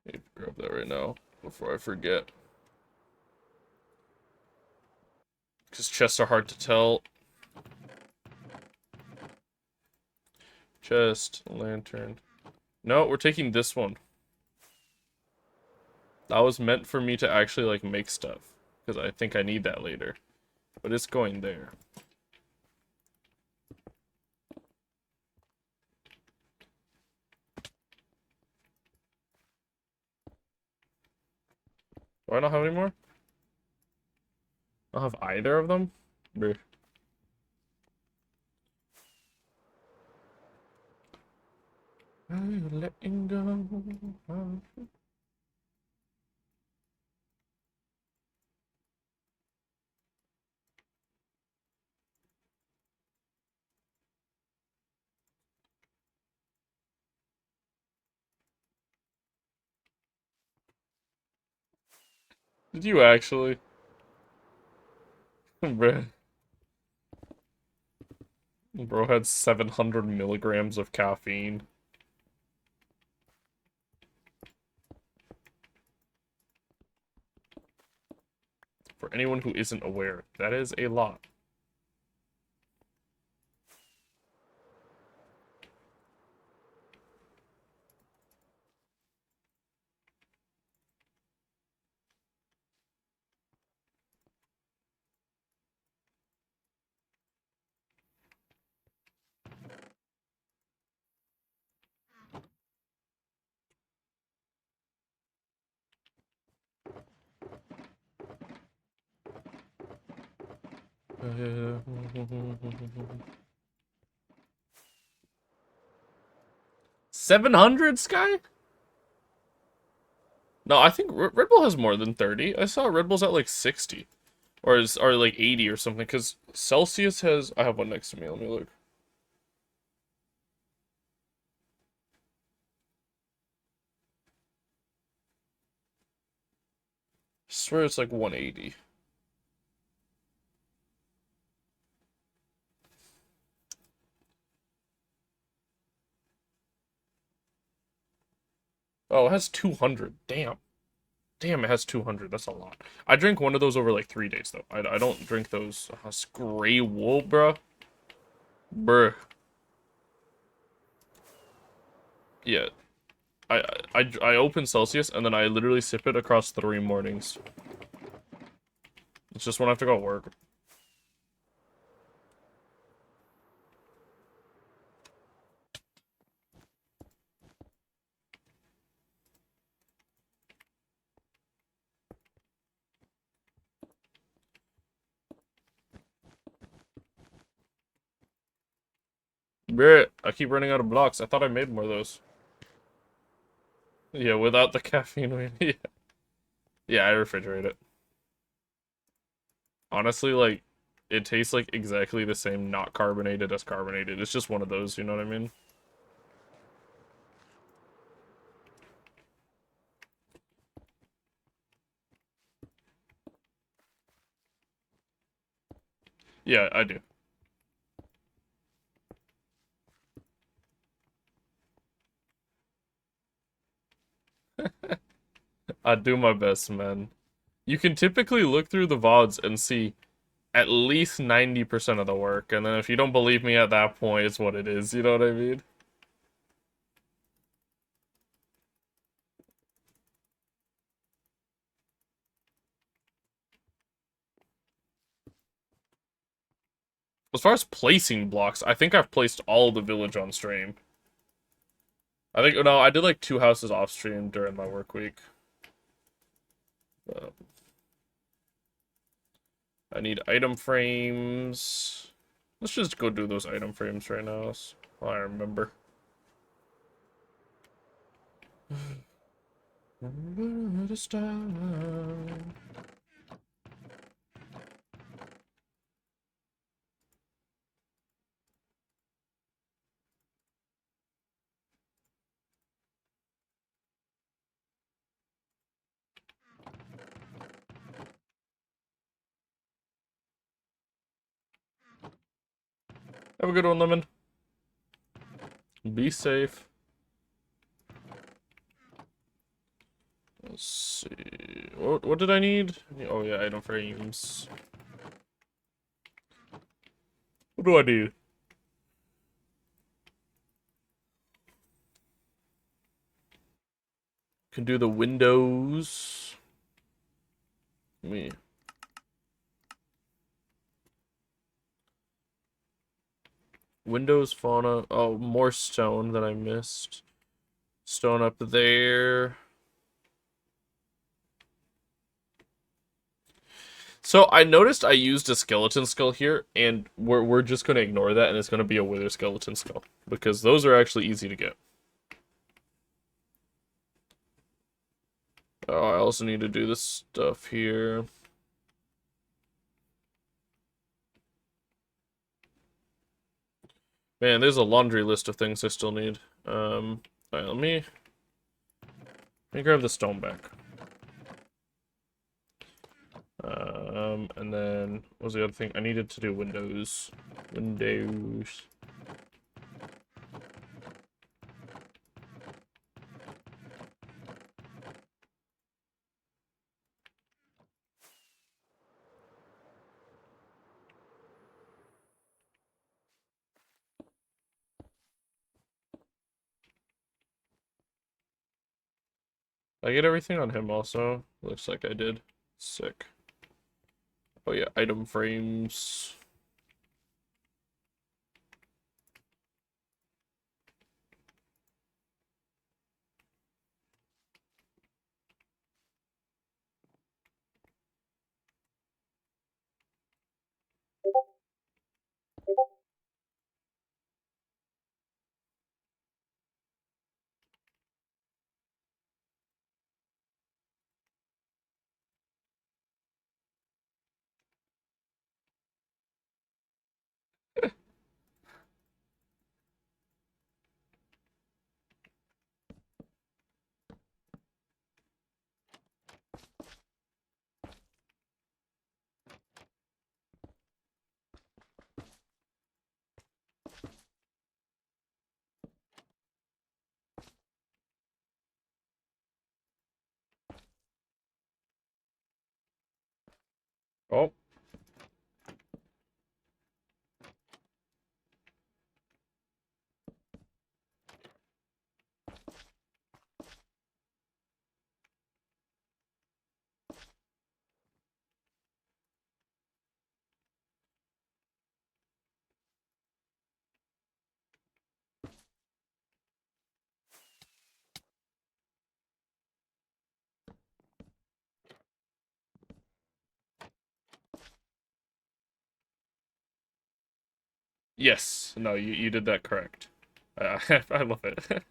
I need to grab that right now before I forget. Because chests are hard to tell. Chest, lantern. No, we're taking this one. That was meant for me to actually, like, make stuff. Because I think I need that later. But it's going there. Do I not have any more? I don't have either of them? Bruh. I'm letting go. Did you actually? Bruh. Bro had 700 milligrams of caffeine. For anyone who isn't aware, that is a lot. $700, Sky? No, I think Red Bull has more than 30. I saw Red Bull's at like 60. Or like 80 or something, because Celsius has... I have one next to me, let me look. I swear it's like 180. Oh, it has 200. Damn. Damn, it has 200. That's a lot. I drink one of those over like 3 days, though. I don't drink those. It's Grey Wool, bruh. Bruh. Yeah. I open Celsius, and then I literally sip it across 3 mornings. It's just when I have to go to work. Bruh, I keep running out of blocks. I thought I made more of those. Yeah, without the caffeine. Yeah. Yeah, I refrigerate it. Honestly, like, it tastes like exactly the same not carbonated as carbonated. It's just one of those, you know what I mean? Yeah, I do. I do my best, man. You can typically look through the VODs and see at least 90% of the work, and then if you don't believe me at that point, it's what it is, you know what I mean? As far as placing blocks, I think I've placed all the village on stream. I think, no, I did like 2 houses off stream during my work week. Uh, I need item frames. Let's just go do those item frames right now. I remember. Remember to stop. Have a good one, Lemon. Be safe. Let's see. What did I need? Oh yeah, item frames. What do I need? Can do the windows. Me. Windows, fauna. Oh, more stone that I missed. Stone up there. So I noticed I used a skeleton skull here, and we're just gonna ignore that, and it's gonna be a wither skeleton skull because those are actually easy to get. Oh, I also need to do this stuff here. Man, there's a laundry list of things I still need. Alright, let me grab the stone back. And then what was the other thing? I needed to do windows. Windows. Did I get everything on him also? Looks like I did. Sick. Oh yeah, item frames. Oh. Yes. No, you did that correct. I love it.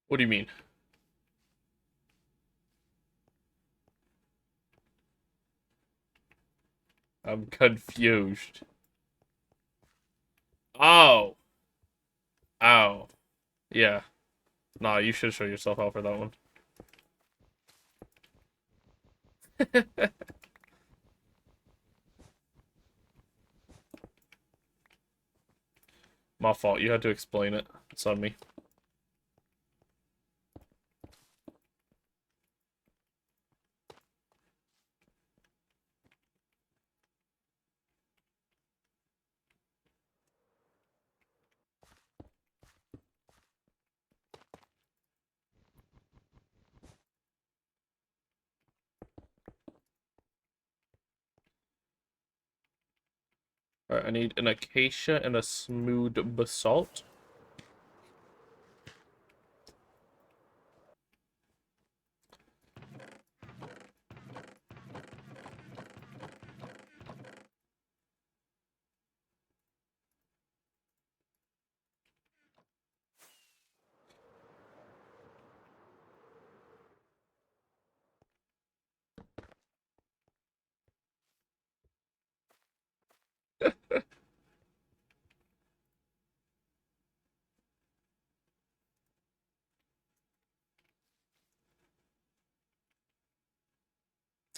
What do you mean? I'm confused. Oh. Ow. Yeah. Nah, you should show yourself out for that one. My fault. You had to explain it. It's on me. Alright, I need an acacia and a smooth basalt.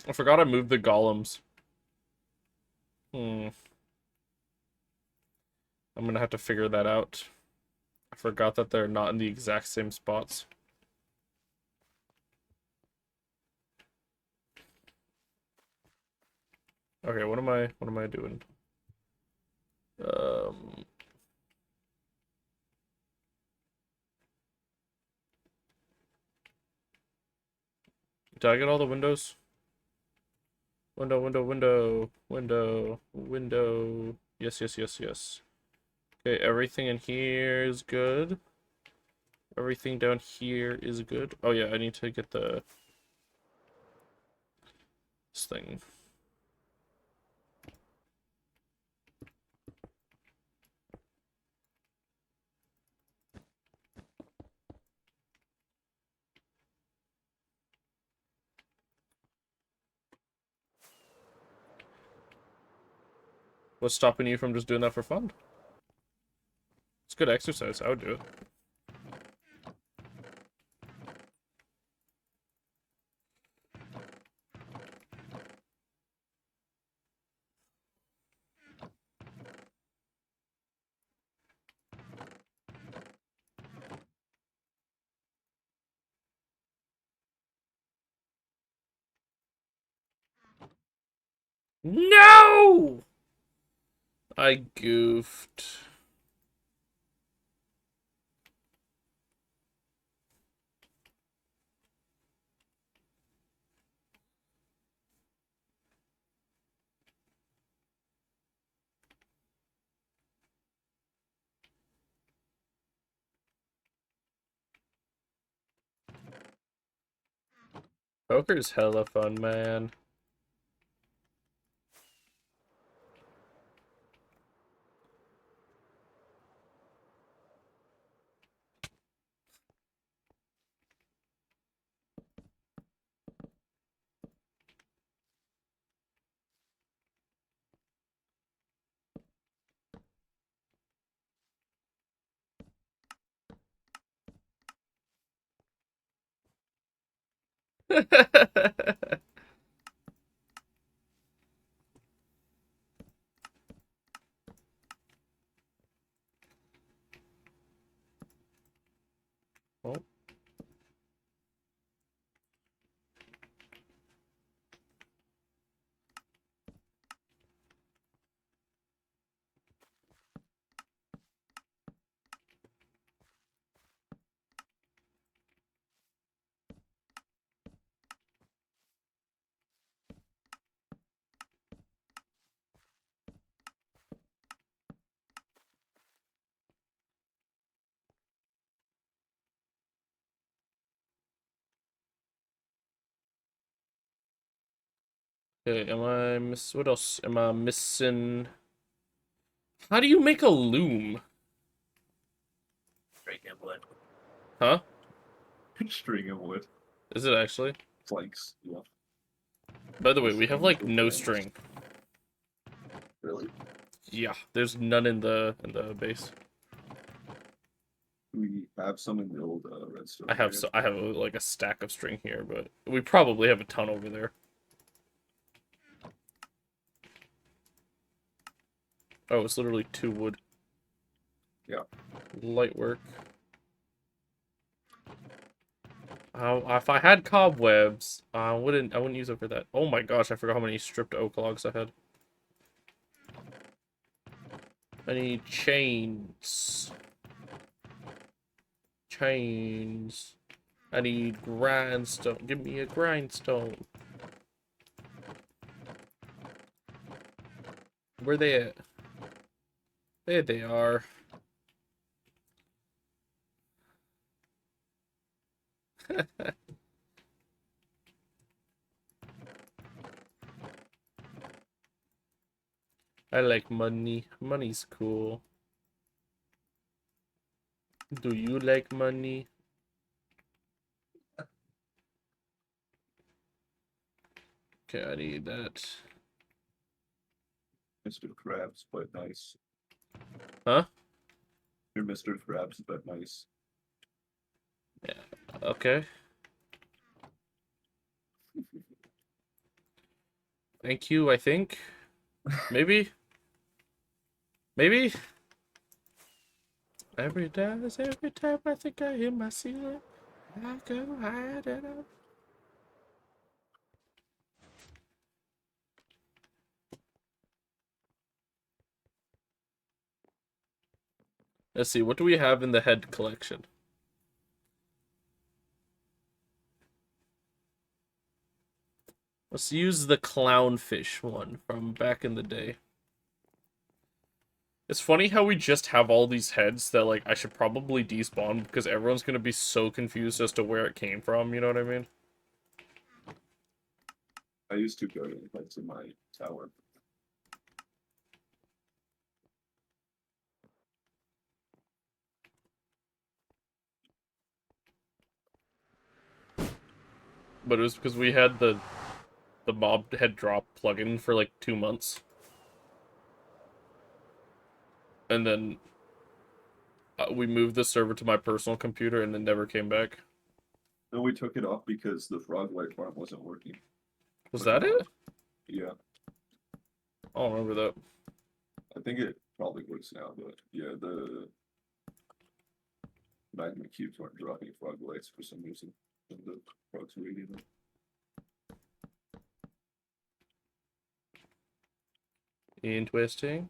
I forgot I moved the golems. Hmm. I'm gonna have to figure that out. I forgot that they're not in the exact same spots. Okay, what am I doing? Um, did I get all the windows? Window, window, window, window, window. Yes, yes, yes, yes. Okay, everything in here is good. Everything down here is good. Oh yeah, I need to get this thing. What's stopping you from just doing that for fun? It's good exercise. I would do it. No! I goofed. Poker's hella fun, man. Oh. Okay, what else am I missing? How do you make a loom? String and wood. Huh? String and wood. Is it actually? Planks. Yeah. By the way, we have like no string. Really? Yeah, there's none in the base. We have some in the old redstone. I have like a stack of string here, but we probably have a ton over there. Oh, it's literally 2 wood. Yeah. Light work. If I had cobwebs, I wouldn't use it for that. Oh my gosh, I forgot how many stripped oak logs I had. I need chains. Chains. I need grindstone. Give me a grindstone. Where they at? There they are. I like money. Money's cool. Do you like money? Okay, I need that. Mr. Krabs, but nice. Huh? You're Mr. Krabs, but nice. Yeah. Okay. Thank you, I think. Maybe? Maybe? Every time I think I hit my ceiling, I go hide it up. Let's see, what do we have in the head collection? Let's use the clownfish one from back in the day. It's funny how we just have all these heads that, like, I should probably despawn because everyone's gonna be so confused as to where it came from, you know what I mean? I used to go to like to my tower. But it was because we had the mob head drop plugin for like 2 months. And then we moved the server to my personal computer and it never came back. No, we took it off because the frog light farm wasn't working. Was With the that it? mod. Yeah, I don't remember that. I think it probably works now, but yeah, the magma cubes weren't dropping frog lights for some reason. And the frogs were eating them. Interesting.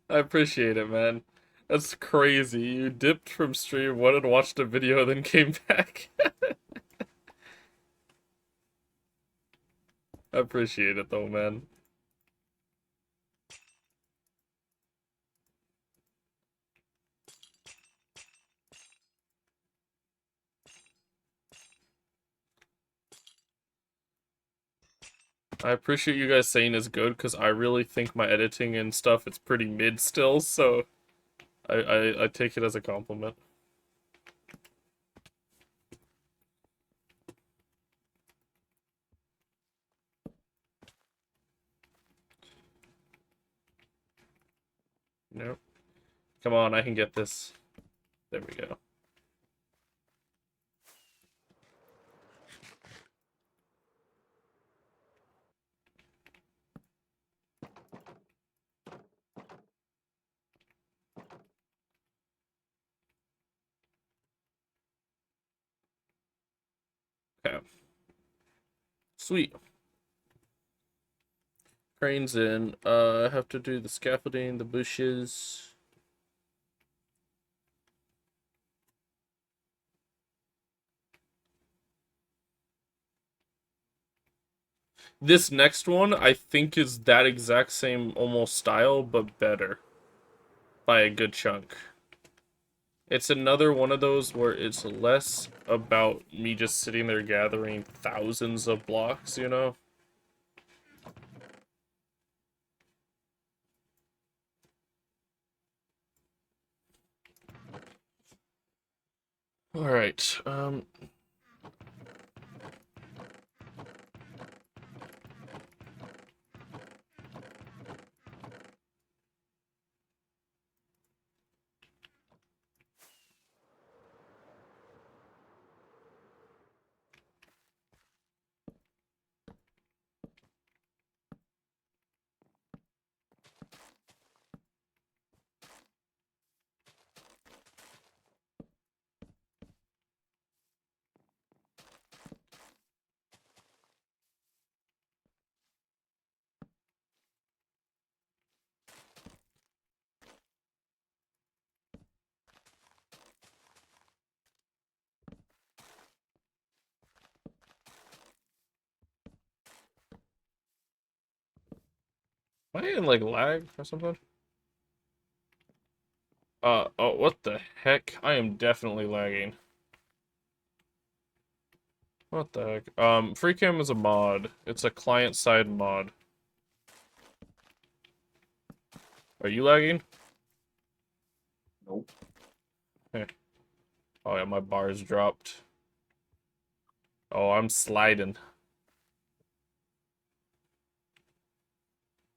I appreciate it, man. That's crazy. You dipped from stream, went and watched a video, then came back. I appreciate it though, man. I appreciate you guys saying it's good because I really think my editing and stuff it's pretty mid still, so I take it as a compliment. Nope. Come on, I can get this. There we go. Okay. Sweet. Crane's in. I have to do the scaffolding, the bushes. This next one, I think, is that exact same almost style, but better. By a good chunk. It's another one of those where it's less about me just sitting there gathering thousands of blocks, you know? Alright, am I in, like, lag or something? Oh, what the heck? I am definitely lagging. What the heck? FreeCam is a mod. It's a client-side mod. Are you lagging? Nope. Oh yeah, my bars dropped. Oh, I'm sliding.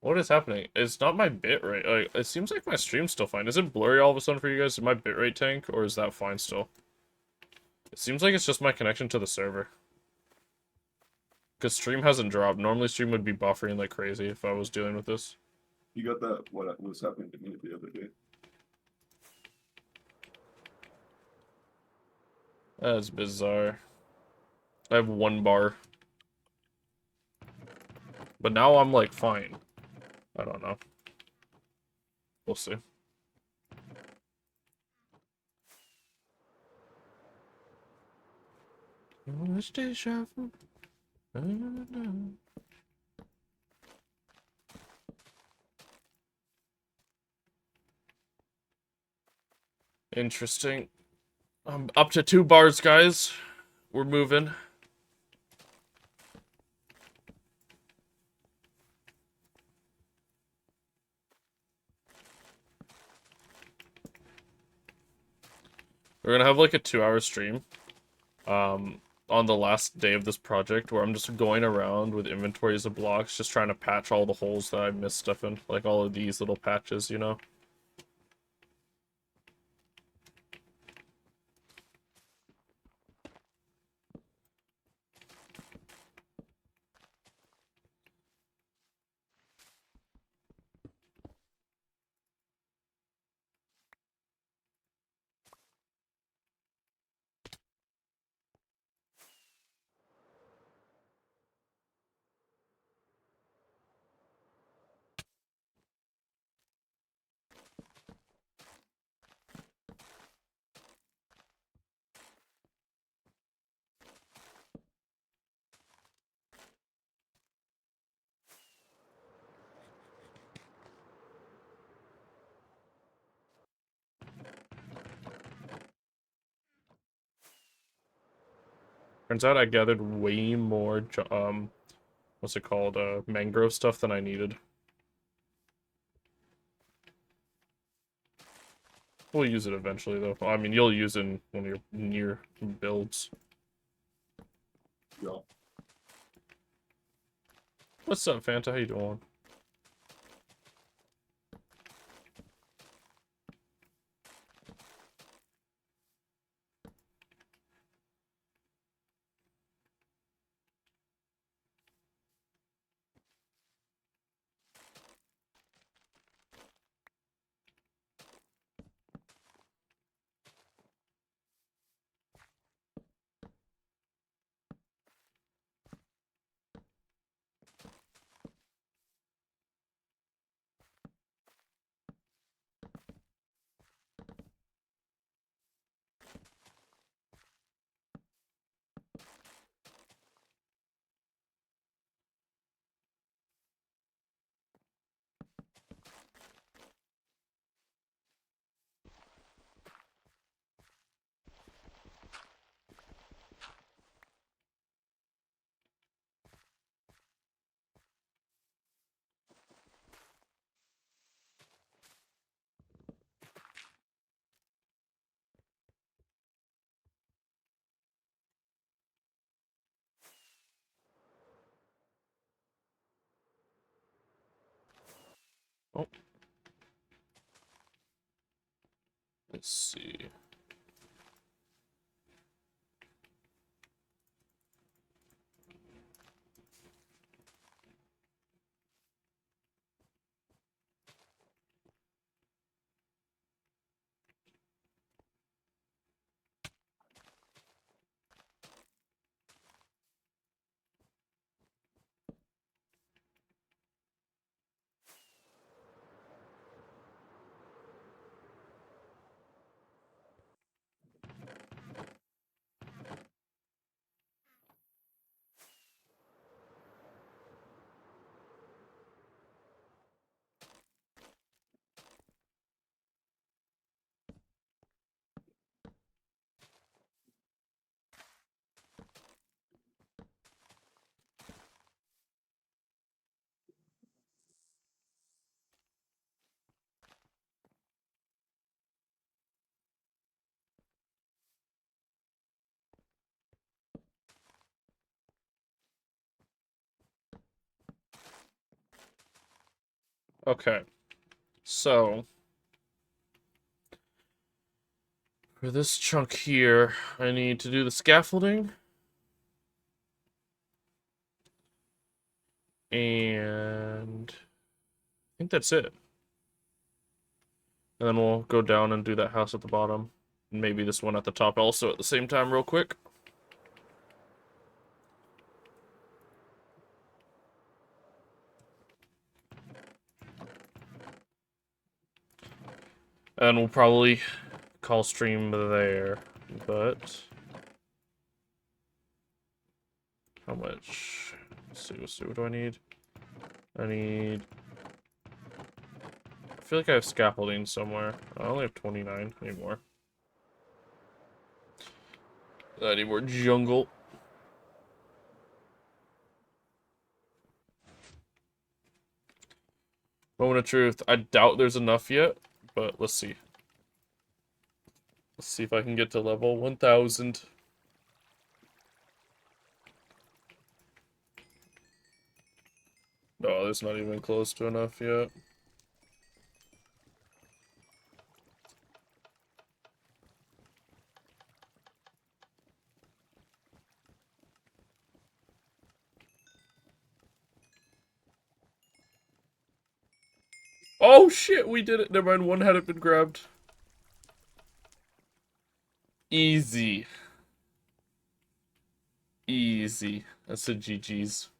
What is happening? It's not my bitrate. Like, it seems like my stream's still fine. Is it blurry all of a sudden for you guys? Did my bitrate tank, or is that fine still? It seems like it's just my connection to the server. Because stream hasn't dropped. Normally stream would be buffering like crazy if I was dealing with this. You got that? What was happening to me the other day? That's bizarre. I have 1 bar. But now I'm like fine. I don't know. We'll see. Stay shuffle. Interesting. I'm up to 2 bars, guys. We're moving. We're gonna have like a 2-hour stream. On the last day of this project where I'm just going around with inventories of blocks, just trying to patch all the holes that I missed stuff in. Like all of these little patches, you know? Turns out I gathered way more, what's it called, mangrove stuff than I needed. We'll use it eventually, though. I mean, you'll use it in one of your near builds. Yeah. What's up, Fanta? How you doing? Oh. Let's see. Okay. So, for this chunk here, I need to do the scaffolding. And I think that's it. And then we'll go down and do that house at the bottom. And maybe this one at the top also at the same time real quick. And we'll probably call stream there. But how much? Let's see, what do I need? I need... I feel like I have scaffolding somewhere. I only have 29 anymore. I need more jungle. Moment of truth. I doubt there's enough yet, but let's see. Let's see if I can get to level 1000. No, there's not even close to enough yet. Oh shit, we did it. Never mind, one hadn't been grabbed. Easy. Easy. That's a GG's.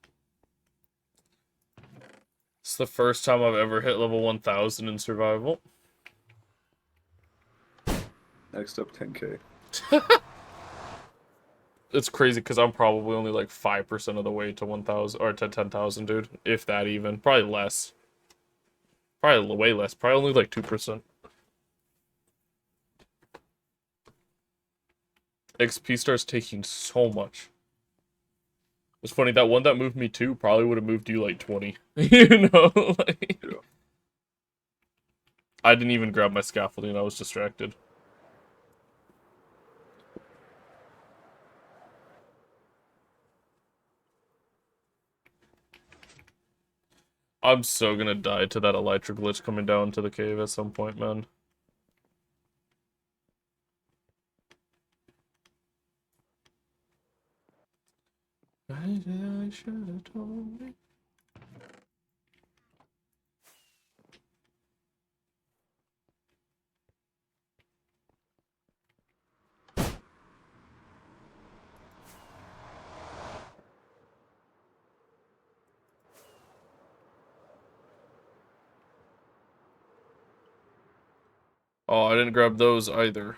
It's the first time I've ever hit level 1000 in survival. Next up, 10k. It's crazy because I'm probably only like 5% of the way to 1000 or to 10,000, dude. If that even. Probably less. Probably way less. Probably only like 2%. XP starts taking so much. It's funny, that one that moved me 2 probably would have moved you like 20. You know? Like, Yeah. I didn't even grab my scaffolding, I was distracted. I'm so gonna die to that elytra glitch coming down to the cave at some point, man. I should have told me. Oh, I didn't grab those either.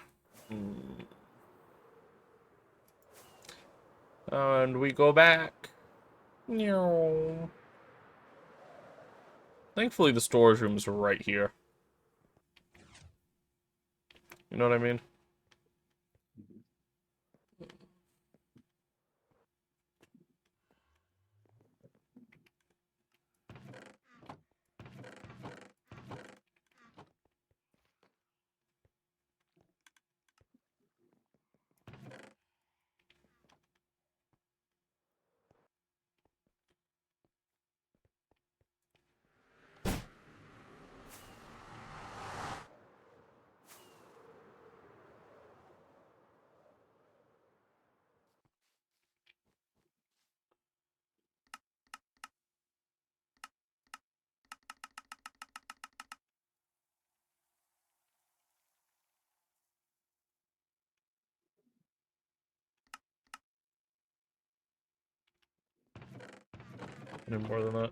And we go back. No. Thankfully, the storage room is right here. You know what I mean? Any more than that?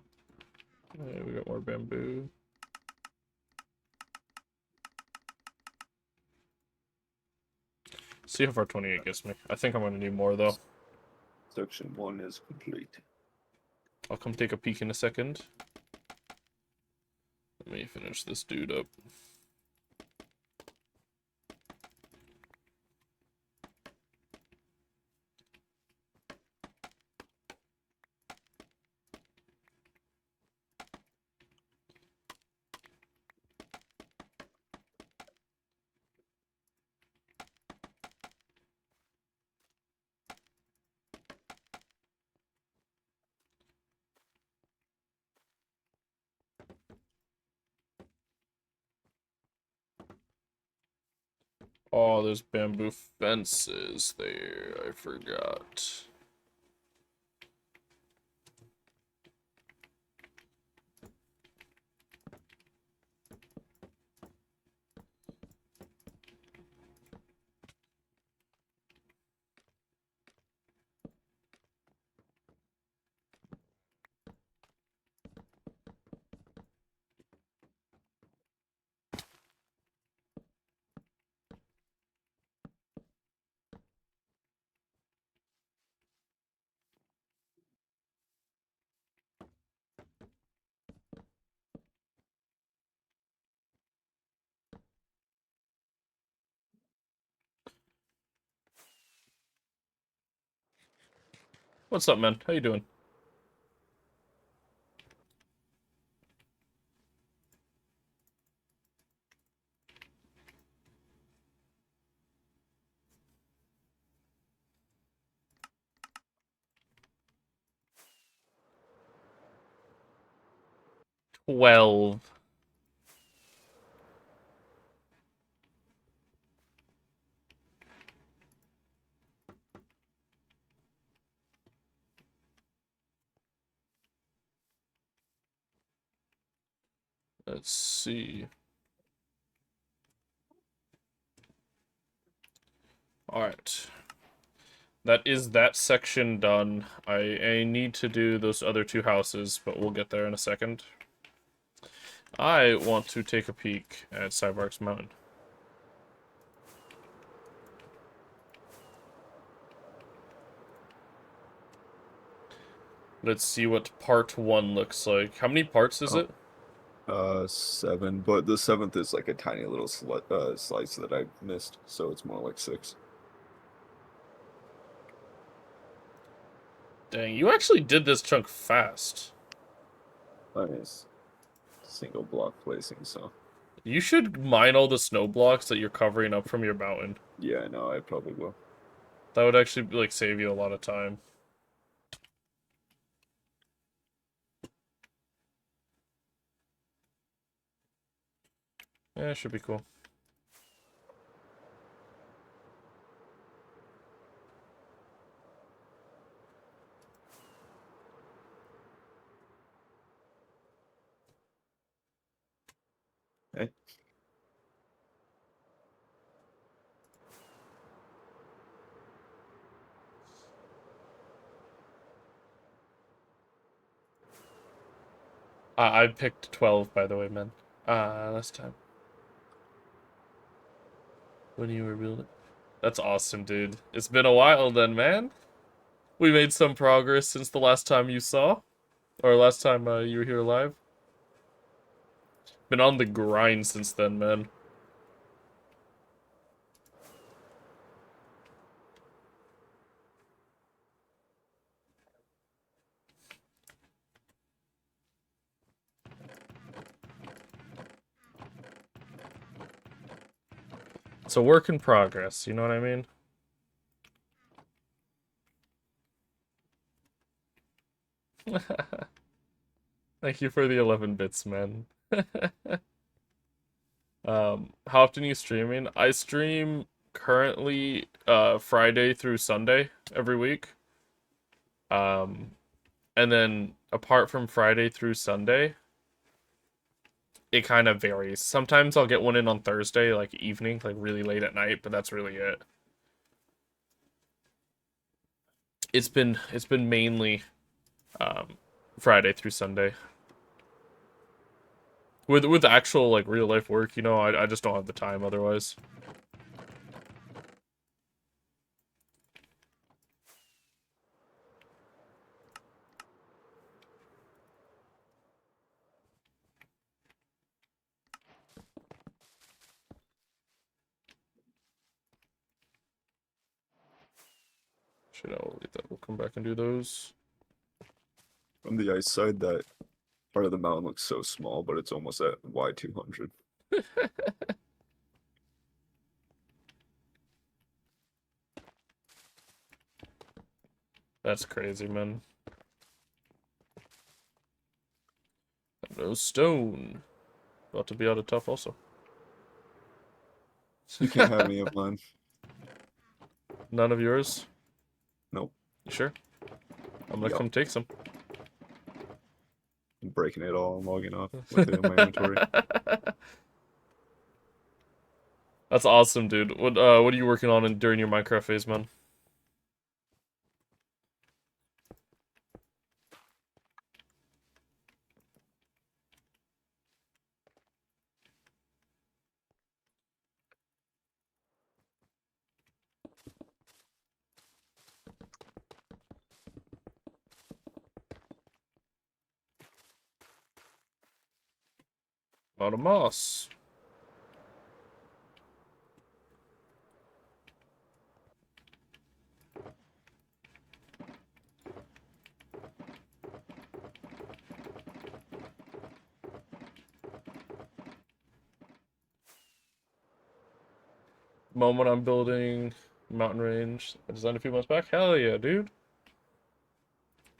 Yeah, we got more bamboo. See how far 28 gets me. I think I'm gonna need more though. Section 1 is complete. I'll come take a peek in a second. Let me finish this dude up. Oh, there's bamboo fences there. I forgot. What's up, man? How you doing? Well, let's see. Alright. That is that section done. I need to do those other two houses, but we'll get there in a second. I want to take a peek at Cybark's Mountain. Let's see what part 1 looks like. How many parts is Oh. it? 7, but the 7th is like a tiny little slice that I missed, so it's more like 6. Dang, you actually did this chunk fast. I mean, it's single block placing, so You should mine all the snow blocks that you're covering up from your mountain. yeah, I know, I probably will. That would actually, like, save you a lot of time. Yeah, it should be cool. Hey. I picked 12, by the way, man. Last time. When you were building. That's awesome, dude. It's been a while then, man. We made some progress since the last time you saw. Or last time you were here live. Been on the grind since then, man. It's a work in progress, you know what I mean? Thank you for the 11 bits, man. How often are you streaming? I stream currently Friday through Sunday every week. Um, and then apart from Friday through Sunday, it kind of varies. Sometimes I'll get one in on Thursday, like evening, like really late at night, but that's really it. It's been mainly um, Friday through Sunday. With actual like real life work, you know, I just don't have the time otherwise. Shit, I'll leave that. We'll come back and do those. From the ice side, that part of the mountain looks so small, but it's almost at Y200. That's crazy, man. No stone. About to be out of tough also. You can't have any of mine. None of yours? Nope. You sure? I'm gonna Yup. come take some. I'm breaking it all and logging off with it in my inventory. That's awesome, dude. What are you working on during your Minecraft phase, man? Lot of moss. Moment I'm building mountain range. I designed a few months back. Hell yeah, dude.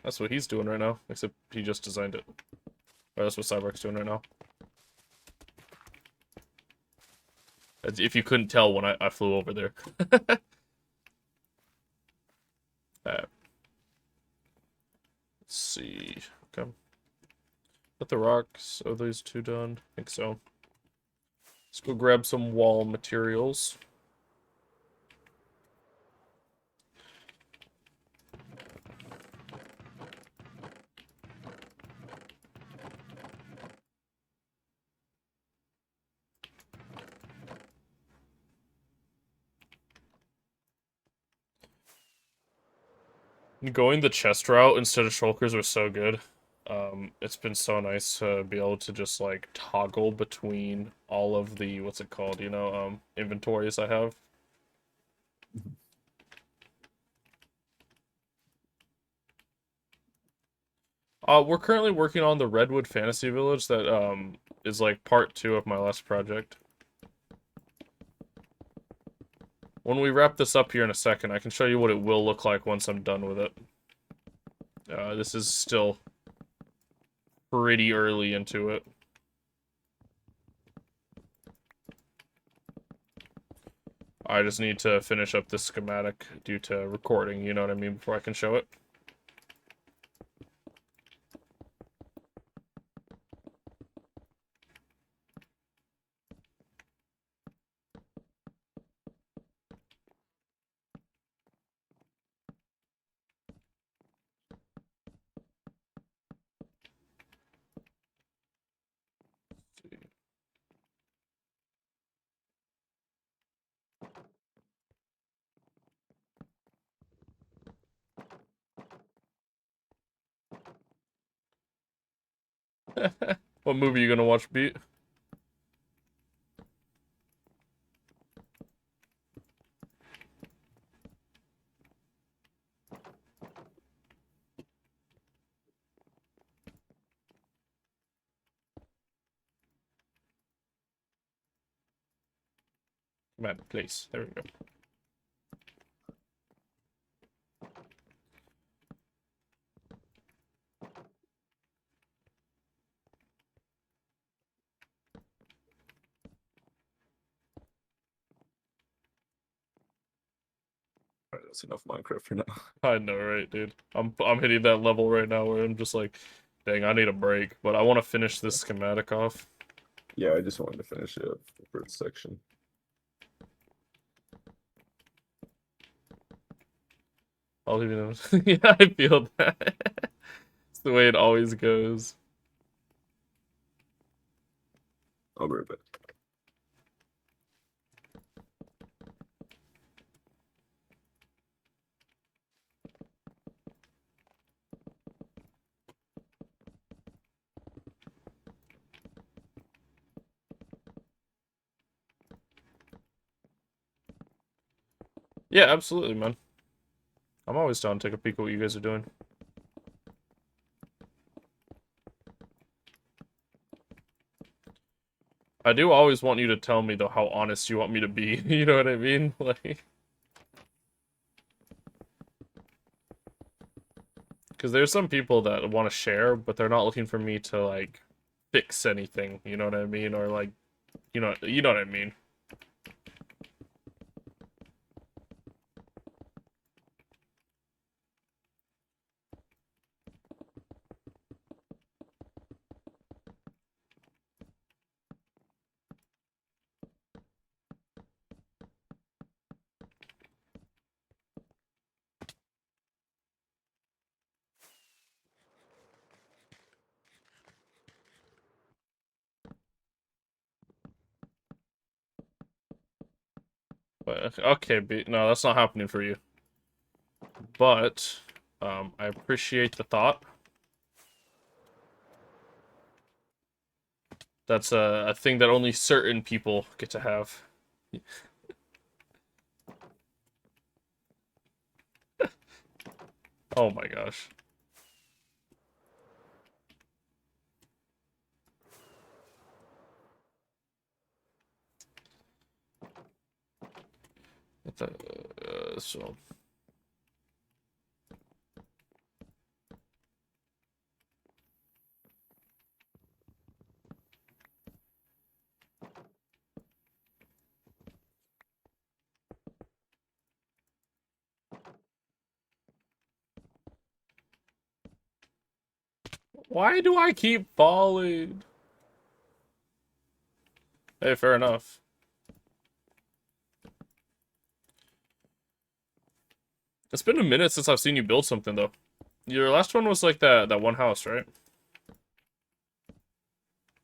That's what he's doing right now. Except he just designed it. Or that's what Cyborg's doing right now. If you couldn't tell when I flew over there. Let's see. Okay. Let the rocks. Are these two done? I think so. Let's go grab some wall materials. Going the chest route instead of shulkers was so good. It's been so nice to be able to just like toggle between all of the what's it called, inventories I have. We're currently working on the Redwood Fantasy Village that is like part 2 of my last project. When we wrap this up here in a second, I can show you what it will look like once I'm done with it. This is still pretty early into it. I just need to finish up this schematic due to recording, you know what I mean, before I can show it. What movie are you gonna watch, Beat? Come on, please. There we go. Alright, that's enough Minecraft for now. I know, right, dude? I'm hitting that level right now where I'm just like, dang, I need a break, but I want to finish this schematic off. Yeah, I just wanted to finish it up for the section. I'll leave you know. Yeah, I feel that. It's the way it always goes. I'll be right back. Yeah, absolutely, man. I'm always down to take a peek at what you guys are doing. I do always want you to tell me, though, how honest you want me to be. You know what I mean? Like, because there's some people that want to share, but they're not looking for me to, like, fix anything. You know what I mean? Or, like, you know what I mean? Okay, no, that's not happening for you. But, I appreciate the thought. That's a thing that only certain people get to have. Oh my gosh. So. Why do I keep falling? Hey, fair enough. It's been a minute since I've seen you build something, though. Your last one was like that one house, right?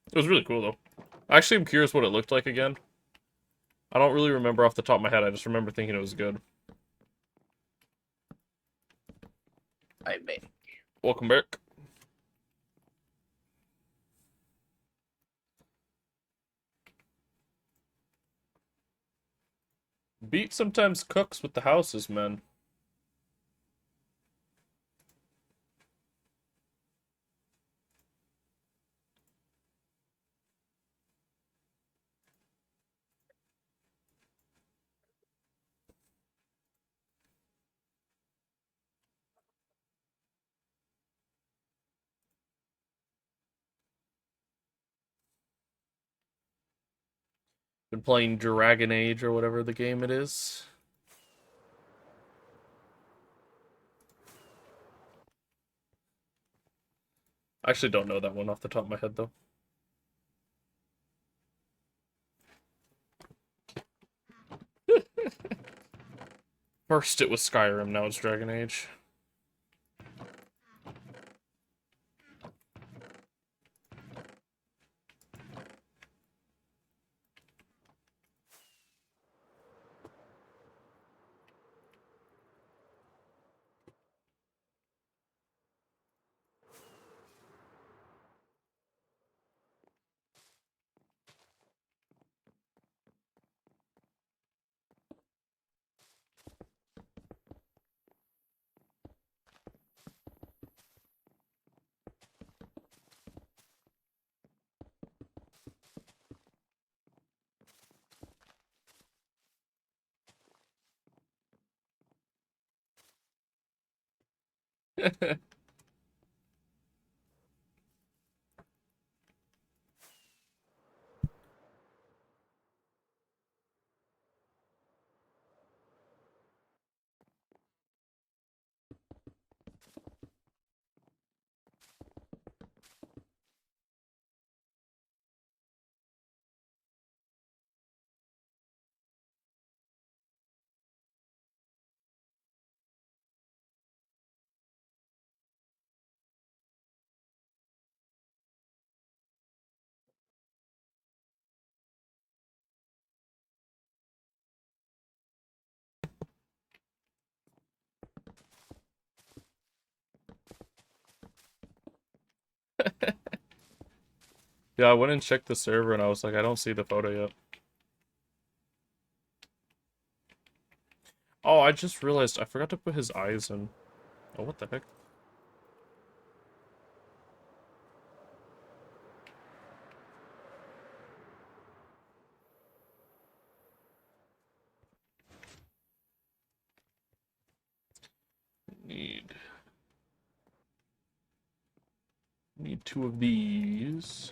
It was really cool, though. Actually, I'm curious what it looked like again. I don't really remember off the top of my head. I just remember thinking it was good. I may. Welcome back. Beat sometimes cooks with the houses, man. Been playing Dragon Age or whatever the game it is. I actually don't know that one off the top of my head, though. First it was Skyrim, now it's Dragon Age. Yeah, I went and checked the server and I was like, I don't see the photo yet. Oh, I just realized I forgot to put his eyes in. Oh, what the heck? Need two of these.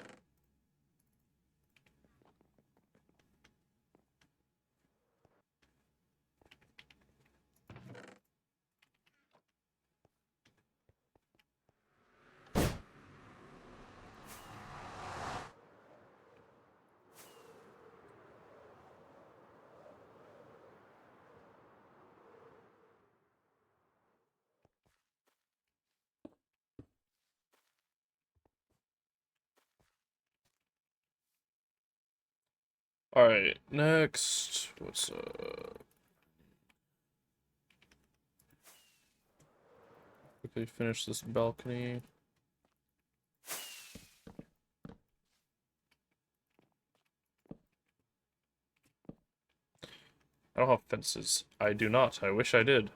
Alright, next. What's quickly finish this balcony. I don't have fences. I do not. I wish I did.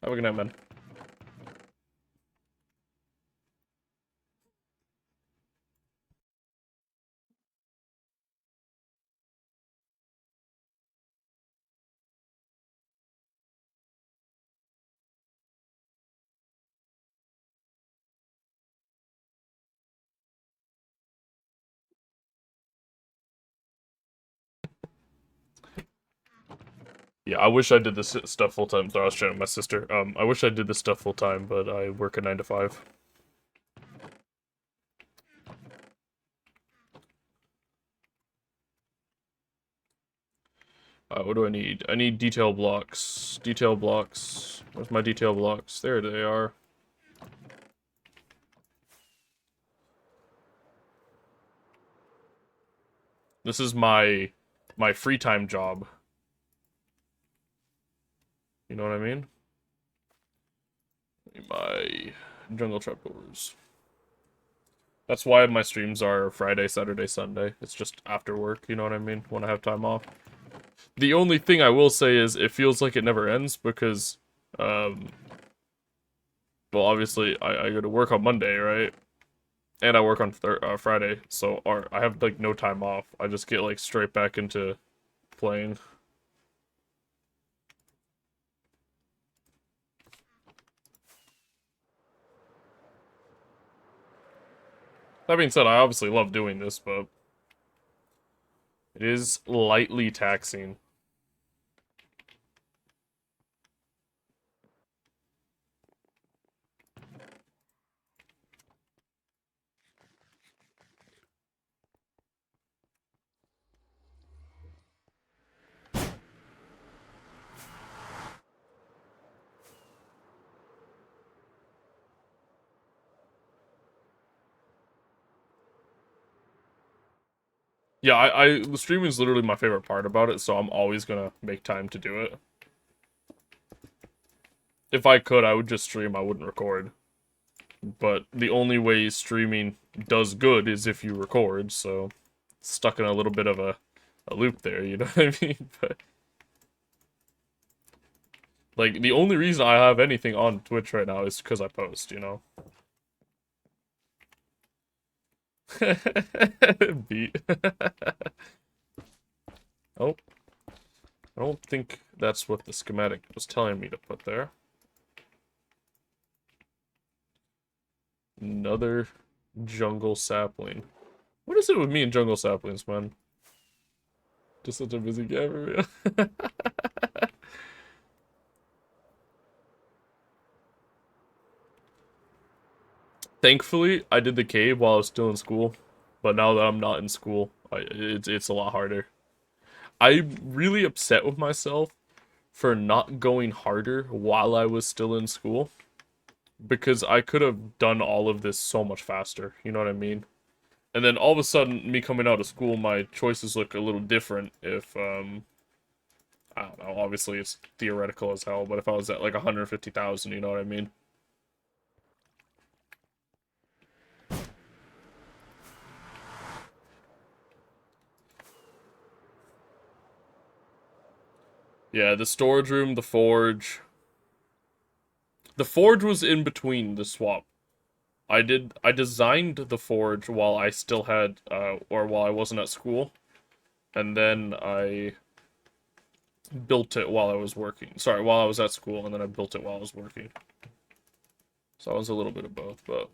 Have a good night, man. Yeah, I wish I did this stuff full time. Sorry, I was chatting with my sister. I wish I did this stuff full time, but I work a 9 to 5. What do I need? I need detail blocks. Detail blocks. Where's my detail blocks? There they are. This is my free time job. You know what I mean? My jungle trapdoors. That's why my streams are Friday, Saturday, Sunday. It's just after work, you know what I mean? When I have time off. The only thing I will say is it feels like it never ends because, well, obviously I go to work on Monday, right? And I work on Friday, so I have like no time off. I just get like straight back into playing. That being said, I obviously love doing this, but it is lightly taxing. Yeah, the streaming is literally my favorite part about it, so I'm always gonna make time to do it. If I could, I would just stream, I wouldn't record. But the only way streaming does good is if you record, so stuck in a little bit of a loop there, you know what I mean? But like the only reason I have anything on Twitch right now is because I post, you know. Beat. Oh, I don't think that's what the schematic was telling me to put there. Another jungle sapling. What is it with me and jungle saplings, man? Just such a busy guy for real. Thankfully, I did the cave while I was still in school, but now that I'm not in school, it's a lot harder. I'm really upset with myself for not going harder while I was still in school, because I could have done all of this so much faster, you know what I mean? And then all of a sudden, me coming out of school, my choices look a little different if, I don't know, obviously it's theoretical as hell, but if I was at like 150,000, you know what I mean? Yeah, the storage room, the forge. The forge was in between the swap. I designed the forge while I still had, or while I wasn't at school. And then I built it while I was working. Sorry, while I was at school, and then I built it while I was working. So I was a little bit of both, but...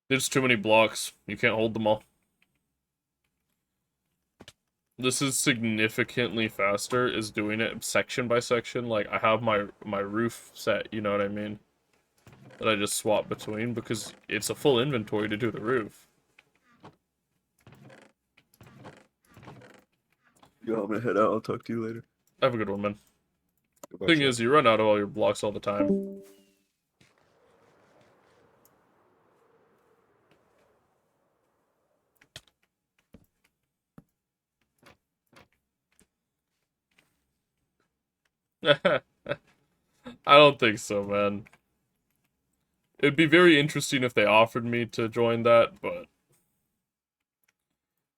There's too many blocks. You can't hold them all. This is significantly faster, is doing it section by section. Like, I have my roof set, you know what I mean? That I just swap between, because it's a full inventory to do the roof. Yo, I'm gonna head out. I'll talk to you later. Have a good one, man. Goodbye, Thing Sean. is, you run out of all your blocks all the time. I don't think so, man. It'd be very interesting if they offered me to join that, but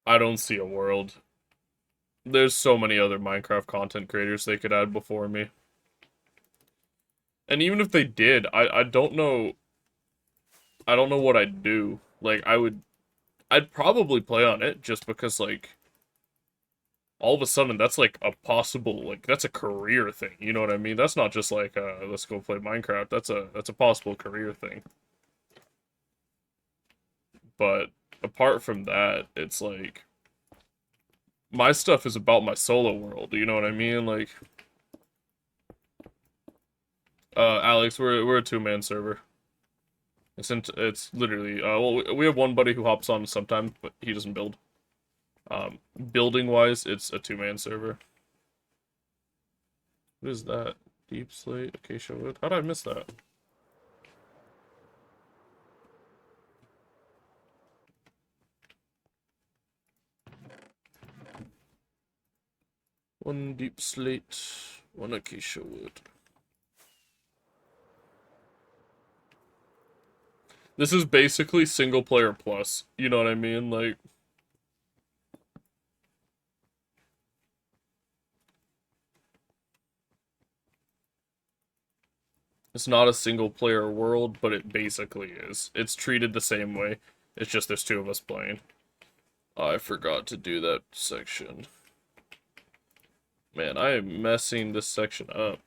I don't see a world. There's so many other Minecraft content creators they could add before me. And even if they did, I don't know. I don't know what I'd do. Like, I'd probably play on it just because, like, all of a sudden that's like a possible, like, that's a career thing. You know what I mean? That's not just like, let's go play Minecraft. That's a possible career thing. But apart from that, it's like, my stuff is about my solo world. You know what I mean? Like, Alex, we're a two-man server. It's literally, well, we have one buddy who hops on sometimes, but he doesn't build. Building wise, it's a two-man server. What is that? Deep slate, acacia wood. How did I miss that? One deep slate, one acacia wood. This is basically single player plus. You know what I mean? Like, it's not a single player world, but it basically is. It's treated the same way. It's just there's two of us playing. I forgot to do that section. Man, I am messing this section up.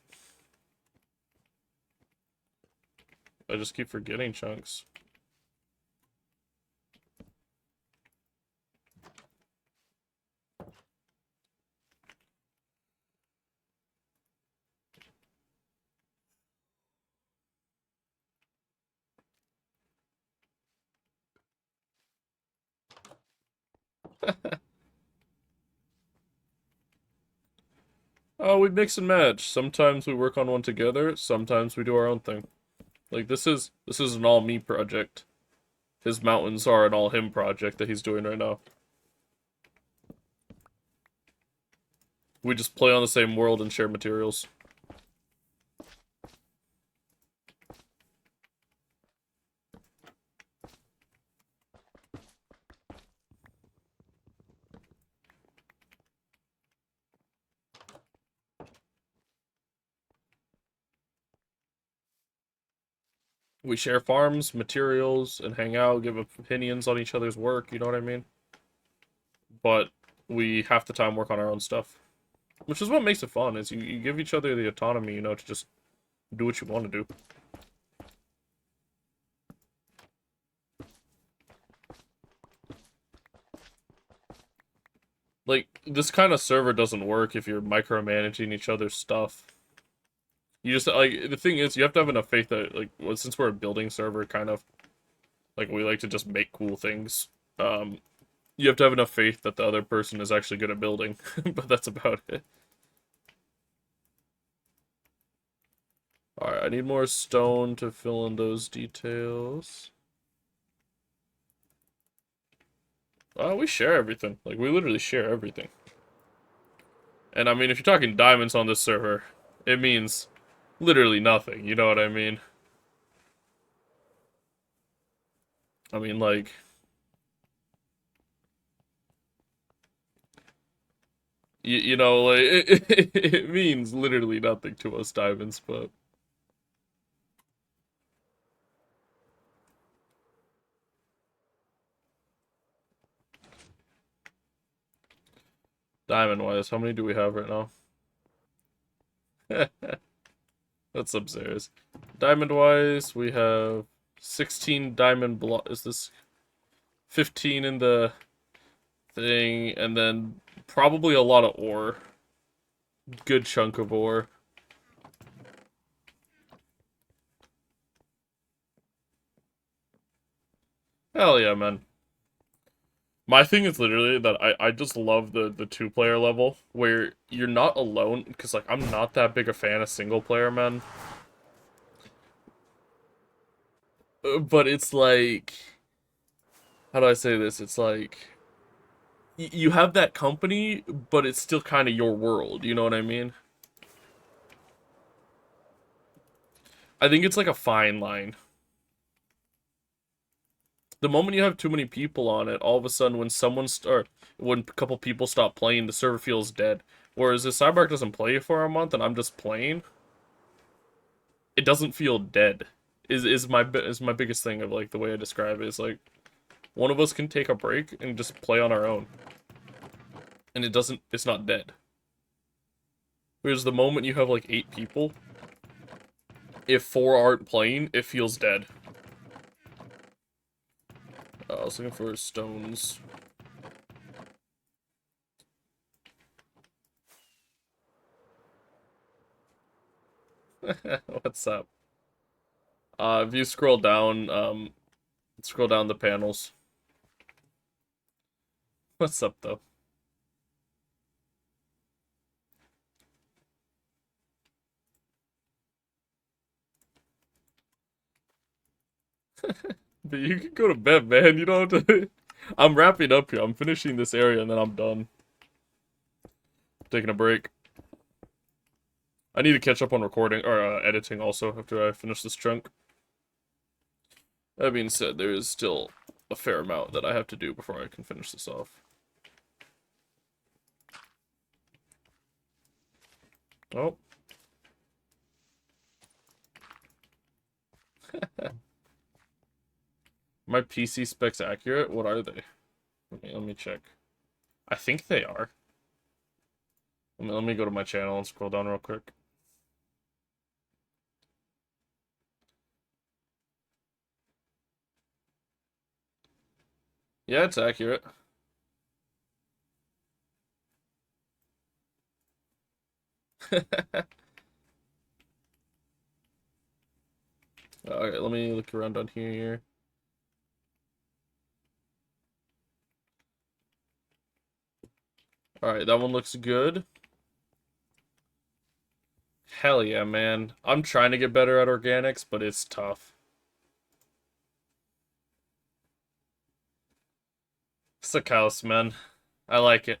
I just keep forgetting chunks. Oh, we mix and match. Sometimes we work on one together, sometimes we do our own thing. Like, this is an all me project. His mountains are an all him project that he's doing right now. We just play on the same world and share materials. We share farms, materials, and hang out, give opinions on each other's work, you know what I mean? But we half the time work on our own stuff. Which is what makes it fun, is you give each other the autonomy, you know, to just do what you want to do. Like, this kind of server doesn't work if you're micromanaging each other's stuff. You just, like, the thing is, you have to have enough faith that, like, well, since we're a building server, kind of, like, we like to just make cool things, you have to have enough faith that the other person is actually good at building, but that's about it. Alright, I need more stone to fill in those details. We share everything. Like, we literally share everything. And, I mean, if you're talking diamonds on this server, it means literally nothing, you know what I mean? I mean, like, you know, like, it means literally nothing to us diamonds, but... Diamond-wise, how many do we have right now? That's upstairs. Diamond-wise, we have 16 diamond block. Is this 15 in the thing? And then Probably a lot of ore. Good chunk of ore. Hell yeah, man. My thing is literally that I just love the two-player level where you're not alone, because like I'm not that big a fan of single player, man. But it's like, how do I say this? It's like you have that company, but it's still kind of your world, you know what I mean? I think it's like a fine line. The moment you have too many people on it, all of a sudden when a couple people stop playing, the server feels dead. Whereas if Cyberk doesn't play for a month and I'm just playing, it doesn't feel dead. Is my biggest thing of like the way I describe it is like one of us can take a break and just play on our own. And it's not dead. Whereas the moment you have like 8 people, if 4 aren't playing, it feels dead. I was looking for stones. What's up? If you scroll down the panels. What's up, though? But you can go to bed, man. You don't have to... I'm wrapping up here. I'm finishing this area and then I'm done. Taking a break. I need to catch up on recording, or editing also, after I finish this chunk. That being said, there is still a fair amount that I have to do before I can finish this off. Oh. My PC specs accurate? What are they? Let me check. I think they are. Let me go to my channel and scroll down real quick. Yeah, it's accurate. Alright, let me look around down here. Alright, that one looks good. Hell yeah, man. I'm trying to get better at organics, but it's tough. Sick house, man. I like it.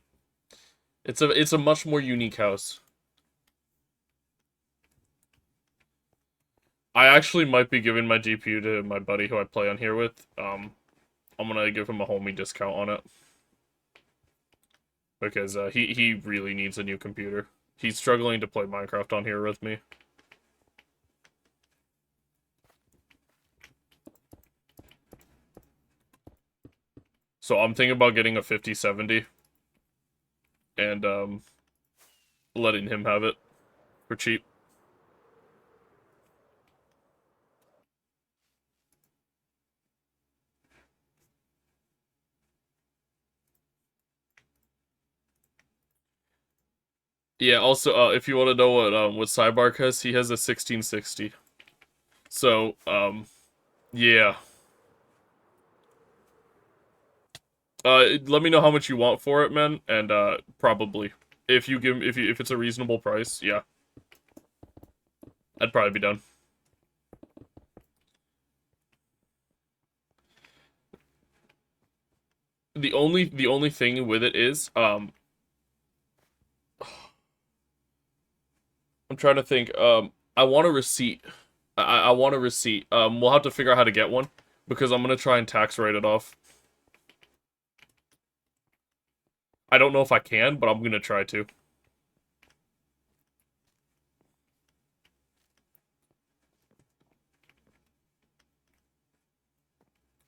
It's a much more unique house. I actually might be giving my GPU to my buddy who I play on here with. I'm gonna give him a homie discount on it. Because he really needs a new computer. He's struggling to play Minecraft on here with me. So I'm thinking about getting a 5070 and letting him have it for cheap. Yeah, also if you want to know what Cybark has, he has a 1660. So, yeah. Let me know how much you want for it, man, and probably if it's a reasonable price, yeah, I'd probably be done. The only thing with it is I'm trying to think. I want a receipt. I want a receipt. We'll have to figure out how to get one because I'm gonna try and tax write it off. I don't know if I can, but I'm gonna try to.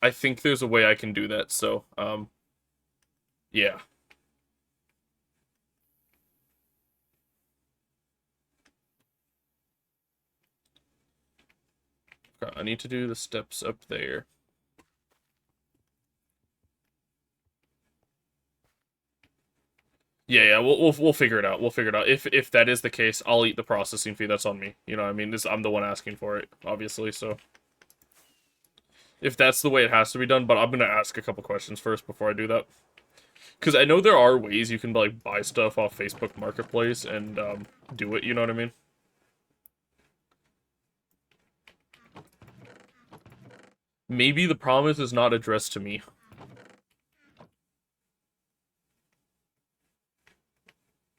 I think there's a way I can do that, so, yeah. Okay, I need to do the steps up there. Yeah, we'll figure it out. We'll figure it out. If that is the case, I'll eat the processing fee. That's on me. You know what I mean? I'm the one asking for it, obviously, so. If that's the way it has to be done, but I'm gonna ask a couple questions first before I do that. Because I know there are ways you can, like, buy stuff off Facebook Marketplace and, do it, you know what I mean? Maybe the promise is not addressed to me.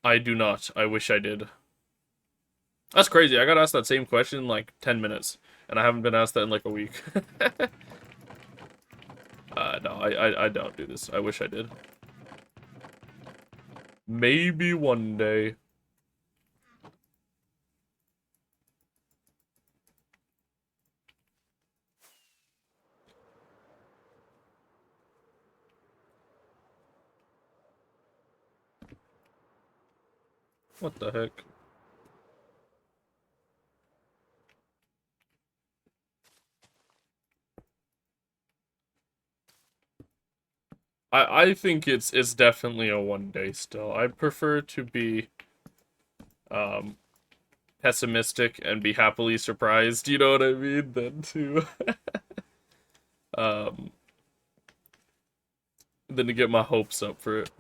I do not. I wish I did. That's crazy. I got asked that same question in, like, 10 minutes. And I haven't been asked that in, like, a week. No, I don't do this. I wish I did. Maybe one day. What the heck? I think it's definitely a one day still. I prefer to be pessimistic and be happily surprised, you know what I mean, than to um than to get my hopes up for it.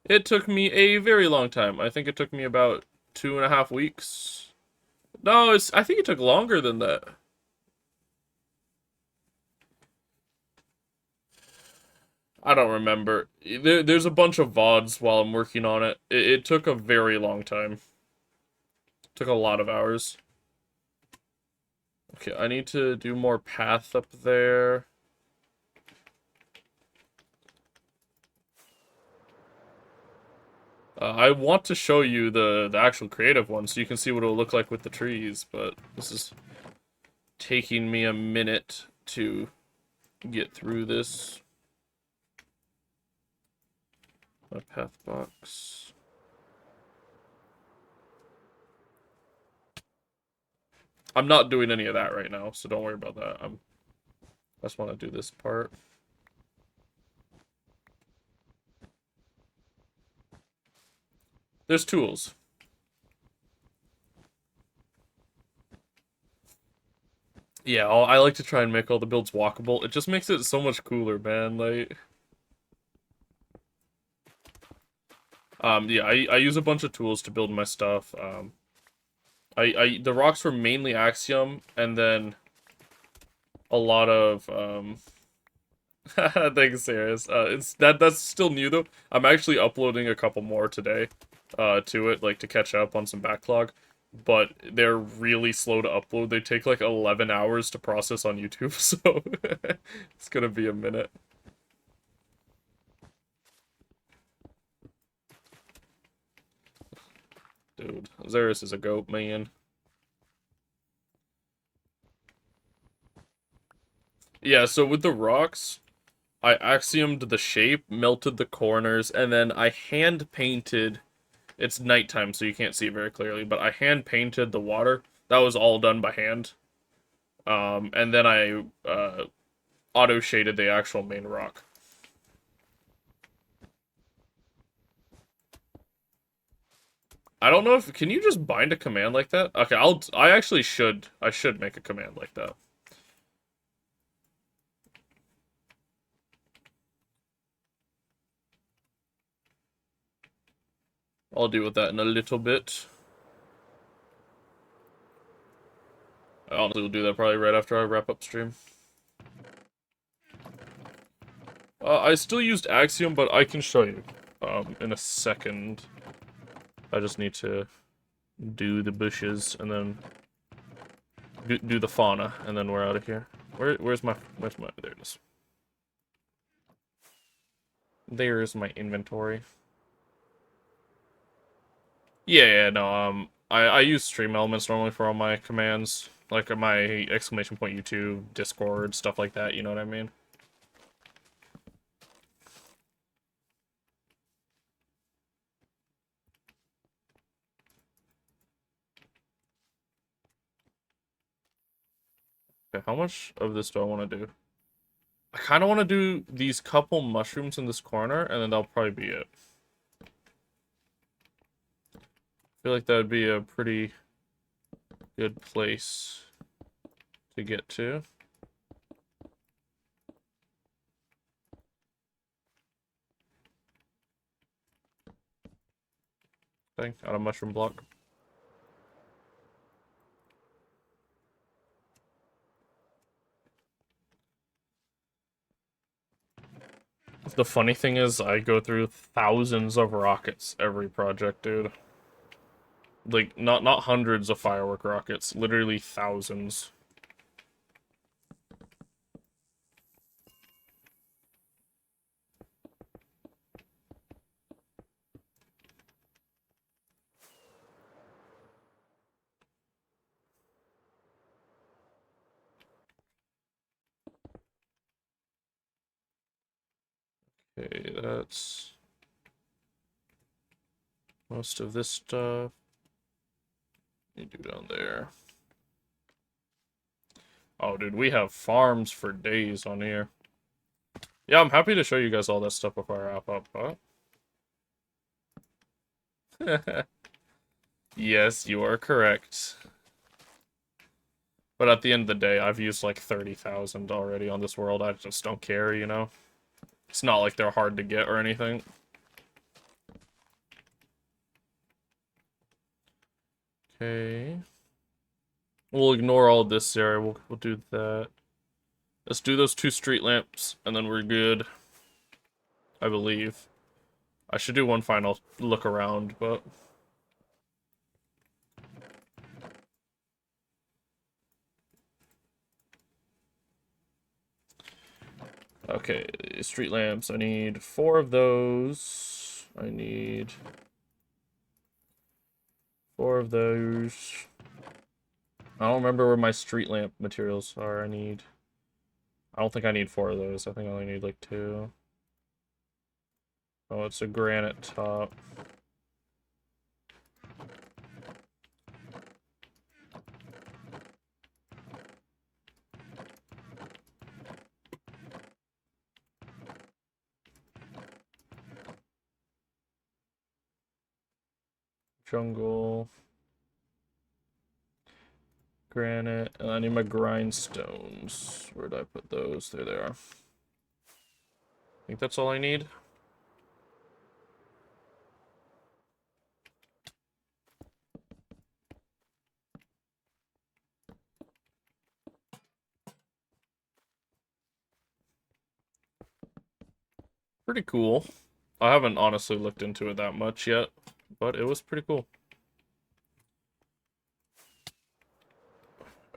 It took me a very long time. I think it took me about 2.5 weeks. No, I think it took longer than that. I don't remember. There's a bunch of VODs while I'm working on it. It took a very long time. Took a lot of hours. Okay, I need to do more path up there. I want to show you the actual creative one so you can see what it'll look like with the trees, but this is taking me a minute to get through this. My path box. I'm not doing any of that right now, so don't worry about that. I just want to do this part. There's tools. Yeah, I like to try and make all the builds walkable. It just makes it so much cooler, man. Like, yeah, I use a bunch of tools to build my stuff. The rocks were mainly Axiom, and then a lot of thanks, Sarahs. That's still new though. I'm actually uploading a couple more today, to it, like to catch up on some backlog. But they're really slow to upload. They take like 11 hours to process on YouTube, so it's gonna be a minute. Dude, Xeris is a goat, man. Yeah, so with the rocks, I axiomed the shape, melted the corners, and then I hand painted. It's nighttime, so you can't see it very clearly, but I hand painted the water. That was all done by hand. And then I auto shaded the actual main rock. I don't know if can you just bind a command like that? Okay, I should make a command like that. I'll deal with that in a little bit. I honestly will do that probably right after I wrap up stream. I still used Axiom, but I can show you in a second. I just need to do the bushes and then do the fauna, and then we're out of here. Where's my there it is. There's my inventory. Yeah, no, I use Stream Elements normally for all my commands, like my exclamation point YouTube, Discord, stuff like that, you know what I mean? Okay, how much of this do I want to do? I kind of want to do these couple mushrooms in this corner, and then that'll probably be it. I feel like that would be a pretty good place to get to. Thing on a mushroom block. The funny thing is, I go through thousands of rockets every project, dude. Like, not hundreds of firework rockets, literally thousands. Okay, that's most of this stuff. You do down there. Oh, dude, we have farms for days on here. Yeah, I'm happy to show you guys all that stuff before I wrap up, but... Yes, you are correct. But at the end of the day, I've used like 30,000 already on this world. I just don't care, you know? It's not like they're hard to get or anything. Okay. We'll ignore all this area. We'll do that. Let's do those 2 street lamps, and then we're good. I believe. I should do one final look around, but... Okay, street lamps. I need 4 of those. I need 4 of those. I don't remember where my street lamp materials are. I don't think I need 4 of those. I think I only need like 2. Oh, it's a granite top. Jungle. Granite. And I need my grindstones. Where did I put those? There they are. I think that's all I need. Pretty cool. I haven't honestly looked into it that much yet, but it was pretty cool.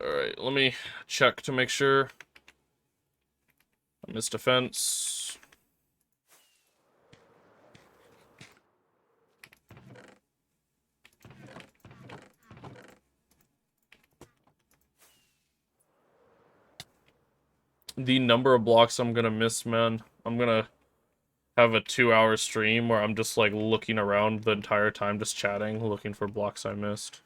Alright, let me check to make sure. I missed a fence. The number of blocks I'm gonna miss, man. I'm gonna have a 2-hour stream where I'm just like looking around the entire time, just chatting, looking for blocks I missed.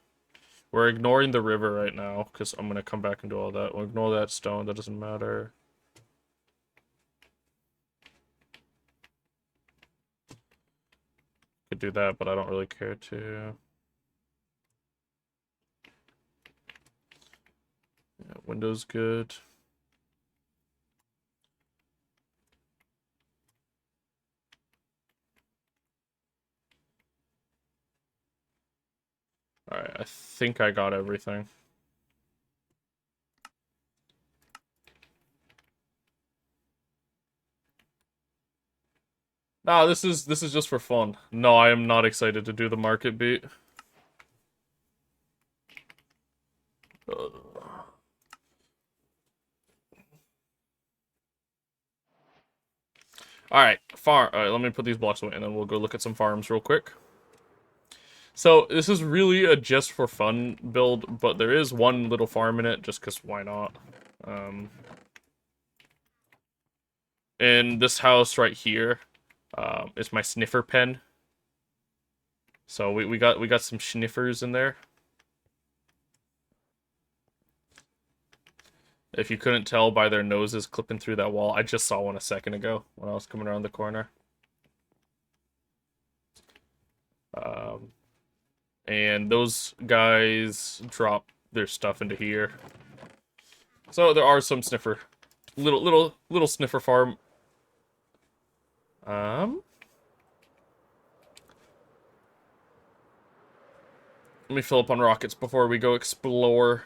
We're ignoring the river right now, because I'm gonna come back and do all that. We'll ignore that stone, that doesn't matter. Could do that, but I don't really care to. Yeah, window's good. Alright, I think I got everything. Nah, this is just for fun. No, I am not excited to do the market beat. Alright, alright, let me put these blocks away and then we'll go look at some farms real quick. So, this is really a just for fun build, but there is one little farm in it, just because why not? In this house right here, is my sniffer pen. So we got some sniffers in there. If you couldn't tell by their noses clipping through that wall, I just saw one a second ago when I was coming around the corner. And those guys drop their stuff into here. So there are some sniffer, little sniffer farm. Let me fill up on rockets before we go explore.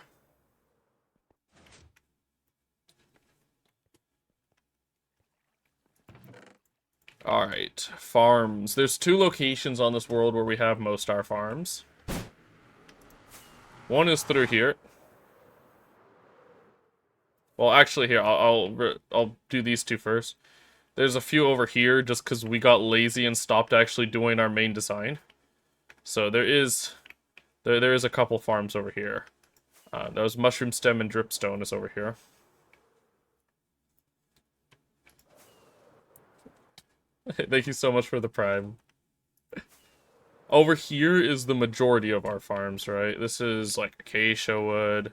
Alright, farms. There's 2 locations on this world where we have most our farms. One is through here. Well, actually, here, I'll do these 2 first. There's a few over here just because we got lazy and stopped actually doing our main design. So there is a couple farms over here. That was Mushroom Stem and Dripstone is over here. Thank you so much for the prime. Over here is the majority of our farms, right? This is like acacia wood,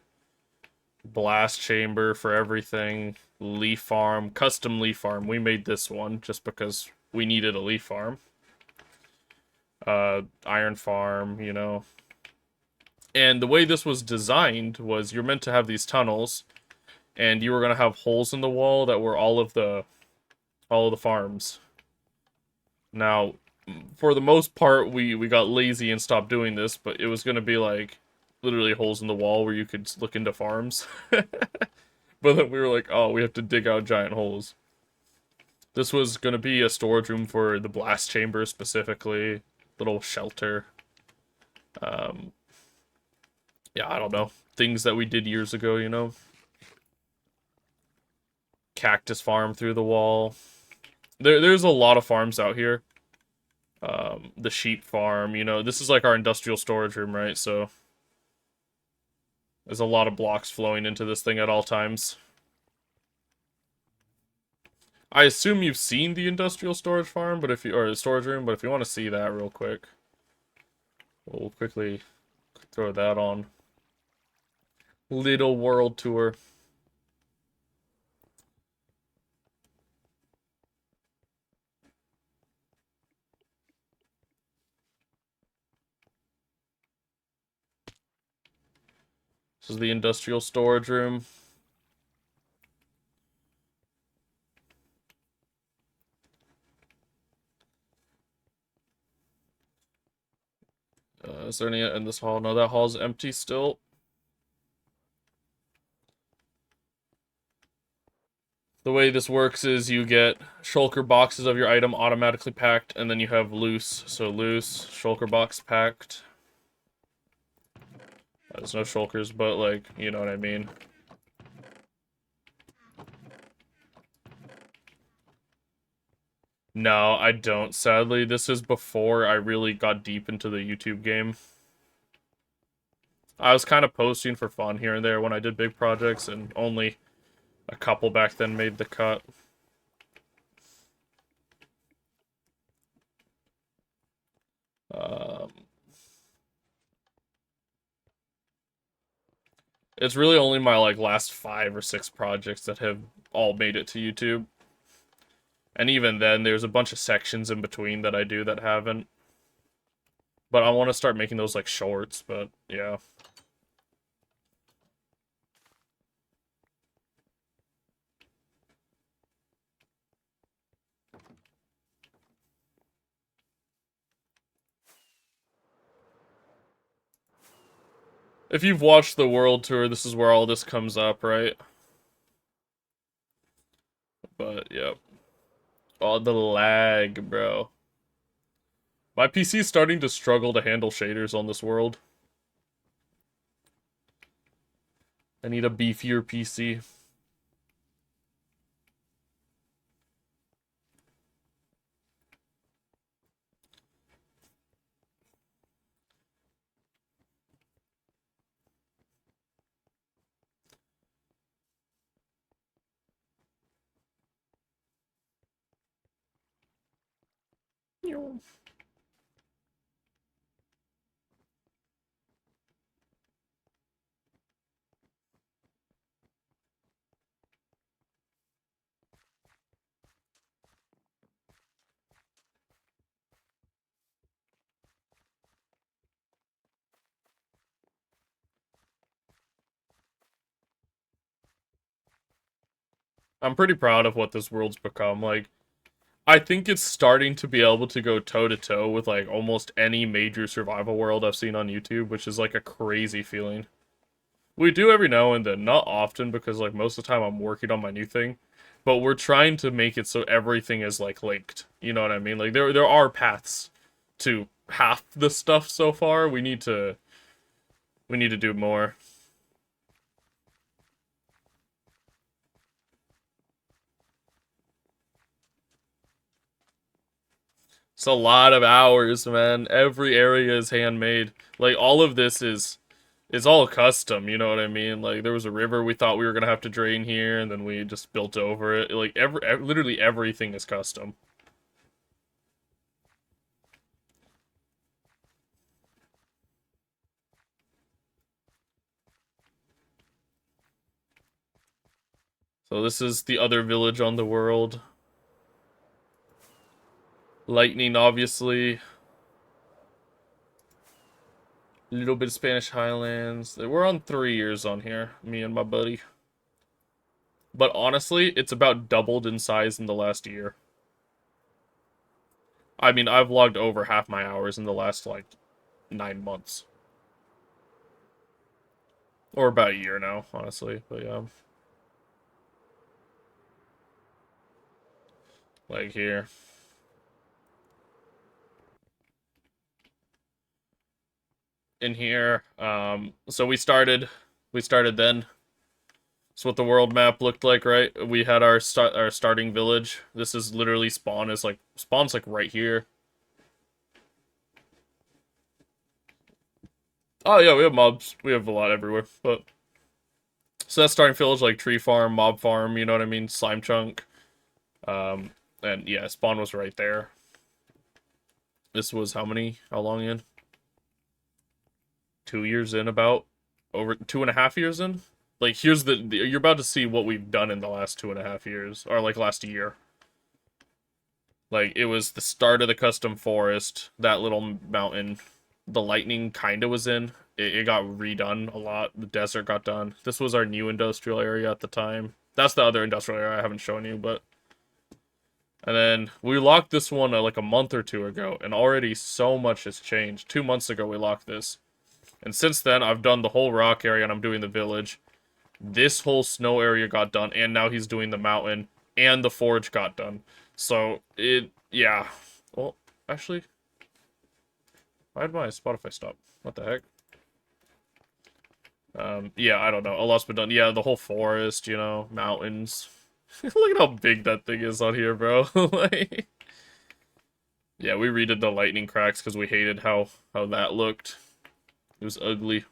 blast chamber for everything, leaf farm, custom leaf farm. We made this one just because we needed a leaf farm. Iron farm, you know. And the way this was designed was you're meant to have these tunnels, and you were gonna have holes in the wall that were all of the farms. Now, for the most part, we got lazy and stopped doing this, but it was gonna be like literally holes in the wall where you could look into farms. But then we were like, oh, we have to dig out giant holes. This was gonna be a storage room for the blast chamber specifically, little shelter. Yeah, I don't know. Things that we did years ago, you know? Cactus farm through the wall. There's a lot of farms out here. The sheep farm, you know, this is like our industrial storage room, right? So there's a lot of blocks flowing into this thing at all times. I assume you've seen the industrial storage farm, but if you or the storage room, but if you want to see that real quick, we'll quickly throw that on. Little world tour. This is the industrial storage room. Is there any in this hall? No, that hall's empty still. The way this works is you get shulker boxes of your item automatically packed, and then you have loose. So loose, shulker box packed. There's no shulkers, but like, you know what I mean. No, I don't, sadly. This is before I really got deep into the YouTube game. I was kind of posting for fun here and there when I did big projects, and only a couple back then made the cut. It's really only my like last 5 or 6 projects that have all made it to YouTube. And even then, there's a bunch of sections in between that I do that haven't. But I want to start making those like shorts, but yeah. If you've watched the world tour, this is where all this comes up, right? But, yep. Oh, the lag, bro. My PC is starting to struggle to handle shaders on this world. I need a beefier PC. I'm pretty proud of what this world's become. Like, I think it's starting to be able to go toe to toe with like almost any major survival world I've seen on YouTube, which is like a crazy feeling. We do every now and then, not often because like most of the time I'm working on my new thing, but we're trying to make it so everything is like linked. You know what I mean? Like there are paths to half the stuff so far. We need to do more. It's a lot of hours, man. Every area is handmade. Like all of this is all custom, you know what I mean? Like there was a river we thought we were gonna have to drain here, and then we just built over it. Like literally everything is custom. So this is the other village on the world. Lightning, obviously. A little bit of Spanish Highlands. We're on 3 years on here, me and my buddy. But honestly, it's about doubled in size in the last year. I mean, I've logged over half my hours in the last, like, 9 months. Or about a year now, honestly, but yeah. Like here. In here, so we started then. That's what the world map looked like, right? We had our starting village. This is literally spawn's like right here. Oh yeah, we have mobs. We have a lot everywhere. But so that's starting village, like tree farm, mob farm, you know what I mean? Slime chunk. And yeah, spawn was right there. This was how long in? 2 years in, about over 2.5 years in. Like here's you're about to see what we've done in the last 2.5 years, or like last year. Like it was the start of the custom forest, that little mountain. The lightning kinda was in. It got redone a lot. The desert got done. This was our new industrial area at the time. That's the other industrial area I haven't shown you, but. And then we locked this one like a month or two ago, and already so much has changed. 2 months ago we locked this. And since then, I've done the whole rock area, and I'm doing the village. This whole snow area got done, and now he's doing the mountain, and the forge got done. So, yeah. Well, actually, why did my Spotify stop? What the heck? Yeah, I don't know. A lot's been done. Yeah, the whole forest, you know, mountains. Look at how big that thing is on here, bro. Like, yeah, we redid the lightning cracks because we hated how that looked. It was ugly.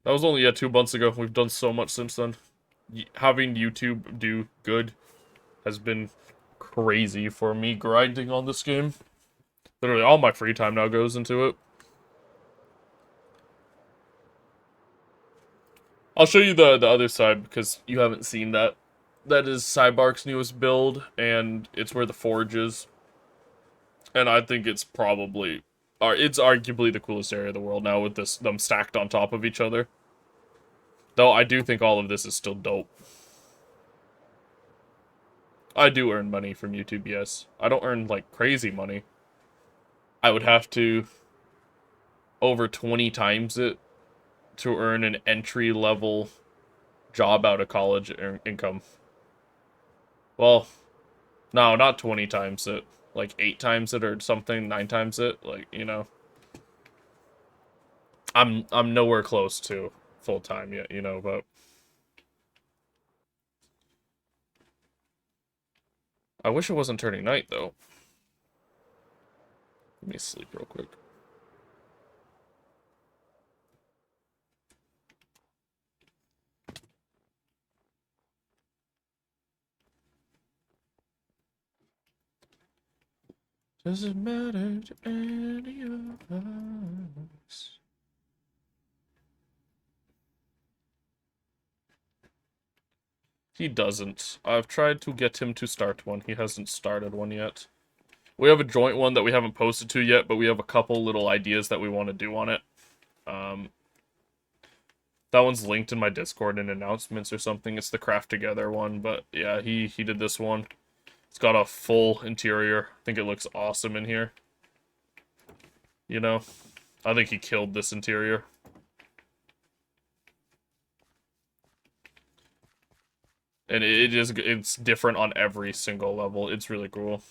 That was only, 2 months ago. We've done so much since then. Having YouTube do good has been crazy for me grinding on this game. Literally, all my free time now goes into it. I'll show you the other side because you haven't seen that. That is Cybark's newest build, and it's where the forge is. And I think it's probably, it's arguably the coolest area of the world now with them stacked on top of each other. Though I do think all of this is still dope. I do earn money from YouTube, yes. I don't earn, like, crazy money. I would have to over 20 times it to earn an entry-level job out of college income. Well, no, not 20 times it. Like, 8 times it or something, 9 times it. Like, you know. I'm nowhere close to full-time yet, you know, but... I wish it wasn't turning night, though. Let me sleep real quick. Does it matter to any of us? He doesn't. I've tried to get him to start one. He hasn't started one yet. We have a joint one that we haven't posted to yet, but we have a couple little ideas that we want to do on it. That one's linked in my Discord in announcements or something. It's the Craft Together one, but yeah, he did this one. It's got a full interior. I think it looks awesome in here. You know, I think he killed this interior. And it's different on every single level. It's really cool.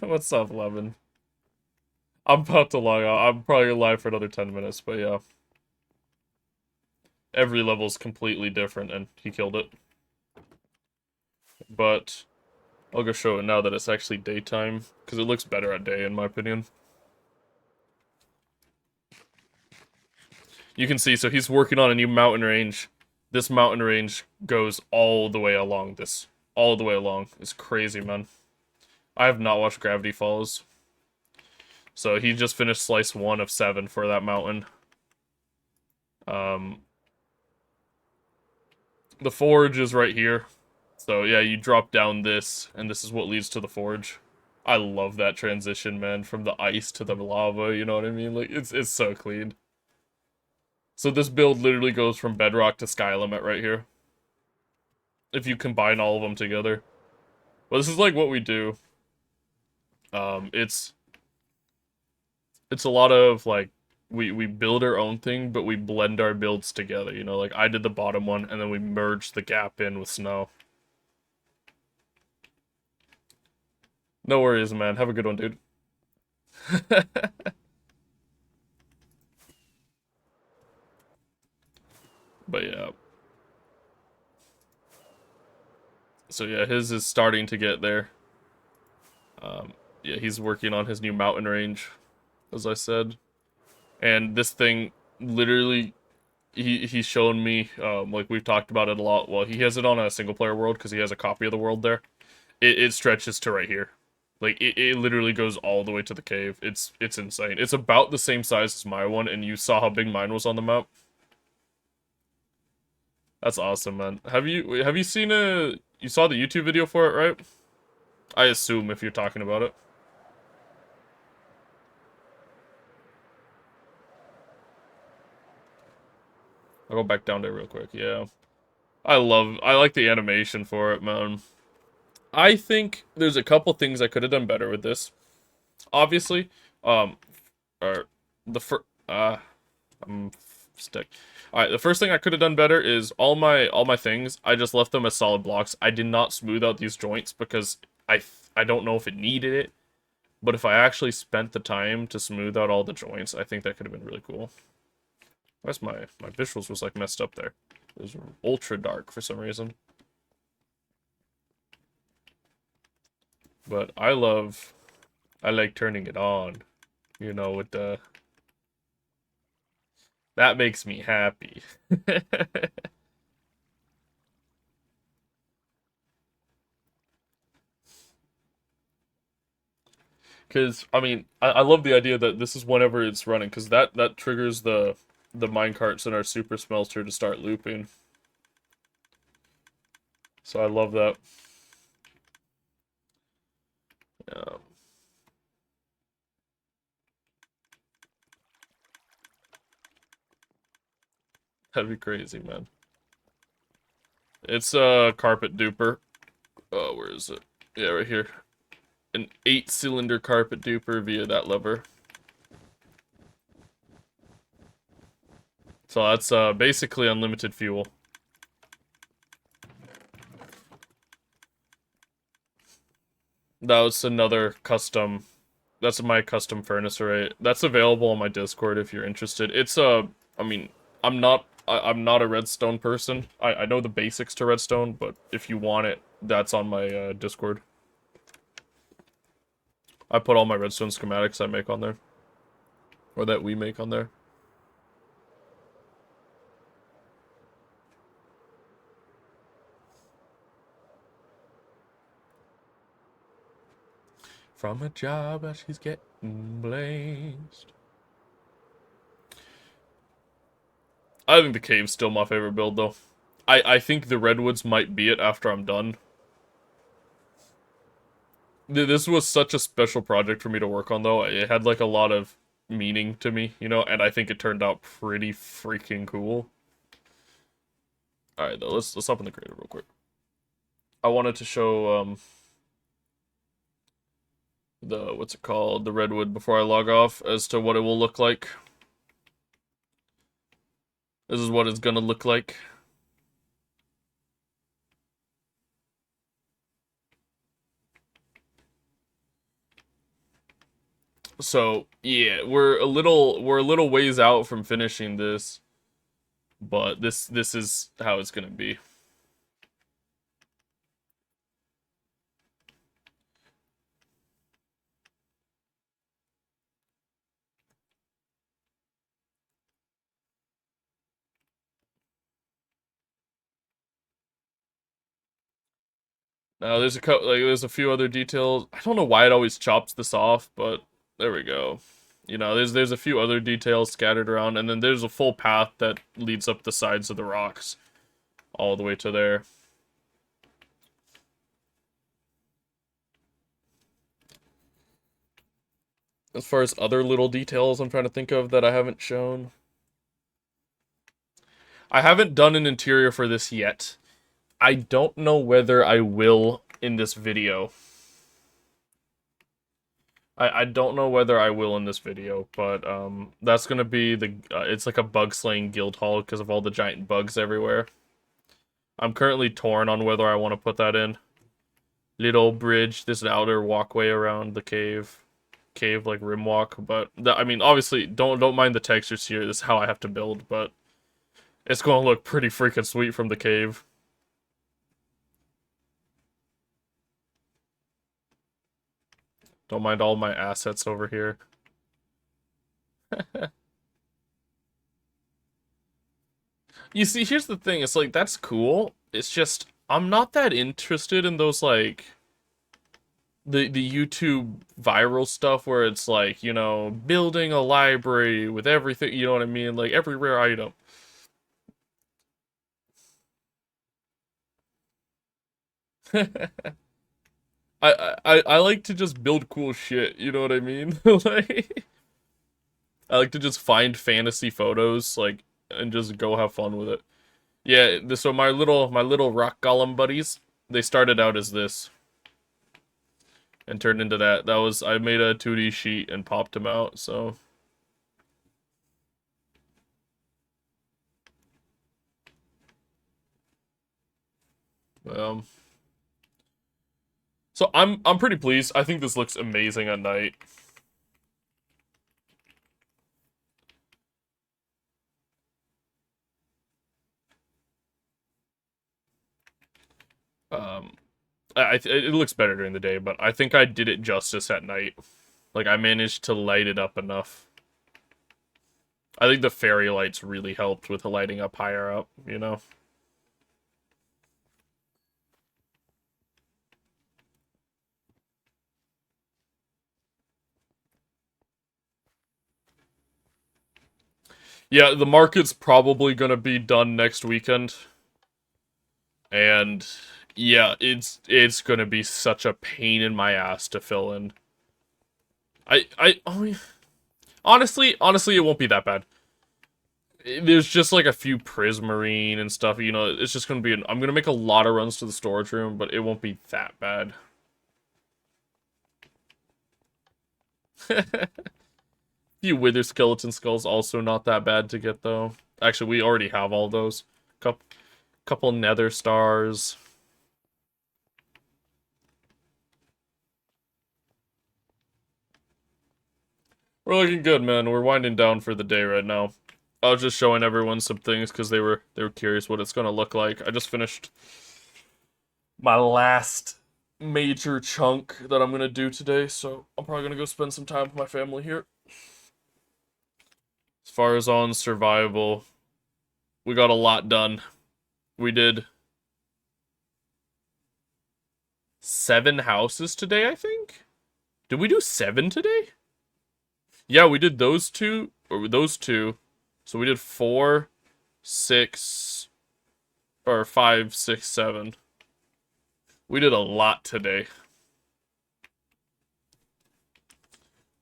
What's up, Lemon? I'm about to log out. I'm probably live for another 10 minutes, but yeah. Every level's completely different, and he killed it. But I'll go show it now that it's actually daytime, because it looks better at day, in my opinion. You can see, so he's working on a new mountain range. This mountain range goes all the way along this. All the way along. It's crazy, man. I have not watched Gravity Falls. So he just finished slice 1 of 7 for that mountain. The forge is right here. So yeah, you drop down this, and this is what leads to the forge. I love that transition, man, from the ice to the lava, you know what I mean? Like, it's so clean. So this build literally goes from Bedrock to Sky Limit right here. If you combine all of them together. Well, this is like what we do. It's a lot of, like, we build our own thing, but we blend our builds together, you know? Like, I did the bottom one, and then we merged the gap in with snow. No worries, man. Have a good one, dude. But yeah. So yeah, his is starting to get there. Yeah, he's working on his new mountain range, as I said. And this thing, literally, he's shown me, like we've talked about it a lot. Well, he has it on a single player world because he has a copy of the world there. It stretches to right here. Like, it literally goes all the way to the cave. It's insane. It's about the same size as my one, and you saw how big mine was on the map. That's awesome, man. Have you seen you saw the YouTube video for it, right? I assume if you're talking about it. I'll go back down there real quick. Yeah. I like the animation for it, man. I think there's a couple things I could have done better with this. Obviously, or the I'm stuck. Alright, the first thing I could have done better is all my things, I just left them as solid blocks. I did not smooth out these joints because I don't know if it needed it. But if I actually spent the time to smooth out all the joints, I think that could have been really cool. Why's my visuals was like messed up there? It was ultra dark for some reason. But I like turning it on. You know, with the... That makes me happy. Because, I mean, I love the idea that this is whenever it's running, because that triggers the minecarts in our super smelter to start looping. So I love that. Yeah. That'd be crazy, man. It's a carpet duper. Oh, where is it? Yeah, right here. An 8-cylinder carpet duper via that lever. So that's basically unlimited fuel. That was another custom. That's my custom furnace array. That's available on my Discord if you're interested. It's I mean, I'm not a redstone person. I know the basics to redstone, but if you want it, that's on my Discord. I put all my redstone schematics I make on there. Or that we make on there. From a job that she's getting blazed. I think the cave's still my favorite build, though. I think the redwoods might be it after I'm done. This was such a special project for me to work on, though. It had like a lot of meaning to me, you know, and I think it turned out pretty freaking cool. All right, though, let's hop in the creator real quick. I wanted to show the what's it called, the redwood before I log off as to what it will look like. This is what it's gonna look like. So yeah, we're a little ways out from finishing this, but this is how it's gonna be. Now there's a few other details. I don't know why it always chops this off, but there we go. You know, there's a few other details scattered around, and then there's a full path that leads up the sides of the rocks, all the way to there. As far as other little details I'm trying to think of that I haven't shown. I haven't done an interior for this yet. I don't know whether I will in this video. I don't know whether I will in this video, but that's gonna be the it's like a bug slaying guild hall because of all the giant bugs everywhere. I'm currently torn on whether I want to put that in. Little bridge, this outer walkway around the cave like rim walk, but I mean obviously don't mind the textures here. This is how I have to build, but it's gonna look pretty freaking sweet from the cave. Don't mind all my assets over here. You see, here's the thing. It's like, that's cool. It's just, I'm not that interested in those, like, the YouTube viral stuff where it's like, you know, building a library with everything, you know what I mean? Like, every rare item. I like to just build cool shit, you know what I mean? Like, I like to just find fantasy photos, like, and just go have fun with it. Yeah, so my little rock golem buddies, they started out as this and turned into that. That was I made a 2D sheet and popped them out, so um so I'm pretty pleased. I think this looks amazing at night. Um it looks better during the day, but I think I did it justice at night. Like I managed to light it up enough. I think the fairy lights really helped with the lighting up higher up, you know? Yeah, the market's probably gonna be done next weekend. And yeah, it's gonna be such a pain in my ass to fill in. Honestly, it won't be that bad. There's just like a few prismarine and stuff, you know, it's just gonna be I'm gonna make a lot of runs to the storage room, but it won't be that bad. Few wither skeleton skulls also not that bad to get though. Actually, we already have all those. Couple nether stars. We're looking good, man. We're winding down for the day right now. I was just showing everyone some things because they were curious what it's gonna look like. I just finished my last major chunk that I'm gonna do today, so I'm probably gonna go spend some time with my family here. As far as on survival, we got a lot done. We did 7 houses today, I think? Did we do 7 today? Yeah, we did those two, or those two. So we did 4, 6, or 5, 6, 7. We did a lot today.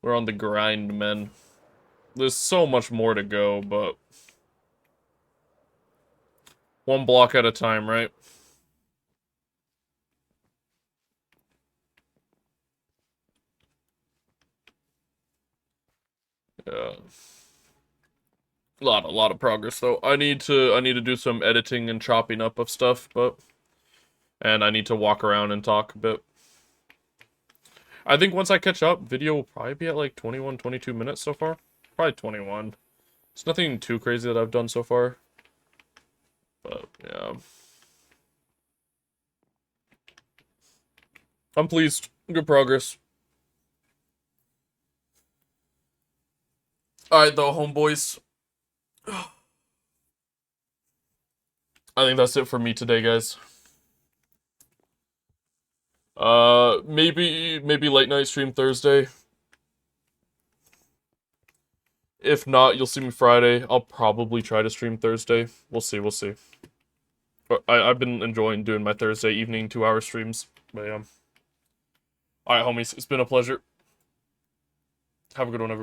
We're on the grind, men. There's so much more to go, but one block at a time, right? Yeah. A lot of progress though. I need to do some editing and chopping up of stuff, and I need to walk around and talk a bit. I think once I catch up, video will probably be at like 21, 22 minutes so far. Probably 21. It's nothing too crazy that I've done so far. But, yeah. I'm pleased. Good progress. Alright, though, homeboys. I think that's it for me today, guys. Maybe late night stream Thursday. If not, you'll see me Friday. I'll probably try to stream Thursday. We'll see, we'll see. But I've been enjoying doing my Thursday evening 2-hour streams. But yeah. Alright, homies. It's been a pleasure. Have a good one, everybody.